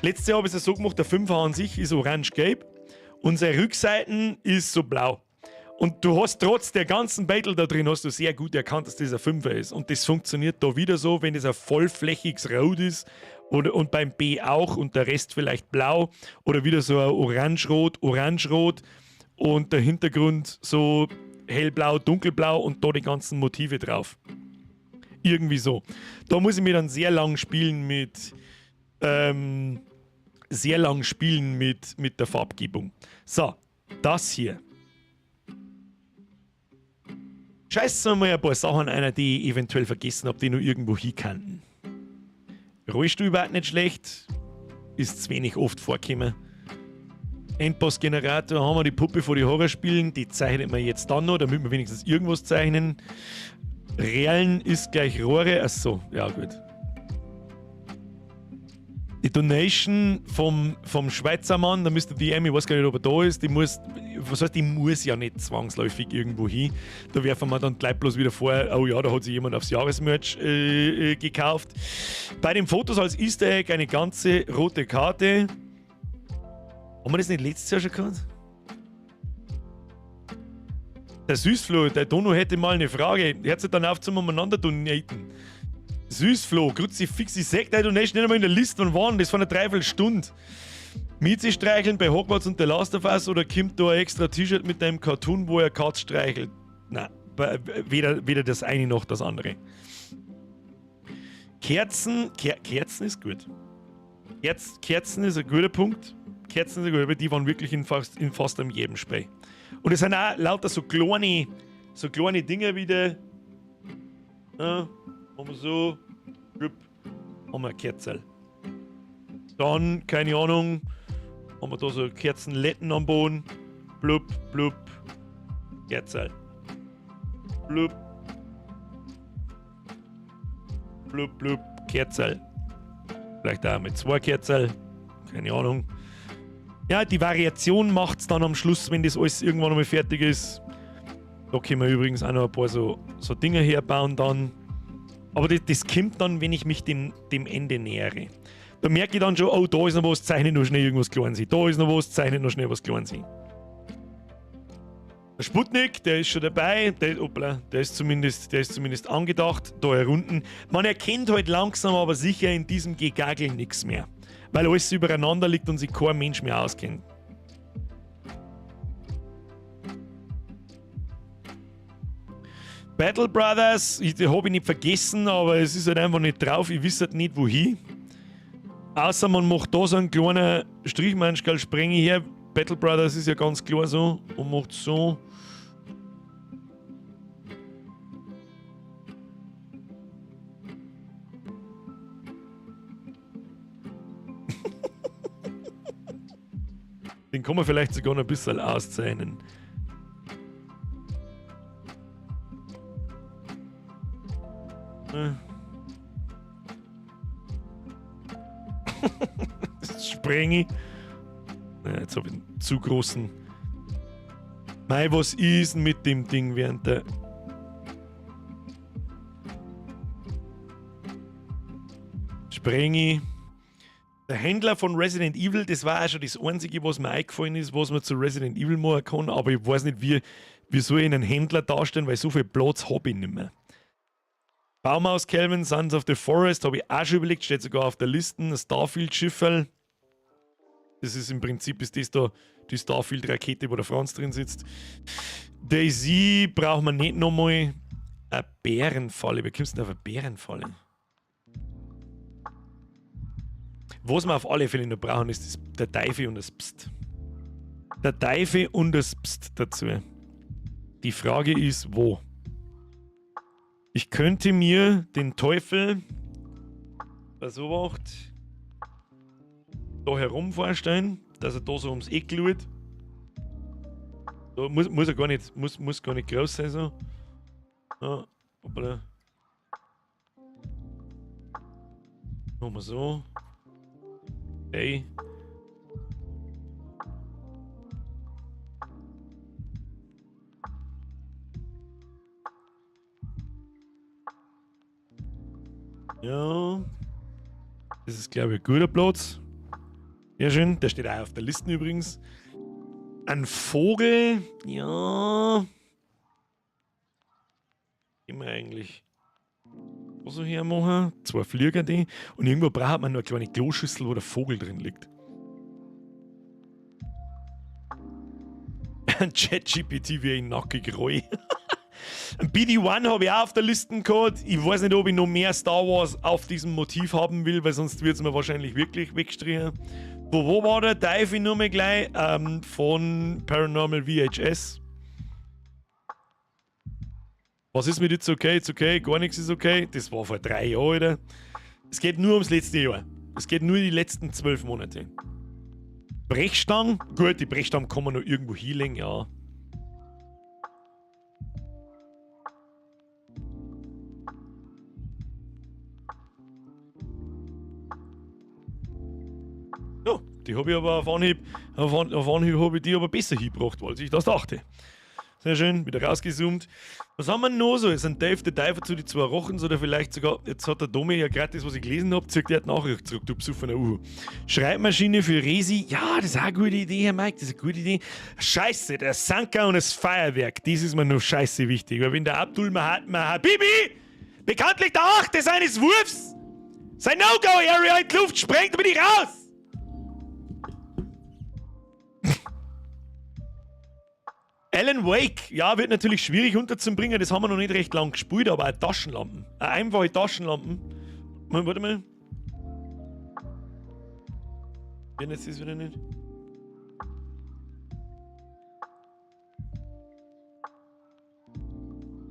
Letztes Jahr habe ich es so gemacht, der Fünfer an sich ist orange-gelb und seine Rückseiten ist so blau. Und du hast trotz der ganzen Battle da drin, hast du sehr gut erkannt, dass das ein Fünfer ist. Und das funktioniert da wieder so, wenn es ein vollflächiges Rot ist und beim B auch und der Rest vielleicht blau oder wieder so ein orange-rot und der Hintergrund so hellblau, dunkelblau und da die ganzen Motive drauf. Irgendwie so. Da muss ich mir dann sehr lang spielen mit der Farbgebung. So, das hier. Scheiße mal ein paar Sachen einer, die ich eventuell vergessen habe, die noch irgendwo hinkannten. Rollstuhl überhaupt nicht schlecht. Ist zu wenig oft vorgekommen. Endboss-Generator haben wir die Puppe vor die Horrorspielen. Die zeichnet man jetzt dann noch, damit wir wenigstens irgendwas zeichnen. Realen ist gleich Rohre. Achso, ja gut. Die Donation vom Schweizer Mann, da müsste die ich weiß gar nicht, ob er da ist, die muss ja nicht zwangsläufig irgendwo hin. Da werfen wir dann gleich bloß wieder vor, oh ja, da hat sich jemand aufs Jahresmerch gekauft. Bei den Fotos als Easter Egg eine ganze rote Karte. Haben wir das nicht letztes Jahr schon gehabt? Der Süßflo, der Dono hätte mal eine Frage. Er hat sich dann auf zum Umeinander donaten. Süßflo, Kruzifix, ich sag dir, du nicht einmal in der Liste von waren, das von einer Dreiviertelstunde. Miezi streicheln bei Hogwarts und The Last of Us oder kommt da ein extra T-Shirt mit deinem Cartoon, wo er Katz streichelt? Nein, weder das eine noch das andere. Kerzen ist gut. Kerzen ist ein guter Punkt. Kerzen ist ein guter, die waren wirklich in fast jedem Spray. Und es sind auch lauter so kleine Dinge wieder. Haben wir so, haben wir eine Kerzel. Dann, keine Ahnung, haben wir da so Kerzenletten am Boden. Blub, blub, Kerzel. Blub. Blub, blub, Kerzel. Vielleicht auch mit 2 Kerzel. Keine Ahnung. Ja, die Variation macht es dann am Schluss, wenn das alles irgendwann einmal fertig ist. Da können wir übrigens auch noch ein paar so Dinge herbauen dann. Aber das kommt dann, wenn ich mich dem Ende nähere. Da merke ich dann schon, oh, da ist noch was, zeichne noch schnell irgendwas Kleines hin. Da ist noch was, zeichne noch schnell was Kleines hin. Der Sputnik, der ist schon dabei, der ist zumindest angedacht, da herunten. Man erkennt halt langsam aber sicher in diesem Gegagel nichts mehr. Weil alles übereinander liegt und sich kein Mensch mehr auskennt. Battle Brothers, die habe ich nicht vergessen, aber es ist halt einfach nicht drauf, ich weiß halt nicht wohin. Außer man macht da so einen kleinen Strichmanschgal sprenge her. Battle Brothers ist ja ganz klar so und macht so. Den kann man vielleicht sogar noch ein bisschen auszeichnen. Das spreng ich. Ja, jetzt habe ich einen zu großen. Mei, was ist denn mit dem Ding während der. Spreng ich. Der Händler von Resident Evil, das war auch schon das Einzige, was mir eingefallen ist, was man zu Resident Evil machen kann, aber ich weiß nicht, wie soll ich einen Händler darstellen, weil so viel Platz habe ich nicht mehr. Baumhaus Calvin, Sons of the Forest, habe ich auch schon überlegt, steht sogar auf der Liste, ein Starfield-Schifferl. Das ist im Prinzip ist das da die Starfield-Rakete, wo der Franz drin sitzt. Daisy braucht man nicht nochmal. Eine Bärenfalle, wie kommst du denn auf eine Bärenfalle? Was wir auf alle Fälle noch brauchen, ist der Teufel und das Psst. Der Teufel und das Psst dazu. Die Frage ist, wo? Ich könnte mir den Teufel, der so macht, da herum vorstellen, dass er da so ums Eck schaut. Da muss er gar nicht, muss gar nicht groß sein so. Ja, hoppala. Machen wir so. Hey. Ja. Das ist, glaube ich, ein guter Platz. Sehr schön. Der steht auch auf der Liste übrigens. Ein Vogel. Ja. Immer eigentlich so hier machen. 2 Flieger die. Und irgendwo braucht man nur eine kleine Kloschüssel, wo der Vogel drin liegt. Ein ChatGPT wie ein nackig Roy. Ein BD-1 habe ich auch auf der Liste gehabt. Ich weiß nicht, ob ich noch mehr Star Wars auf diesem Motiv haben will, weil sonst wird es mir wahrscheinlich wirklich wegstrichen. Wo war der? Darf ich nur mal gleich? Von Paranormal VHS. Was ist mit It's okay? It's okay? Gar nichts ist okay. Das war vor 3 Jahren, Alter. Es geht nur ums letzte Jahr. Es geht nur die letzten 12 Monate. Brechstangen? Gut, die Brechstangen kann man noch irgendwo hinlegen, ja. Ja, die habe ich aber auf Anhieb habe ich die aber besser hingebracht, als ich das dachte. Sehr schön, wieder rausgezoomt. Was haben wir noch so? Ist ein Dave the Diver zu die 2 Rochens oder vielleicht sogar, jetzt hat der Domi ja gerade das, was ich gelesen habe, zirkt er hat Nachricht zurück, du besoffener Uhu. Schreibmaschine für Resi, ja, das ist auch eine gute Idee, Herr Mike, das ist eine gute Idee. Scheiße, der Sanker und das Feuerwerk, das ist mir noch scheiße wichtig, weil wenn der Abdul Bibi, bekanntlich der Achte seines Wurfs, sein No-Go-Area in die Luft sprengt, bin ich raus! Alan Wake, ja, wird natürlich schwierig unterzubringen, das haben wir noch nicht recht lang gespielt, aber auch Taschenlampen. Einfache Taschenlampen. Warte mal. Wenn jetzt das wieder nicht.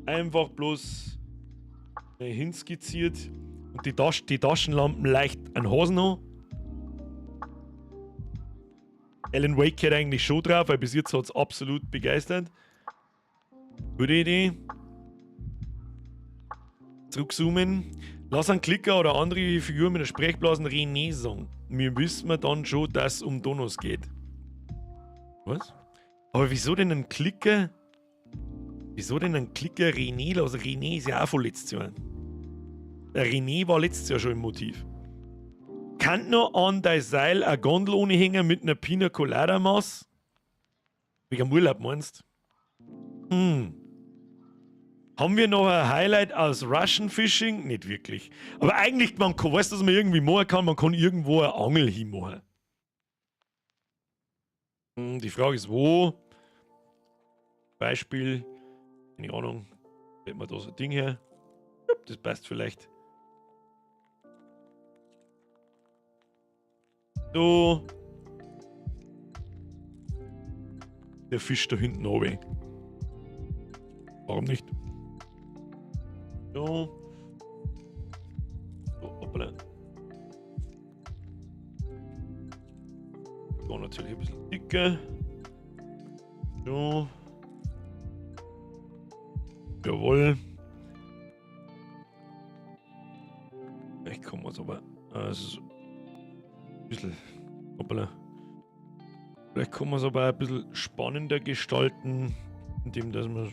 Einfach bloß hinskizziert und die Taschenlampen leicht an Hosen an. Alan Wake hat eigentlich schon drauf, weil bis jetzt hat es absolut begeistert. Gute Idee. Zurückzoomen. Lass einen Klicker oder andere Figur mit der Sprechblasen René sagen. Wir wissen dann schon, dass es um Donos geht. Was? Aber wieso denn ein Klicker? Wieso denn ein Klicker René? Also René ist ja auch von letztes Jahr. Der René war letztes Jahr schon im Motiv. Kann noch an dein Seil eine Gondel ohne hängen mit einer Pina Colada Maß? Wegen dem Urlaub meinst? Haben wir noch ein Highlight aus Russian Fishing? Nicht wirklich. Aber eigentlich, man kann, weißt du, was man irgendwie machen kann? Man kann irgendwo eine Angel hinmachen. Die Frage ist, wo? Beispiel, keine Ahnung, hätten wir da so ein Ding her. Das passt vielleicht. So. Der Fisch da hinten oben. Warum nicht? So. So, hoppala. So, natürlich ein bisschen dicker. So. Jawohl. Vielleicht kommen wir es aber. Also, ein bisschen. Hoppala. Vielleicht kann man es aber ein bisschen spannender gestalten, indem dass man.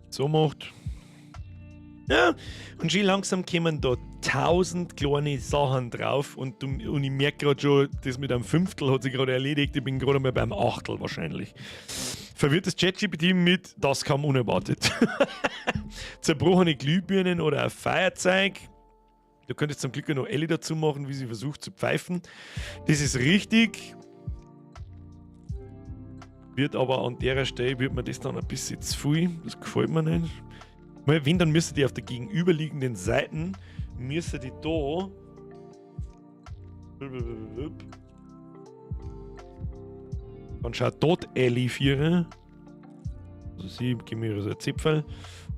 So macht. Ja, und schon langsam kommen da 1000 kleine Sachen drauf und ich merke gerade schon, das mit einem Fünftel hat sich gerade erledigt, ich bin gerade mal beim Achtel wahrscheinlich. Verwirrt das ChatGPT mit, das kam unerwartet. Zerbrochene Glühbirnen oder ein Feuerzeug. Du könntest zum Glück noch Ellie dazu machen, wie sie versucht zu pfeifen. Das ist richtig. Wird aber an der Stelle, wird mir das dann ein bisschen zu viel. Das gefällt mir nicht. Wenn, dann müsste die auf der gegenüberliegenden Seiten, müsste die da. Dann schaut dort Ellie führen. Also sie geben mir so ein Zipfel.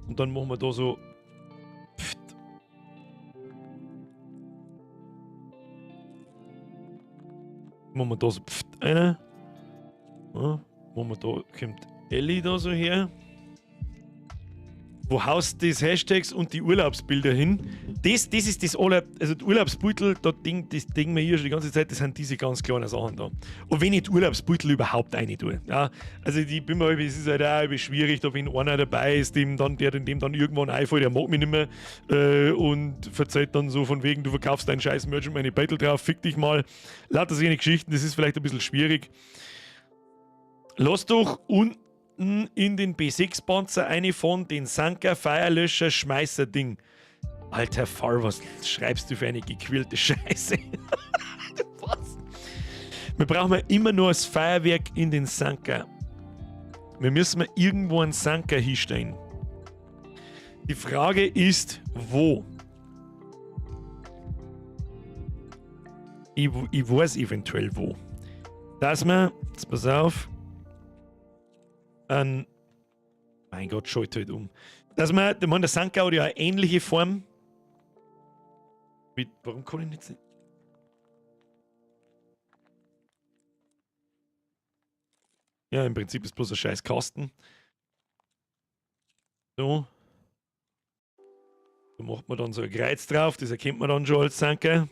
Und dann machen wir da so. Pft. Machen wir da so Pft eine. Ja, machen wir da, kommt Ellie da so her. Wo haust das Hashtags und die Urlaubsbilder hin? das ist das aller, also die Urlaubsbeutel, das Ding mir hier schon die ganze Zeit, das sind diese ganz kleinen Sachen da. Und wenn ich die Urlaubsbeutel überhaupt rein tue, ja, also ich bin mir, es ist halt auch schwierig, da wenn einer dabei ist, dem dann irgendwann einfällt, der mag mich nicht mehr und verzeiht dann so von wegen, du verkaufst deinen scheiß Merch und meine Beutel drauf, fick dich mal. Lauter solche Geschichten, das ist vielleicht ein bisschen schwierig. Lass doch unten in den B6-Panzer eine von den Sanker Feuerlöscher Schmeißer-Ding. Alter Fall, was schreibst du für eine gequälte Scheiße? Was? Wir brauchen immer nur das Feuerwerk in den Sanker. Wir müssen irgendwo einen Sanker hinstellen. Die Frage ist, wo? Ich weiß eventuell wo. Dass wir, jetzt pass auf, mein Gott, schalt halt um. Dass wir, der Sanker hat ja eine ähnliche Form. Warum kann ich nicht? Ja, im Prinzip ist bloß ein scheiß Kasten. So. Da macht man dann so ein Kreuz drauf, das erkennt man dann schon als Sanker.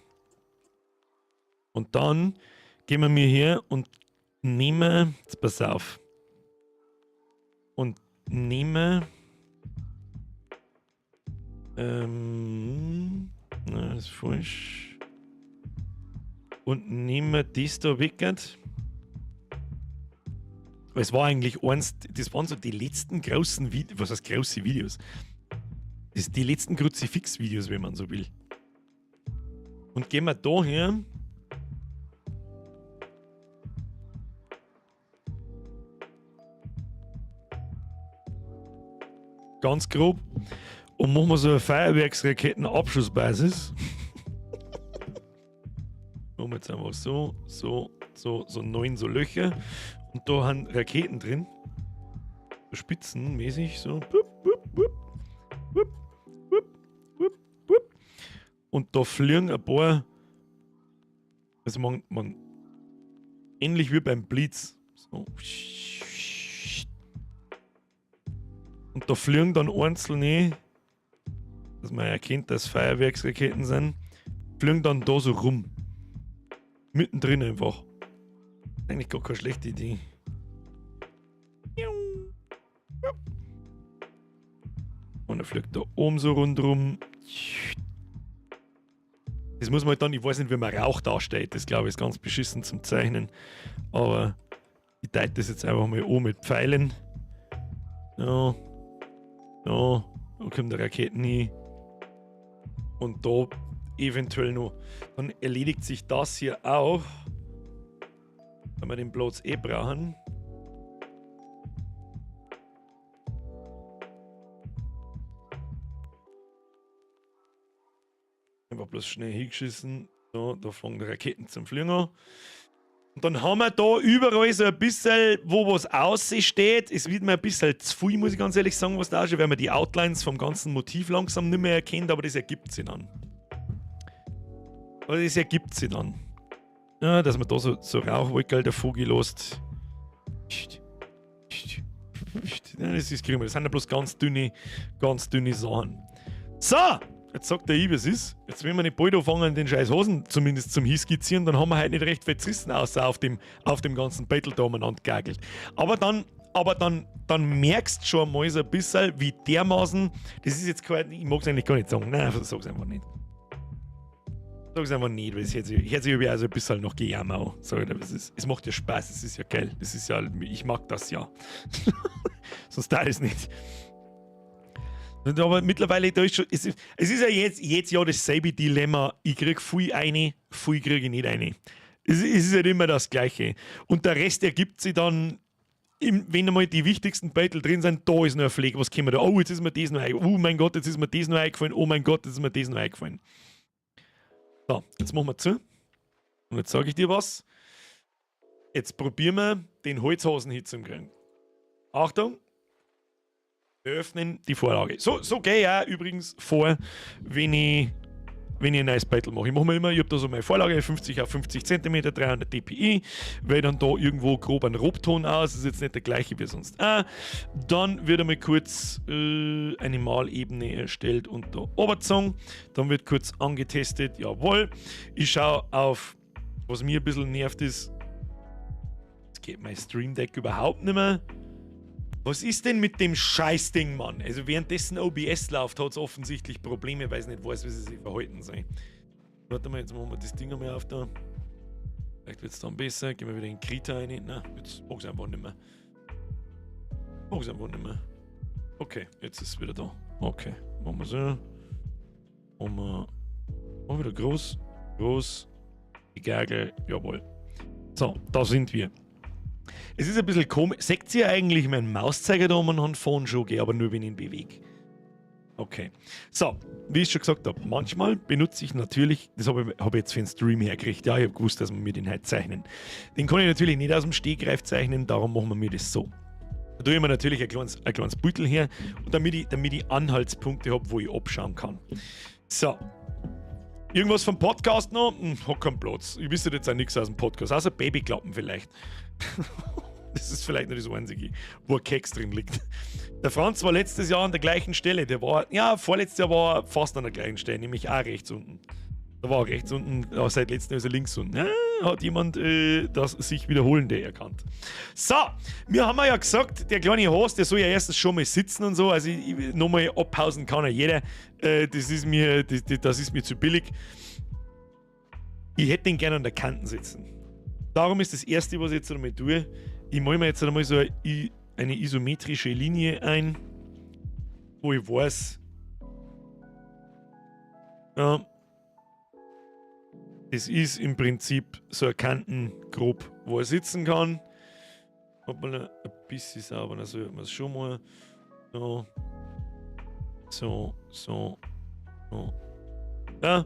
Und dann gehen wir mir her und nehmen, jetzt pass auf, und nehmen, das ist falsch. Und nehmen wir das da weg. Es war eigentlich eins, das waren so die letzten großen Videos, was heißt große Videos? Das sind die letzten Kruzifix-Videos, wenn man so will. Und gehen wir da her. Ganz grob. Und machen wir so eine Feuerwerksraketenabschussbasis. Machen wir jetzt einfach so 9 so Löcher. Und da haben Raketen drin. So spitzenmäßig. So. Und da fliegen ein paar. Also man ähnlich wie beim Blitz. So. Und da fliegen dann einzelne, dass man erkennt, dass Feuerwerksraketen sind, fliegen dann da so rum. Mittendrin einfach. Eigentlich gar keine schlechte Idee. Und er fliegt da oben so rundrum. Das muss man halt dann, ich weiß nicht, wie man Rauch darstellt. Das glaube ich ist ganz beschissen zum Zeichnen. Aber ich deute das jetzt einfach mal um mit Pfeilen. Ja. Ja, da kommt der Raketen hin. Und da eventuell noch. Dann erledigt sich das hier auch. Wenn wir den Platz brauchen. Einfach bloß schnell hingeschissen. So, da fangen die Raketen zum Fliegen an. Und dann haben wir da überall so ein bisschen, wo was aussteht. Es wird mir ein bisschen zu viel, muss ich ganz ehrlich sagen, was da ist, weil man die Outlines vom ganzen Motiv langsam nicht mehr erkennt, aber das ergibt sich dann. Ja, dass man da so Rauchwolken davor gelost. Ja, das kriegen wir. Das sind ja bloß ganz dünne Sachen. So! Jetzt sagt der I, was ist. Jetzt, wenn wir nicht bald anfangen, den scheiß Hosen zumindest zum Hinskizzieren, dann haben wir halt nicht recht viel Zissen, außer auf dem ganzen Battle da umeinander geagelt. Aber dann merkst du schon mal so ein bisschen, wie dermaßen, das ist jetzt kein, ich mag es eigentlich gar nicht sagen, nein, sag's einfach nicht. Sag's einfach nicht, weil es hört sich irgendwie auch so ein bisschen noch gejammert an. Sag ich, es macht ja Spaß, es ist ja geil, das ist ja, ich mag das ja. Sonst da ist nicht. Aber mittlerweile, da ist schon, es ist ja jetzt ja dasselbe Dilemma. Ich kriege viel eine, viel kriege ich nicht eine. Es ist halt immer das Gleiche. Und der Rest ergibt sich dann, wenn einmal die wichtigsten Battle drin sind, da ist noch ein Pflege, was kommen da? Oh, jetzt ist mir das noch eingefallen. Oh mein Gott, jetzt ist mir das noch eingefallen. Oh mein Gott, jetzt ist mir das noch eingefallen. So, jetzt machen wir zu. Und jetzt sage ich dir was. Jetzt probieren wir, den Holzhasen hinzukriegen. Achtung! Wir öffnen die Vorlage. So gehe ich auch übrigens vor, wenn ich wenn ich ein neues Battle mache. Ich mache mir immer, ich habe da so meine Vorlage, 50 auf 50 cm, 300 dpi, wähle dann da irgendwo grob einen Robton aus, das ist jetzt nicht der gleiche wie sonst. Dann wird einmal kurz eine Malebene erstellt unter Oberzong, dann wird kurz angetestet, jawohl. Ich schaue auf, was mir ein bisschen nervt ist, jetzt geht mein Stream Deck überhaupt nicht mehr. Was ist denn mit dem Scheißding, Mann? Also währenddessen OBS läuft, hat es offensichtlich Probleme, weil es nicht weiß, wie sie sich verhalten sollen. Warte mal, jetzt machen wir das Ding einmal auf da. Vielleicht wird es dann besser. Gehen wir wieder in Krita rein. Nein, jetzt mag es einfach nicht mehr. Mag es einfach nicht mehr. Okay, jetzt ist es wieder da. Okay, machen wir so. Machen wir wieder groß. Groß. Die Gagel. Jawohl. So, da sind wir. Es ist ein bisschen komisch. Seht ihr eigentlich meinen Mauszeiger da um von schon, aber nur wenn ich ihn bewege. Okay. So, wie ich schon gesagt habe, manchmal benutze ich natürlich, das habe ich jetzt für den Stream hergekriegt, ja, ich habe gewusst, dass wir mir den halt zeichnen. Den kann ich natürlich nicht aus dem Stegreif zeichnen, darum machen wir mir das so. Da tue ich mir natürlich ein kleines Beutel her, und damit ich Anhaltspunkte habe, wo ich abschauen kann. So. Irgendwas vom Podcast noch? Hat keinen Platz. Ich wüsste jetzt auch nichts aus dem Podcast, außer Babyklappen vielleicht. Das ist vielleicht nur das Einzige, wo ein Keks drin liegt. Der Franz war letztes Jahr an der gleichen Stelle. Der war, vorletztes Jahr war er fast an der gleichen Stelle, nämlich auch rechts unten. Da war er rechts unten, aber seit letztem Jahr ist er links unten. Hat jemand das sich Wiederholende erkannt. So, wir haben ja gesagt, der kleine Horst, der soll ja erstens schon mal sitzen und so. Also nochmal abpausen kann ja jeder. Das ist mir zu billig. Ich hätte ihn gerne an der Kante sitzen. Darum ist das Erste, was ich jetzt einmal tue, ich mache mir jetzt einmal so eine isometrische Linie ein, wo ich weiß, ja, das ist im Prinzip so ein Kanten grob, wo er sitzen kann. Hat man ein bisschen sauber, dann sollte man es schon mal so. Ja,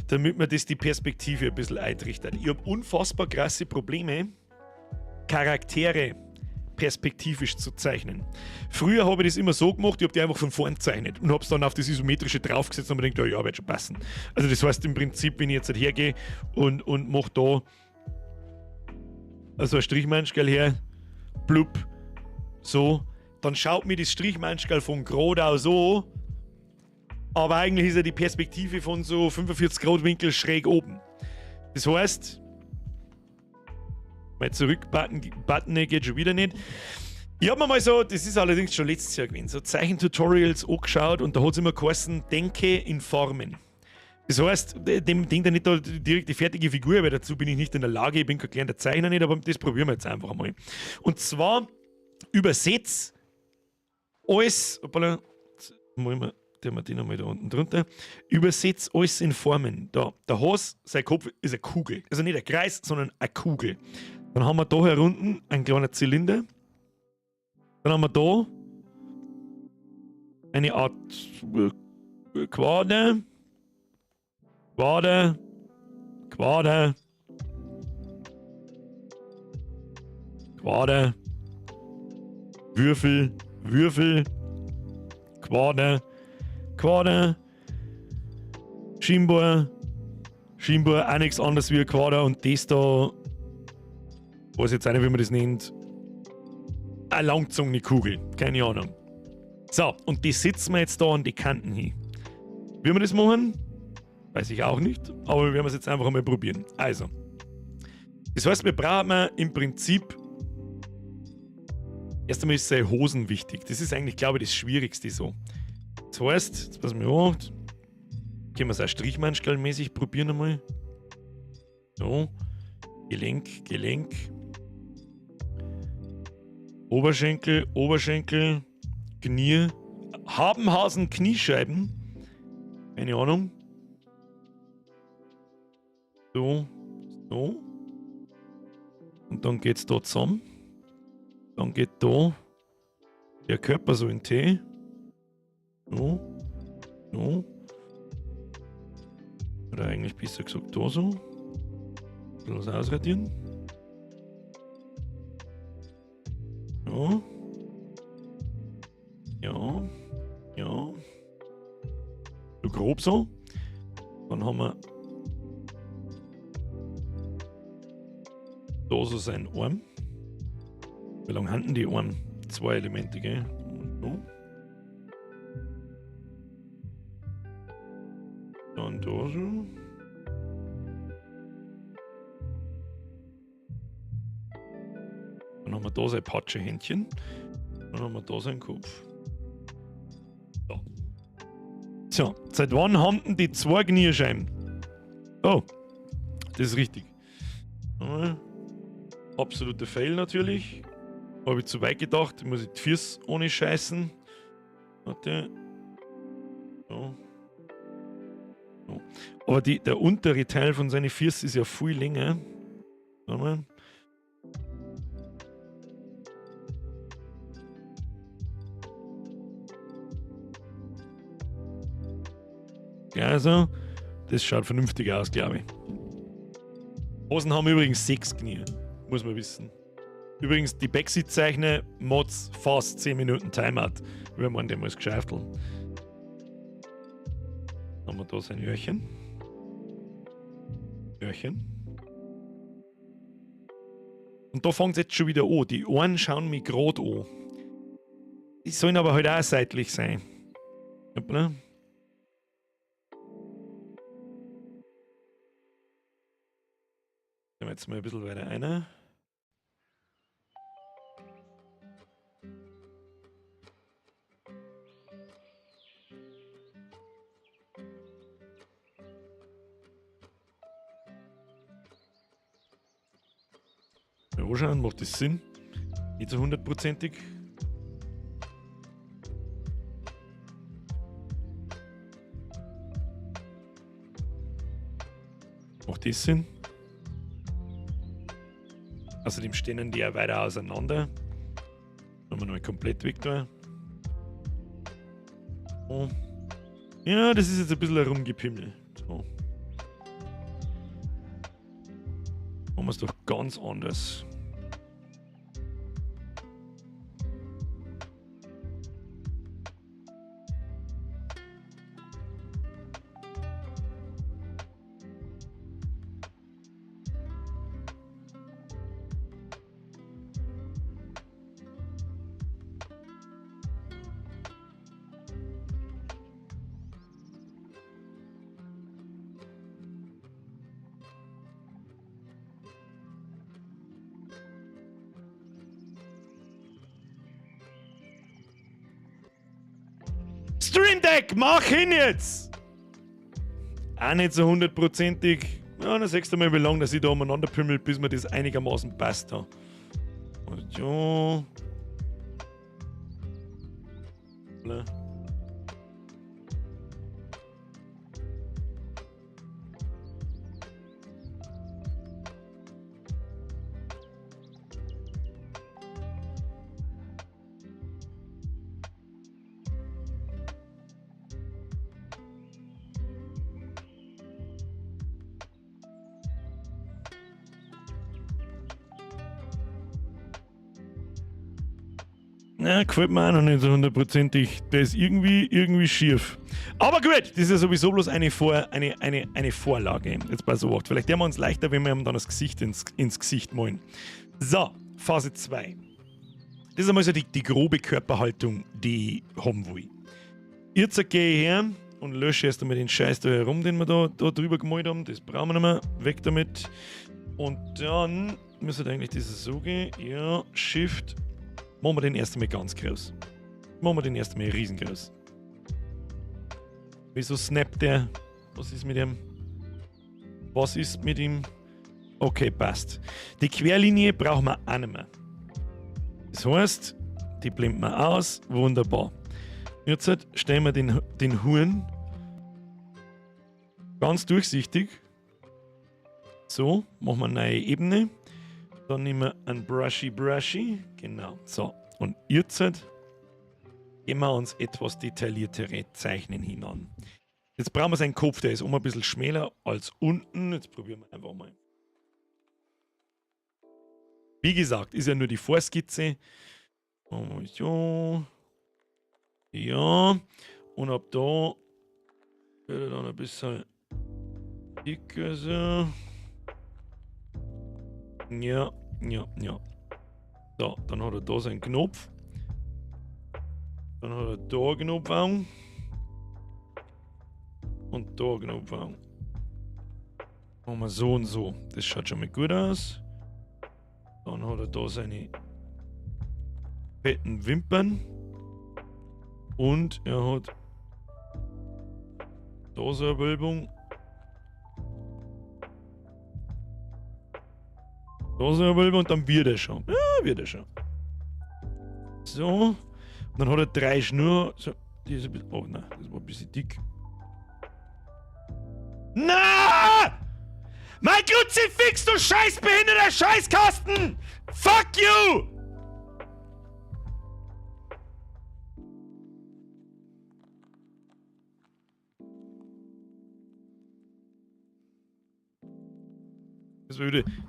damit man die Perspektive ein bisschen eintrichtert. Ich habe unfassbar krasse Probleme, Charaktere perspektivisch zu zeichnen. Früher habe ich das immer so gemacht, ich habe die einfach von vorn gezeichnet und habe es dann auf das Isometrische draufgesetzt und mir gedacht, ja, wird schon passen. Also das heißt im Prinzip, wenn ich jetzt halt hergehe und mache da also ein Strichmanschgal her, blub, so, dann schaut mir das Strichmanschgal von gerade auch so, aber eigentlich ist ja die Perspektive von so 45 Grad Winkel schräg oben. Das heißt, mein Zurück-Button geht schon wieder nicht. Ich habe mir mal so, das ist allerdings schon letztes Jahr gewesen, so Zeichentutorials angeschaut und da hat es immer geheißen, denke in Formen. Das heißt, dem denkt er nicht da direkt die fertige Figur, weil dazu bin ich nicht in der Lage, ich bin kein kleiner Zeichner nicht, aber das probieren wir jetzt einfach mal. Und zwar übersetzt alles, hoppala, den einmal da unten drunter, übersetzt alles in Formen. Da, der Hase, sein Kopf ist eine Kugel. Also nicht ein Kreis, sondern eine Kugel. Dann haben wir da herunten einen kleinen Zylinder. Dann haben wir da eine Art Quader, Würfel, Quader, Scheinbar auch nichts anderes wie ein Quader und das da, weiß jetzt auch nicht, wie man das nennt, eine langgezogene Kugel, keine Ahnung. So, und die setzen wir jetzt da an die Kanten hin. Wie wir das machen, weiß ich auch nicht, aber wir werden es jetzt einfach mal probieren. Also, das heißt, wir brauchen im Prinzip, erst einmal ist seine Hosen wichtig. Das ist eigentlich, glaube ich, das Schwierigste so. Das heißt, jetzt passen wir an, können wir es auch strichmanschgalmäßig probieren einmal. So, Gelenk. Oberschenkel, Knie, Habenhasen, Kniescheiben. Keine Ahnung. So. Und dann geht's da zusammen. Dann geht da der Körper so in T. So. Oder eigentlich besser gesagt da so. Ein bisschen was ausradieren. Ja. So grob so. Dann haben wir da so seinen Arm. Wie lange haben denn die Arme? 2 Elemente, gell? Und so. Dann da so. Dann haben wir da sein Patschehändchen. Dann haben wir da seinen Kopf. So. Tja, seit wann haben denn die 2 Kniescheiben? Oh, das ist richtig. Absoluter Fail natürlich. Habe ich zu weit gedacht. Muss ich die Füße ohne scheißen. Warte. So. So. Aber der untere Teil von seinen Füßen ist ja viel länger. Warte mal. Ja, also, das schaut vernünftig aus, glaube ich. Hosen haben übrigens 6 Knie, muss man wissen. Übrigens, die Backseat-Zeichner Mods fast 10 Minuten Timeout, wenn man den muss geschäfteln. Haben wir da sein Öhrchen. Öhrchen. Und da fängt es jetzt schon wieder an. Die Ohren schauen mich gerade an. Die sollen aber halt auch seitlich sein. Hoppla. Gehen wir jetzt mal ein bisschen weiter rein. Mal anschauen, macht das Sinn? Nicht so 100%ig. Macht das Sinn? Außerdem stehen die ja weiter auseinander. Haben wir noch komplett weg da. Oh. Ja, das ist jetzt ein bisschen herumgepimmelt. So. Machen wir es doch ganz anders. Stream Deck, mach hin jetzt! Auch nicht so 100%ig. Ja, dann sagst du mal, wie lange dass ich da umeinander pimmel, bis mir das einigermaßen passt hat. Und ja. Ja, gefällt mir auch noch nicht so 100%ig. Der ist irgendwie schief. Aber gut, das ist ja sowieso bloß eine Vorlage. Jetzt bei so Wort. Vielleicht werden wir uns leichter, wenn wir ihm dann das Gesicht ins Gesicht malen. So, Phase 2. Das ist einmal so die grobe Körperhaltung, die ich haben will. Jetzt gehe ich her und lösche erst einmal den Scheiß da herum, den wir da drüber gemalt haben. Das brauchen wir nicht mehr. Weg damit. Und dann müsste eigentlich das so gehen. Ja, Shift. Machen wir den erst einmal ganz groß. Machen wir den erst einmal riesengroß. Wieso snappt der? Was ist mit ihm? Was ist mit ihm? Okay, passt. Die Querlinie brauchen wir auch nicht mehr. Das heißt, die blenden wir aus. Wunderbar. Jetzt stellen wir den Huhn ganz durchsichtig. So, machen wir eine neue Ebene. Dann nehmen wir ein Brushy. Genau. So. Und jetzt gehen wir uns etwas detailliertere Zeichnen hinan. Jetzt brauchen wir seinen Kopf, der ist ein bisschen schmäler als unten. Jetzt probieren wir einfach mal. Wie gesagt, ist ja nur die Vorskizze. Ja. Und ab da wird er dann ein bisschen Dicker so. Ja, ja, ja. So, dann hat er da seinen Knopf. Dann hat er da einen Knopf an. Und da einen Knopf an. Machen wir so und so. Das schaut schon mal gut aus. Dann hat er da seine fetten Wimpern. Und er hat da so eine Wölbung. Da so eine Wölbung und dann wird er schon. Ja, wird er schon. So. Und dann hat er 3 Schnur. So, die ist ein bisschen. Oh nein, das war ein bisschen dick. Na! Mein Kruzifix, du scheißbehinderter Scheißkasten! Fuck you! Das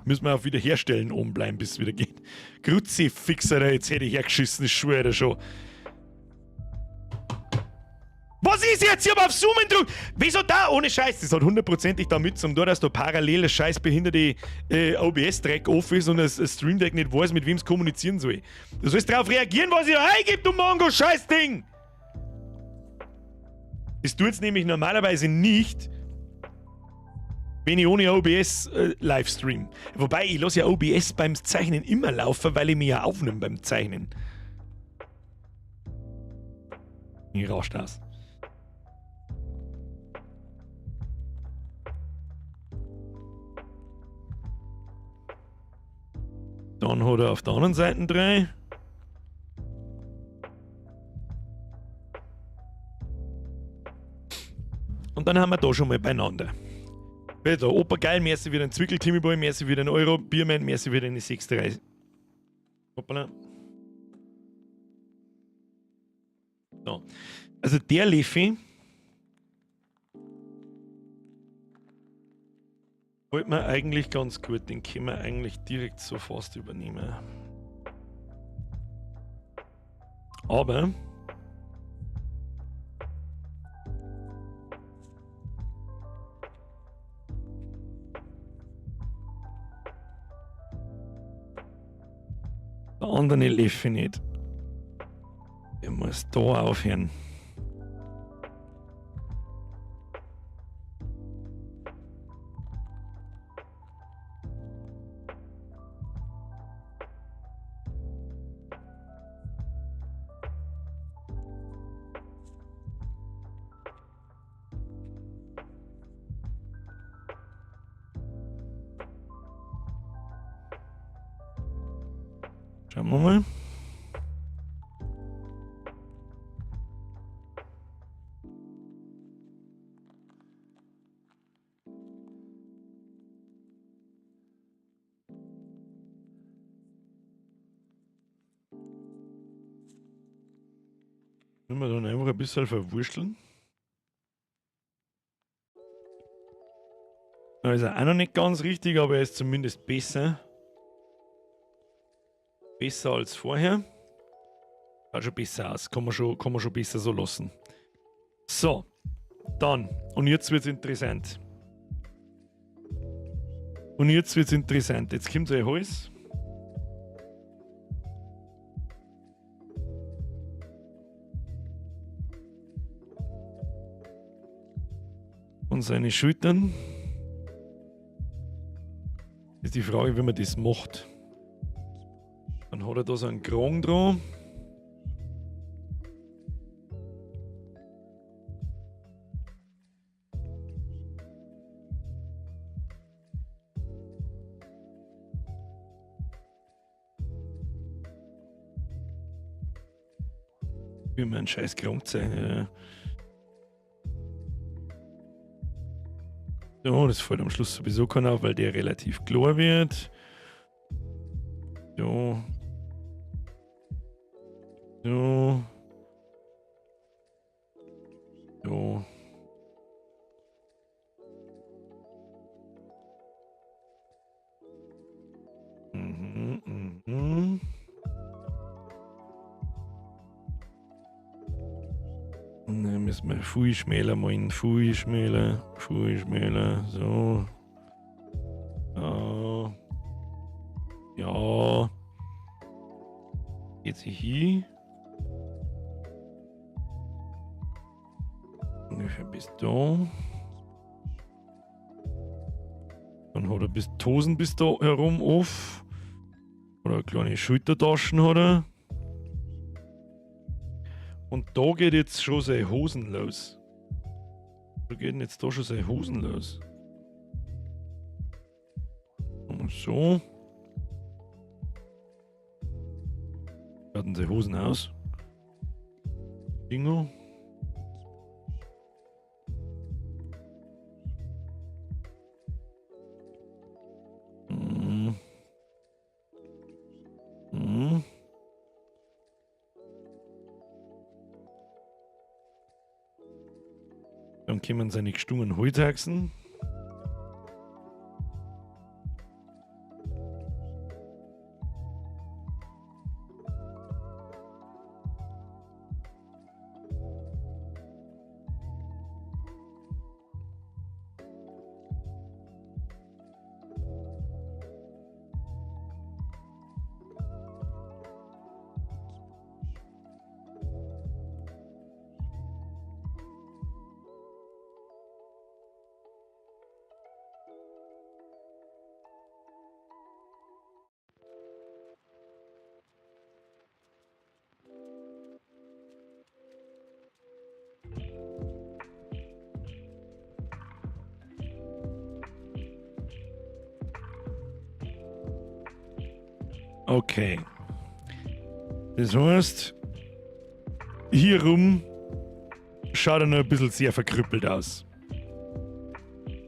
müssen wir auf Wiederherstellen oben bleiben, bis es wieder geht. Kruzifixer, jetzt hätte ich hergeschissen, ich schwöre schon. Was ist jetzt hier auf Zoomen drücken? Wieso da? Ohne Scheiß, das hat hundertprozentig damit zum tun, dass da parallel ein scheißbehinderte OBS-Track off ist und das Stream Deck nicht weiß, mit wem es kommunizieren soll. Du sollst darauf reagieren, was ich da eingebe, du Mongo-Scheißding! Das tut es nämlich normalerweise nicht, wenn ich ohne OBS Livestream. Wobei, ich lasse ja OBS beim Zeichnen immer laufen, weil ich mich ja aufnehme beim Zeichnen. Ich rauscht das. Dann hat er auf der anderen Seite 3. Und dann haben wir da schon mal beieinander. Wieder Opa geil, merci wieder ein Zwickel-Timmy-Boy, merci wieder ein Euro, Bierman, merci wieder eine 6-3. Hoppala. So. Also der Leffi wollte man eigentlich ganz gut, den können wir eigentlich direkt so fast übernehmen. Aber der andere Leffi nicht. Er muss da aufhören. Schauen wir mal. Können wir dann einfach ein bisschen verwurschteln. Da ist er auch noch nicht ganz richtig, aber er ist zumindest besser. Besser als vorher. Schaut schon besser aus. Kann man schon besser so lassen. So. Dann. Und jetzt wird's interessant. Jetzt kommt sein Hals. Und seine Schultern. Ist die Frage, wie man das macht. Dann hat er da so einen Kragen dran. Wie man einen scheiß Kragen zeichnet. Ja, das fällt am Schluss sowieso keiner auf, weil der relativ klar wird. So. So. So. Mhm. müssen wir viel schmäler machen, viel schmäler, so. Ja. Ja. Geht sie hier. Ungefähr bis da. Dann hat er bis die Hosen bis da herum auf. Oder kleine Schultertaschen hat er. Und da geht jetzt schon seine Hosen los. Da geht jetzt da schon seine Hosen los. Und so. Werden seine Hosen aus. Bingo. Dann kommen seine gestungenen Heutaxen. Okay. Das heißt, hier rum schaut er noch ein bisschen sehr verkrüppelt aus.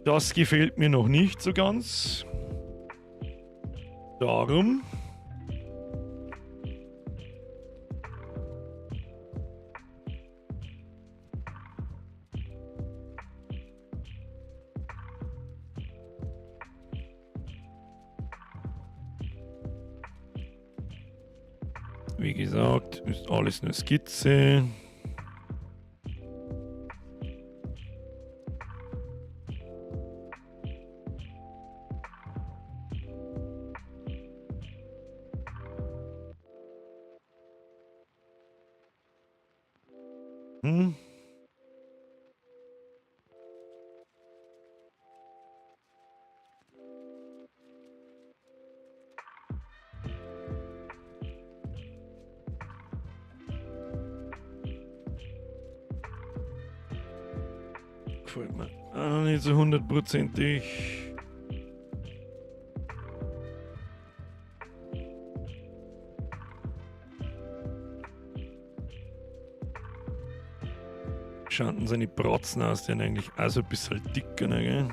Das gefällt mir noch nicht so ganz. Darum. Wie gesagt, ist alles nur Skizze. Gefällt mir auch noch nicht so hundertprozentig. Schauen denn seine Bratzen aus, die sind eigentlich auch so ein bisschen dicker, ne, gell?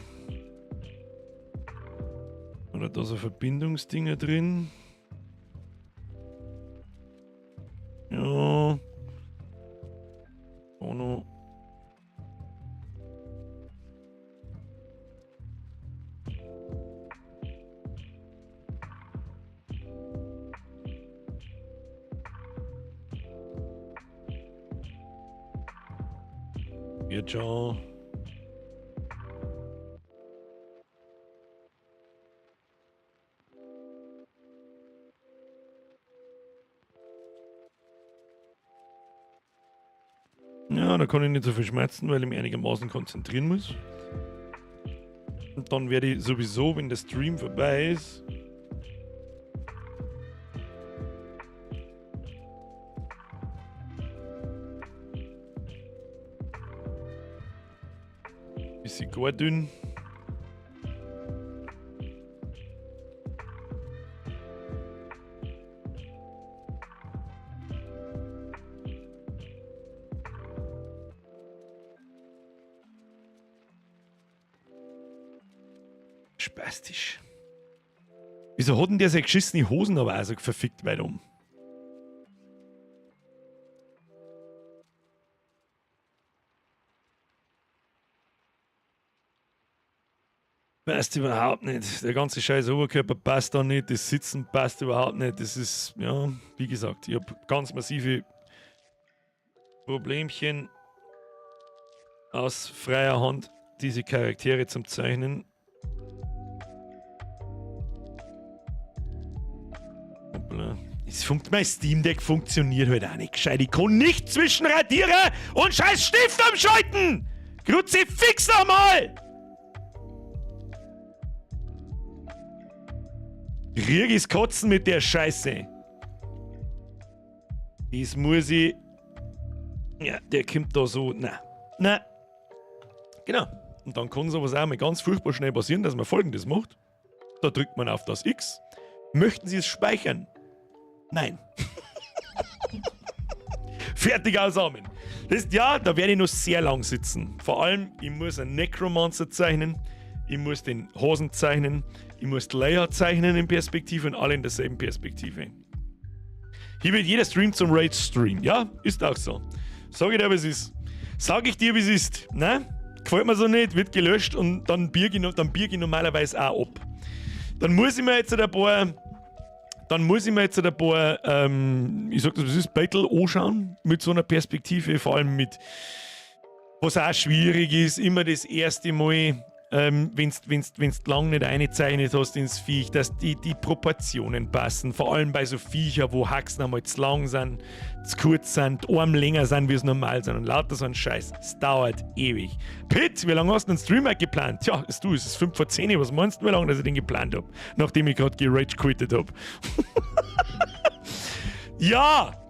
Oder da so Verbindungsdinger drin. Ja. Oh no. Wird schon. Ja, da kann ich nicht so viel schmerzen, weil ich mich einigermaßen konzentrieren muss. Und dann werde ich sowieso, wenn der Stream vorbei ist, bisschen gar dünn. Spastisch. Wieso hat denn der seine geschissene Hosen aber auch so verfickt weit um? Passt überhaupt nicht. Der ganze scheiß Oberkörper passt da nicht. Das Sitzen passt überhaupt nicht. Das ist, ja, wie gesagt, ich habe ganz massive Problemchen aus freier Hand diese Charaktere zum Zeichnen. Hoppla. Mein Steam Deck funktioniert halt auch nicht gescheit. Ich kann nicht zwischen Radiere und scheiß Stift umschalten! Kruzifix nochmal! Krieg ich's kotzen mit der Scheiße. Das muss ich... Ja, der kommt da so... Na. Genau. Und dann kann sowas auch mal ganz furchtbar schnell passieren, dass man Folgendes macht. Da drückt man auf das X. Möchten Sie es speichern? Nein. Fertig ausarmen. Da werde ich noch sehr lang sitzen. Vor allem, ich muss einen Necromancer zeichnen, ich muss den Hosen zeichnen, ich muss die Layer zeichnen in Perspektive und alle in derselben Perspektive. Hier wird jeder Stream zum Raid-Stream. Ja, ist auch so. Sag ich dir, wie es ist. Sag ich dir, wie es ist. Ne? Gefällt mir so nicht, wird gelöscht und dann biege ich normalerweise auch ab. Dann muss ich mir jetzt ein paar, ich sag das, was ist, Battle anschauen mit so einer Perspektive, vor allem mit, was auch schwierig ist, immer das erste Mal, wenn's lang nicht eingezeichnet hast ins Viech, dass die Proportionen passen, vor allem bei so Viecher, wo Haxen einmal zu lang sind, zu kurz sind, Arm länger sind, wie es normal sind und lauter so ein Scheiß. Es dauert ewig. Pitt, wie lange hast du den Stream geplant? Tja, es ist 5 vor 10, was meinst du, wie lange dass ich den geplant habe? Nachdem ich gerade gerage-quittet habe. Ja!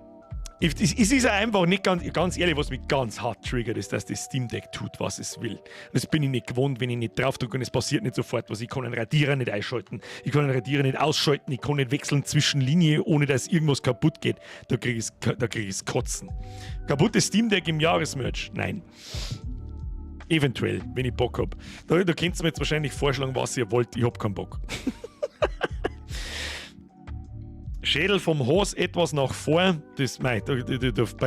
Es ist einfach nicht ganz ehrlich, was mich ganz hart triggert, ist, dass das Steam Deck tut, was es will. Das bin ich nicht gewohnt, wenn ich nicht drauf drücke und es passiert nicht sofort was. Ich kann einen Radierer nicht einschalten, ich kann einen Radierer nicht ausschalten, ich kann nicht wechseln zwischen Linien, ohne dass irgendwas kaputt geht. Da krieg ich's Kotzen. Kaputtes Steam Deck im Jahresmerch? Nein. Eventuell, wenn ich Bock hab. Da könnt ihr mir jetzt wahrscheinlich vorschlagen, was ihr wollt. Ich hab keinen Bock. Schädel vom Hose etwas nach vor, das, bei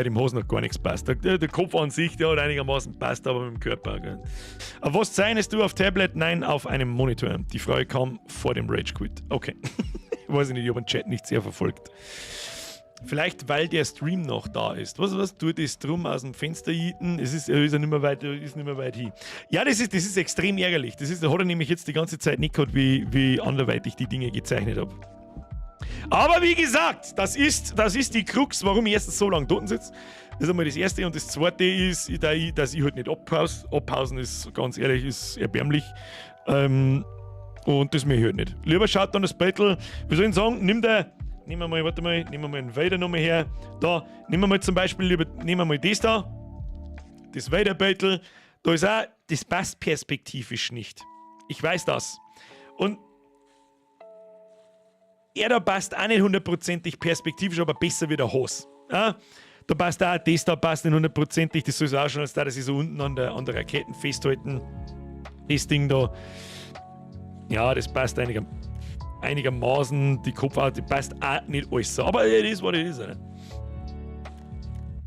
dem Hose noch gar nichts passt. Der Kopf an sich, der hat einigermaßen passt, aber mit dem Körper. Gell. Aber was zeichnest du auf Tablet? Nein, auf einem Monitor. Die Frage kam vor dem Rage Quit. Okay. Ich weiß nicht, ich habe den Chat nicht sehr verfolgt. Vielleicht, weil der Stream noch da ist. Was tut das drum aus dem Fenster jieten? Ist ja nicht mehr weit hin. Ja, das ist extrem ärgerlich. Das hat er nämlich jetzt die ganze Zeit nicht gehabt, wie anderweitig die Dinge gezeichnet habe. Aber wie gesagt, das ist die Krux, warum ich erstens so lange dort sitze. Das ist einmal das Erste. Und das Zweite ist, dass ich halt nicht abpause. Abpausen ist, ganz ehrlich, ist erbärmlich. Und das möchte ich halt nicht. Lieber schaut dann das Battle. Wie soll ich sagen, nehmen wir mal einen Vader nochmal her. Da, nehmen wir mal zum Beispiel, nehmen wir mal das da. Das Vader Battle. Da ist auch, das passt perspektivisch nicht. Ich weiß das. Und er da passt auch nicht hundertprozentig perspektivisch, aber besser wie der Hose. Ja? Da passt auch das, da passt nicht hundertprozentig. Das soll es auch schon, als dass sie so unten an der Raketen festhalten. Das Ding da. Ja, das passt einigermaßen. Die Kopfhaut, die passt auch nicht alles so. Aber das ist, was das ist.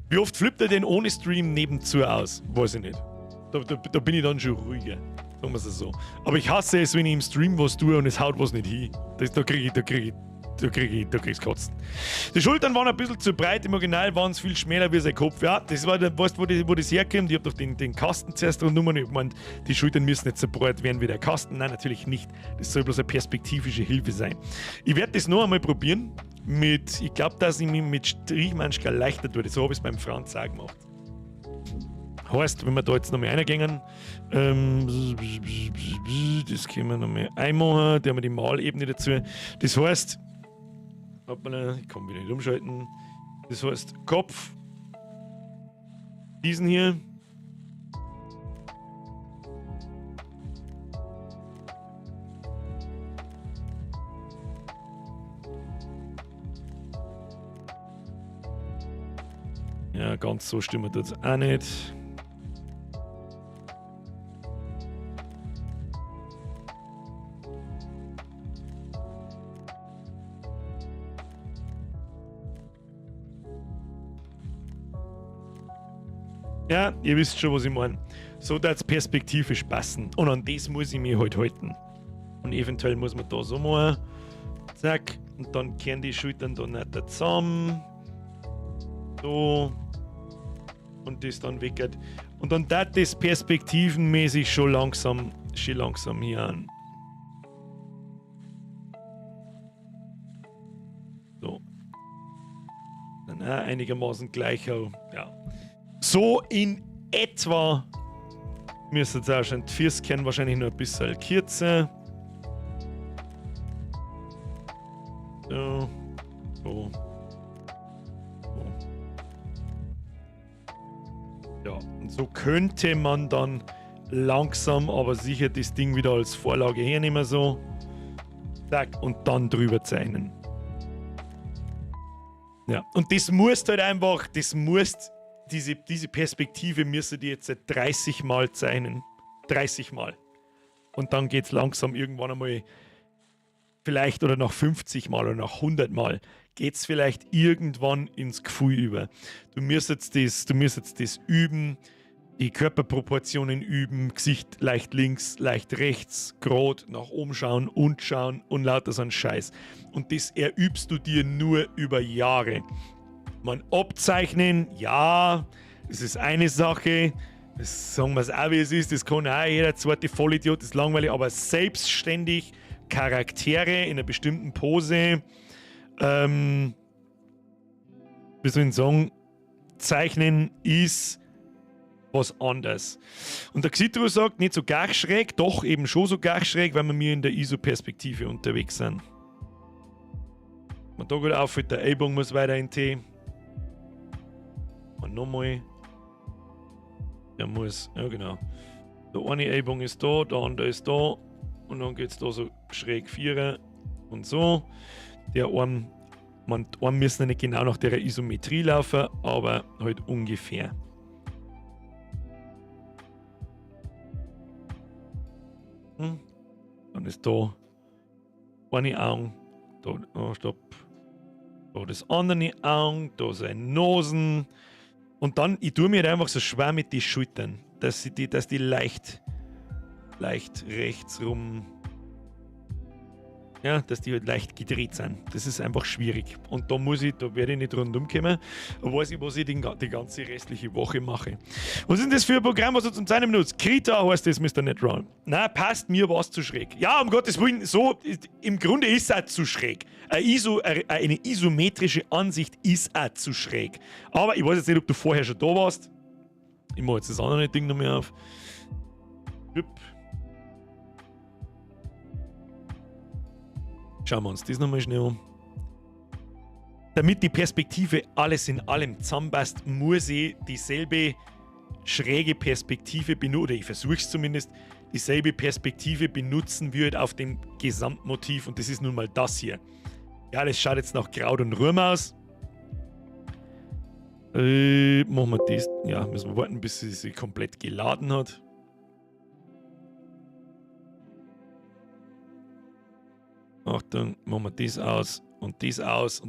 Wie oft flippt er denn ohne Stream nebenzu aus? Weiß ich nicht. Da bin ich dann schon ruhiger. Sagen wir es so. Aber ich hasse es, wenn ich im Stream was tue und es haut was nicht hin. Da krieg's Kotzen. Die Schultern waren ein bisschen zu breit, im Original waren es viel schmäler wie sein Kopf. Ja, das war der, weißt du, wo das herkommt? Ich hab doch den Kasten zuerst rundum und ich gemeint, die Schultern müssen nicht so breit werden wie der Kasten. Nein, natürlich nicht. Das soll bloß eine perspektivische Hilfe sein. Ich werde das noch einmal probieren. Ich glaube, dass ich mich mit Strichmanschka leichter tue. So habe ich es beim Franz auch gemacht. Heißt, wenn wir da jetzt nochmal reingehen, das können wir nochmal einmachen, da haben wir die Malebene dazu. Das heißt, ich kann wieder nicht umschalten. Das heißt, Kopf, diesen hier. Ja, ganz so stimmt das auch nicht. Ja, ihr wisst schon, was ich meine. So darf es perspektivisch passen. Und an das muss ich mich halt halten. Und eventuell muss man da so machen. Zack. Und dann kehren die Schultern da nicht zusammen. So. und das dann weggeht. Und dann das perspektivenmäßig schon langsam hier an. So. Dann auch einigermaßen gleich auch. Ja. So in etwa müsste es auch schon. Die Füße können wahrscheinlich noch ein bisschen kürzer. So. So. So. Ja, und so könnte man dann langsam, aber sicher das Ding wieder als Vorlage hernehmen, so. Zack, und dann drüber zeichnen. Ja, und das musst halt einfach, diese Perspektive müsste die jetzt 30 Mal zeichnen. 30 Mal. Und dann geht es langsam irgendwann einmal, vielleicht oder nach 50 Mal oder nach 100 Mal, geht es vielleicht irgendwann ins Gefühl über. Du müsstest das üben, die Körperproportionen üben, Gesicht leicht links, leicht rechts, gerade nach oben schauen und lauter so ein Scheiß. Und das erübst du dir nur über Jahre. Man abzeichnen, ja, das ist eine Sache. Das sagen wir es auch, wie es ist. Das kann auch jeder zweite Vollidiot, das ist langweilig, aber selbstständig Charaktere in einer bestimmten Pose, wie soll ich sagen, zeichnen ist was anderes. Und der Xitro sagt, nicht so gar schräg, doch eben schon so gar schräg, weil wir in der ISO-Perspektive unterwegs sind. Man da gut auf, der Ellbogen muss weiter in T. Und nochmal. Der muss, ja genau. Der eine Ellbogen ist da, der andere ist da. Und dann geht es da so schräg 4 und so. Der Arm müssen nicht genau nach der Isometrie laufen, aber halt ungefähr. Dann ist da eine Augen, da, oh, stopp. Da das andere Augen, da sein Nosen. Und dann, ich tue mir halt einfach so schwer mit den Schultern, dass die leicht rechts rum, ja, dass die halt leicht gedreht sind. Das ist einfach schwierig. Und da werde ich nicht rundum kommen. Da weiß ich, was ich die ganze restliche Woche mache. Was ist denn das für ein Programm, was du zum Zeichnen benutzt? Krita heißt das, Mr. Netrun. Na, passt mir was zu schräg. Ja, um Gottes Willen, so, im Grunde ist es auch zu schräg. Eine isometrische Ansicht ist auch zu schräg. Aber ich weiß jetzt nicht, ob du vorher schon da warst. Ich mache jetzt das andere Ding noch mehr auf. Hüpp. Schauen wir uns das nochmal schnell an. Damit die Perspektive alles in allem zusammenpasst, muss ich dieselbe schräge Perspektive benutzen, oder ich versuche es zumindest, dieselbe Perspektive benutzen wie halt auf dem Gesamtmotiv, und das ist nun mal das hier. Ja, das schaut jetzt nach Kraut und Ruhm aus. Machen wir das. Ja, müssen wir warten, bis sie sich komplett geladen hat. Achtung, machen wir das aus und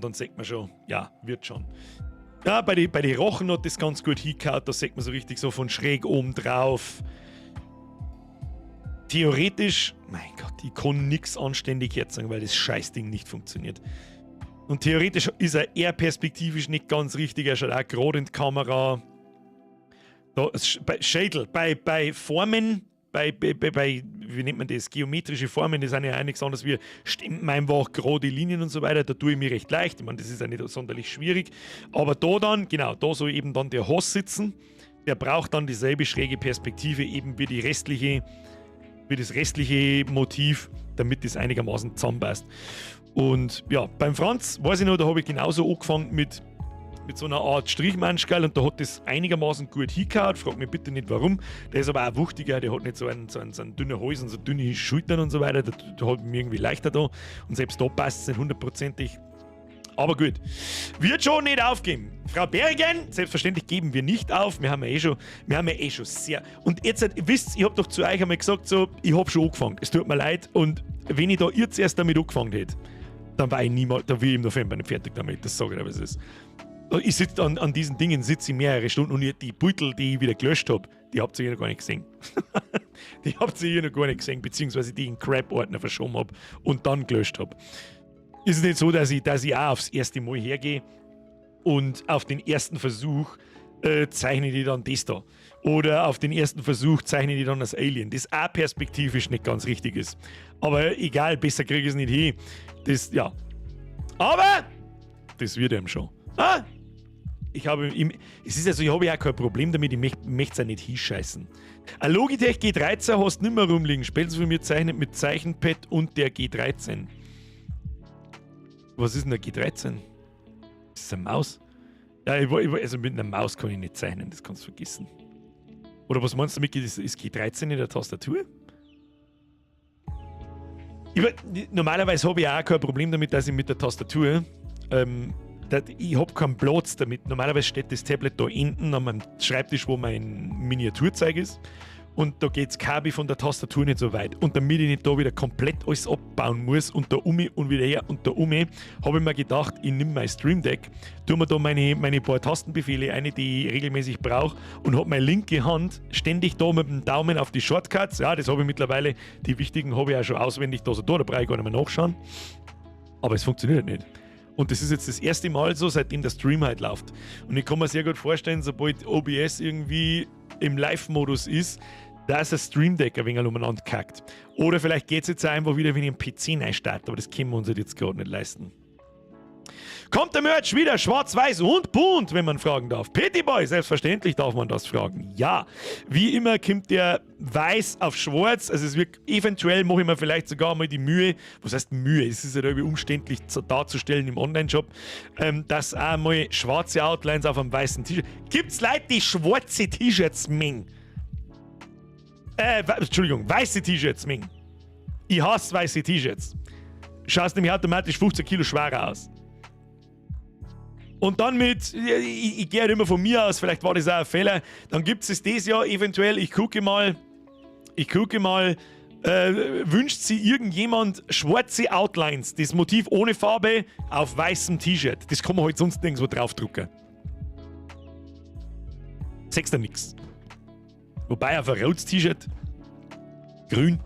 dann sieht man schon, ja, wird schon. Ja, bei den Rochen hat das ganz gut hingehauen, da sieht man so richtig so von schräg oben drauf. Theoretisch, mein Gott, ich kann nichts anständig jetzt sagen, weil das Scheißding nicht funktioniert. Und theoretisch ist er eher perspektivisch nicht ganz richtig, er schaut auch gerade in die Kamera. Da, bei Schädel, bei Formen, wie nennt man das, geometrische Formen, die sind ja nichts anderes wie stimmen einfach gerade Linien und so weiter, da tue ich mir recht leicht, ich meine, das ist ja nicht sonderlich schwierig, aber da dann, genau, da soll eben dann der Hoss sitzen, der braucht dann dieselbe schräge Perspektive eben wie das restliche Motiv, damit das einigermaßen zusammenpasst. Und ja, beim Franz, weiß ich noch, da habe ich genauso angefangen mit so einer Art Strichmanschgall und da hat das einigermaßen gut hingehauen. Frag mich bitte nicht warum. Der ist aber auch wuchtiger, der hat nicht so einen dünnen Hals und so dünne Schultern und so weiter. Der hat mir irgendwie leichter da. Und selbst da passt es nicht hundertprozentig. Aber gut. Wird schon nicht aufgeben. Frau Bergen, selbstverständlich geben wir nicht auf. Wir haben ja eh schon sehr. Und jetzt, ihr wisst, ich habe doch zu euch einmal gesagt, so, ich habe schon angefangen. Es tut mir leid. Und wenn ich da ihr zuerst damit angefangen hätte, dann war ich niemals, da will ich im November nicht fertig damit. Das sage ich, aber es ist. Ich sitze an diesen Dingen mehrere Stunden und die Beutel, die ich wieder gelöscht habe, die habt ihr noch gar nicht gesehen. Die habt ihr noch gar nicht gesehen, beziehungsweise die in Crap-Ordner verschoben habe und dann gelöscht habe. Ist es nicht so, dass ich auch aufs erste Mal hergehe und auf den ersten Versuch zeichne ich dann das da. Oder auf den ersten Versuch zeichne ich dann das Alien, das auch perspektivisch nicht ganz richtig ist. Aber egal, besser kriege ich es nicht hin. Das, ja. Aber das wird eben schon. Es ist also, ich habe ja auch kein Problem damit, ich möchte es ja nicht hinscheißen. Ein Logitech G13 hast du nicht mehr rumliegen. Spielst du für mich zeichnet mit Zeichenpad und der G13. Was ist denn der G13? Ist das eine Maus? Ja, also mit einer Maus kann ich nicht zeichnen, das kannst du vergessen. Oder was meinst du damit, ist G13 in der Tastatur? Normalerweise habe ich auch kein Problem damit, dass ich mit der Tastatur, ich habe keinen Platz damit. Normalerweise steht das Tablet da hinten an meinem Schreibtisch, wo mein Miniaturzeug ist. Und da geht das Kabel von der Tastatur nicht so weit. Und damit ich nicht da wieder komplett alles abbauen muss und da um und wieder her und da um, habe ich mir gedacht, ich nehme mein Stream Deck, tue mir da meine paar Tastenbefehle ein, die ich regelmäßig brauche, und habe meine linke Hand ständig da mit dem Daumen auf die Shortcuts. Ja, das habe ich mittlerweile, die wichtigen habe ich auch schon auswendig da brauche ich gar nicht mehr nachschauen. Aber es funktioniert nicht. Und das ist jetzt das erste Mal so, seitdem der Stream halt läuft. Und ich kann mir sehr gut vorstellen, sobald OBS irgendwie im Live-Modus ist, dass ein Stream Deck ein wenig umeinander kackt. Oder vielleicht geht es jetzt auch einfach wieder, wenn ich einen PC neinstarten, aber das können wir uns halt jetzt gerade nicht leisten. Kommt der Merch wieder schwarz-weiß und bunt, wenn man fragen darf? Petty Boy, selbstverständlich darf man das fragen. Ja, wie immer kommt der weiß auf schwarz. Also es wird, eventuell mache ich mir vielleicht sogar mal die Mühe, was heißt Mühe, es ist ja irgendwie umständlich darzustellen im Online-Shop, dass auch mal schwarze Outlines auf einem weißen T-Shirt. Gibt's Leute, die schwarze T-Shirts mengen? Entschuldigung, weiße T-Shirts mengen. Ich hasse weiße T-Shirts. Schaust nämlich automatisch 15 Kilo schwerer aus. Und dann ich gehe halt immer von mir aus, vielleicht war das auch ein Fehler, dann gibt es dieses Jahr eventuell, ich gucke mal, wünscht sich irgendjemand schwarze Outlines, das Motiv ohne Farbe auf weißem T-Shirt. Das kann man halt sonst nirgendwo draufdrucken. Sechst du nix. Wobei auf ein rotes T-Shirt, grün,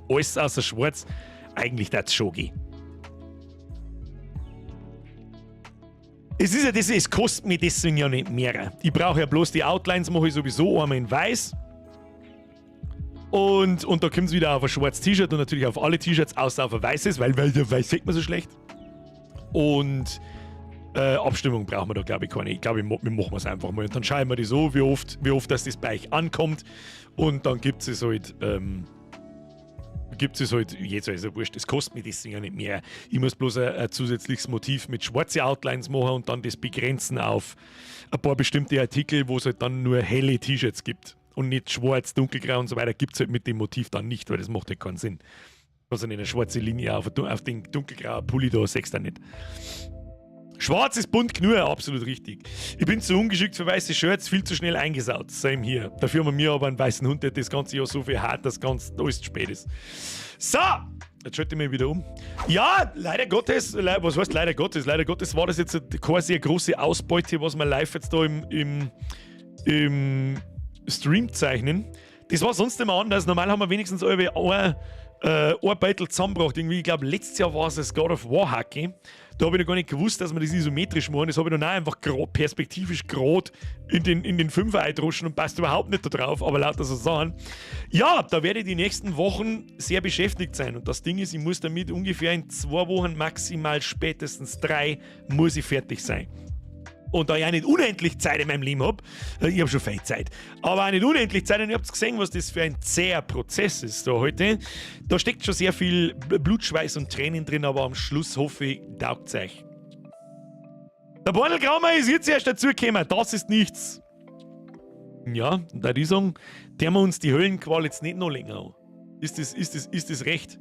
alles außer schwarz, eigentlich das schon gehen. Es ist ja das, es kostet mir deswegen ja nicht mehr. Ich brauche ja bloß die Outlines, mache ich sowieso einmal in weiß. Und da kommt es wieder auf ein schwarzes T-Shirt und natürlich auf alle T-Shirts, außer auf ein weißes, weil der weiß sieht man so schlecht. Und Abstimmung brauchen wir da, glaube ich, keine. Ich glaube, wir machen es einfach mal. Und dann schauen wir das so, wie oft dass das bei euch ankommt. Und dann gibt es halt. Jetzt also wurscht, das kostet mir deswegen ja nicht mehr. Ich muss bloß ein zusätzliches Motiv mit schwarzen Outlines machen und dann das begrenzen auf ein paar bestimmte Artikel, wo es halt dann nur helle T-Shirts gibt. Und nicht schwarz, dunkelgrau und so weiter gibt es halt mit dem Motiv dann nicht, weil das macht halt keinen Sinn. Also nicht eine schwarze Linie auf den dunkelgrauen Pulli da, sechst du nicht. Schwarz ist bunt genug, absolut richtig. Ich bin zu ungeschickt für weiße Shirts, viel zu schnell eingesaut. Same hier. Dafür haben wir mir aber einen weißen Hund, der das ganze Jahr so viel hat, dass alles zu spät ist. So, jetzt schalte ich mich wieder um. Ja, leider Gottes, was heißt leider Gottes? Leider Gottes war das jetzt keine sehr große Ausbeute, was wir live jetzt da im Stream zeichnen. Das war sonst immer anders. Normal haben wir wenigstens ein Beutel zusammengebracht. Irgendwie, ich glaube, letztes Jahr war es das God of War Hacke. Da habe ich noch gar nicht gewusst, dass wir das isometrisch machen. Das habe ich dann auch einfach perspektivisch gerade in den Fünfer eindroschen und passt überhaupt nicht da drauf, aber lauter so Sachen. Ja, da werde ich die nächsten Wochen sehr beschäftigt sein. Und das Ding ist, ich muss damit ungefähr in 2 Wochen, maximal spätestens 3, muss ich fertig sein. Und da ich auch nicht unendlich Zeit in meinem Leben habe, ich habe schon viel Zeit, aber auch nicht unendlich Zeit, und ihr habt gesehen, was das für ein zäher Prozess ist da heute. Da steckt schon sehr viel Blut, Schweiß und Tränen drin, aber am Schluss hoffe ich, taugt es euch. Der Bornel Graumer ist jetzt erst dazugekommen, das ist nichts. Ja, da würde ich sagen, der wir uns die Höllenqual jetzt nicht noch länger an. Ist das recht?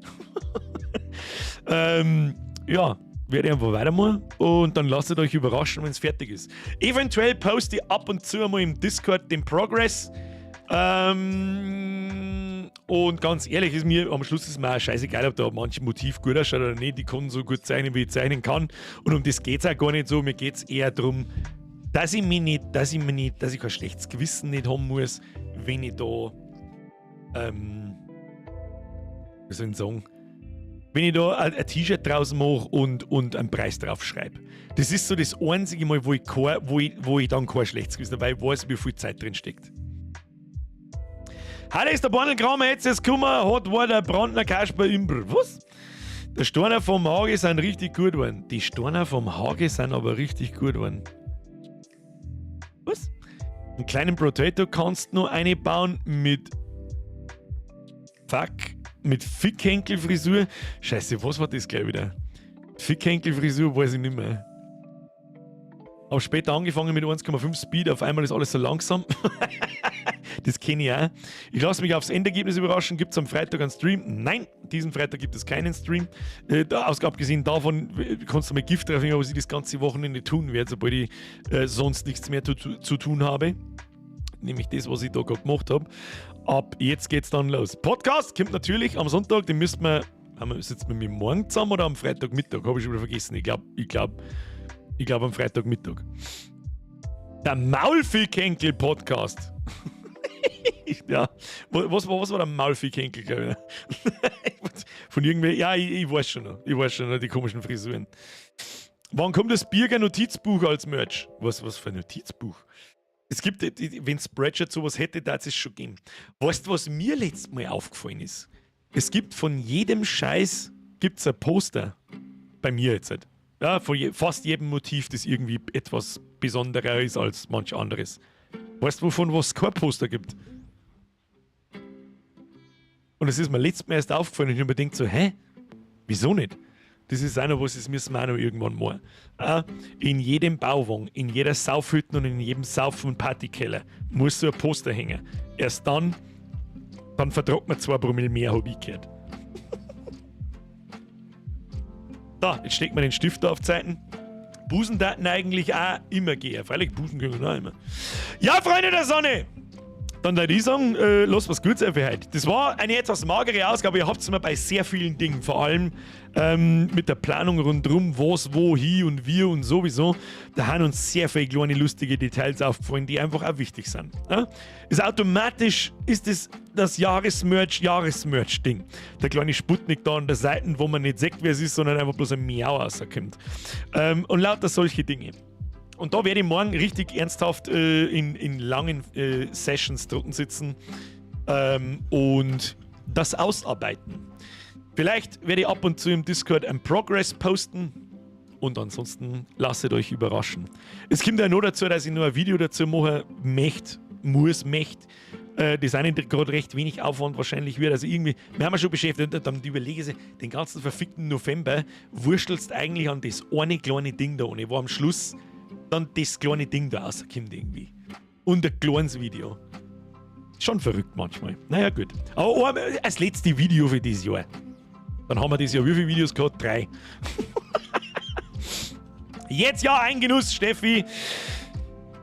Ja. Werde ich einfach weitermachen und dann lasst euch überraschen, wenn es fertig ist. Eventuell poste ich ab und zu einmal im Discord den Progress. Und ganz ehrlich, ist mir am Schluss ist mir auch scheißegal, ob da manche Motiv gut ausschaut oder nicht. Die kann so gut zeichnen, wie ich zeichnen kann. Und um das geht es auch gar nicht so. Mir geht es eher darum, dass ich kein schlechtes Gewissen nicht haben muss, wenn ich da, wie soll ich sagen, wenn ich da ein T-Shirt draus mache und einen Preis drauf schreibe. Das ist so das einzige Mal, wo ich dann kein schlechtes Gewissen habe, weil ich weiß, wie viel Zeit drin steckt. Heute ist der Bornelkramer jetzt gekommen, war der Brandner Kasper Imbr. Was? Der Steiner vom Hage sind richtig gut geworden. Die Steiner vom Hage sind aber richtig gut geworden. Was? Einen kleinen Potato kannst du noch einbauen mit Fickhenkelfrisur. Scheiße, was war das gleich wieder? Fickhenkelfrisur weiß ich nicht mehr. Habe später angefangen mit 1,5 Speed, auf einmal ist alles so langsam. Das kenne ich auch. Ich lasse mich aufs Endergebnis überraschen. Gibt es am Freitag einen Stream? Nein, diesen Freitag gibt es keinen Stream. Abgesehen davon kannst du mal Gift drauf nehmen, was ich das ganze Wochenende tun werde, sobald ich sonst nichts mehr zu tun habe. Nämlich das, was ich da gerade gemacht habe. Ab jetzt geht's dann los. Podcast kommt natürlich am Sonntag, den müssten wir. Sitzen wir mit morgen zusammen oder am Freitagmittag? Habe ich schon wieder vergessen. Ich glaube am Freitagmittag. Der Maulfickhenkel-Podcast. Ja, was war der Maulfickhenkel, glaube ich? Von irgendwer. Ja, ich weiß schon noch. Die komischen Frisuren. Wann kommt das Birger Notizbuch als Merch? Was für ein Notizbuch? Es gibt, wenn Spreadshirt sowas hätte, da es schon geben. Weißt du, was mir letztes Mal aufgefallen ist? Es gibt von jedem Scheiß gibt's ein Poster. Bei mir jetzt halt. Ja, von fast jedem Motiv, das irgendwie etwas besonderer ist als manch anderes. Weißt du, wovon was kein Poster gibt? Und es ist mir letztes Mal erst aufgefallen und ich habe mir gedacht so, hä? Wieso nicht? Das ist auch noch was, das müssen wir auch noch irgendwann mal. In jedem Bauwagen, in jeder Saufhütte und in jedem Saufen- und Partykeller muss so ein Poster hängen. Erst dann vertragt man 2 Promille mehr, habe ich gehört. Da, jetzt steckt man den Stift auf Zeiten. Busendaten eigentlich auch immer gehen. Freilich, Busen können auch immer. Ja, Freunde der Sonne! Dann würde ich sagen, lass was Gutes sein für heute. Das war eine etwas magere Ausgabe. Ihr habt es mir bei sehr vielen Dingen, vor allem mit der Planung rundherum, was, wo, hier und wir und sowieso. Da haben uns sehr viele kleine lustige Details aufgefallen, die einfach auch wichtig sind. Ja? Automatisch ist das Jahresmerch-Ding. Der kleine Sputnik da an der Seite, wo man nicht sagt, wer es ist, sondern einfach bloß ein Miau rauskommt. Und lauter solche Dinge. Und da werde ich morgen richtig ernsthaft in langen Sessions drunten sitzen und das ausarbeiten. Vielleicht werde ich ab und zu im Discord ein Progress posten und ansonsten lasst euch überraschen. Es kommt ja nur dazu, dass ich nur ein Video dazu machen möchte. Das eine gerade recht wenig Aufwand wahrscheinlich wird. Also irgendwie, wir haben ja schon beschäftigt, dann überlege ich, den ganzen verfickten November wurstelst eigentlich an das eine kleine Ding da ohne, wo am Schluss dann das kleine Ding da rauskommt irgendwie. Und ein kleines Video. Schon verrückt manchmal. Naja, gut. Aber als letzte Video für dieses Jahr. Dann haben wir dieses Jahr wie viele Videos gehabt? 3. Jetzt ja ein Genuss, Steffi.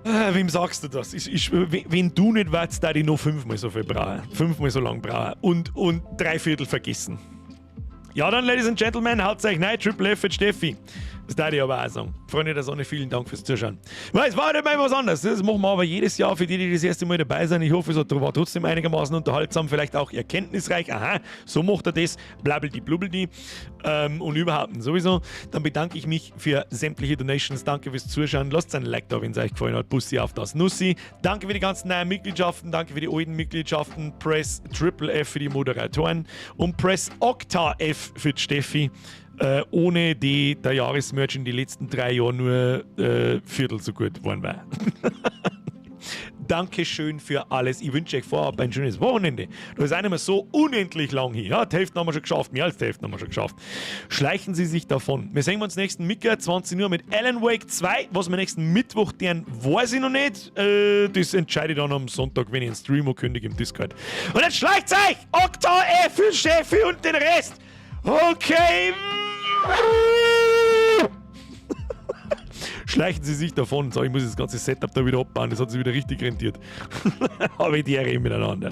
Wem sagst du das? Wenn du nicht weißt, da ich noch 5-mal so viel brauchen. 5-mal so lang brauchen. Und 3/4 vergessen. Ja, dann, Ladies and Gentlemen, haut euch rein. Triple F für Steffi. Das darf ich aber auch sagen. Freunde der Sonne, vielen Dank fürs Zuschauen. Es war nicht mal was anderes. Das machen wir aber jedes Jahr für die, die das erste Mal dabei sind. Ich hoffe, es war trotzdem einigermaßen unterhaltsam, vielleicht auch erkenntnisreich. Aha, so macht er das. Blabbeldi, blubbeldi. Und überhaupt sowieso. Dann bedanke ich mich für sämtliche Donations. Danke fürs Zuschauen. Lasst ein Like da, wenn es euch gefallen hat. Bussi auf das Nussi. Danke für die ganzen neuen Mitgliedschaften. Danke für die alten Mitgliedschaften. Press Triple F für die Moderatoren. Und Press Octa F für die Steffi. Ohne die der Jahresmerch in den letzten 3 Jahren nur Viertel so gut geworden war. Dankeschön für alles. Ich wünsche euch vorab ein schönes Wochenende. Das ist auch nicht mehr so unendlich lang hier. Ja, die Hälfte haben wir schon geschafft. Mehr als die Hälfte haben wir schon geschafft. Schleichen Sie sich davon. Wir sehen uns nächsten Mittwoch, 20 Uhr mit Alan Wake 2. Was wir nächsten Mittwoch deren, weiß ich noch nicht. Das entscheide ich dann am Sonntag, wenn ich einen Stream kündige im Discord. Und jetzt schleicht euch! Okta, F, Steffi und den Rest. Okay. Schleichen Sie sich davon. So, ich muss das ganze Setup da wieder abbauen. Das hat sich wieder richtig rentiert. Aber die Ehre miteinander.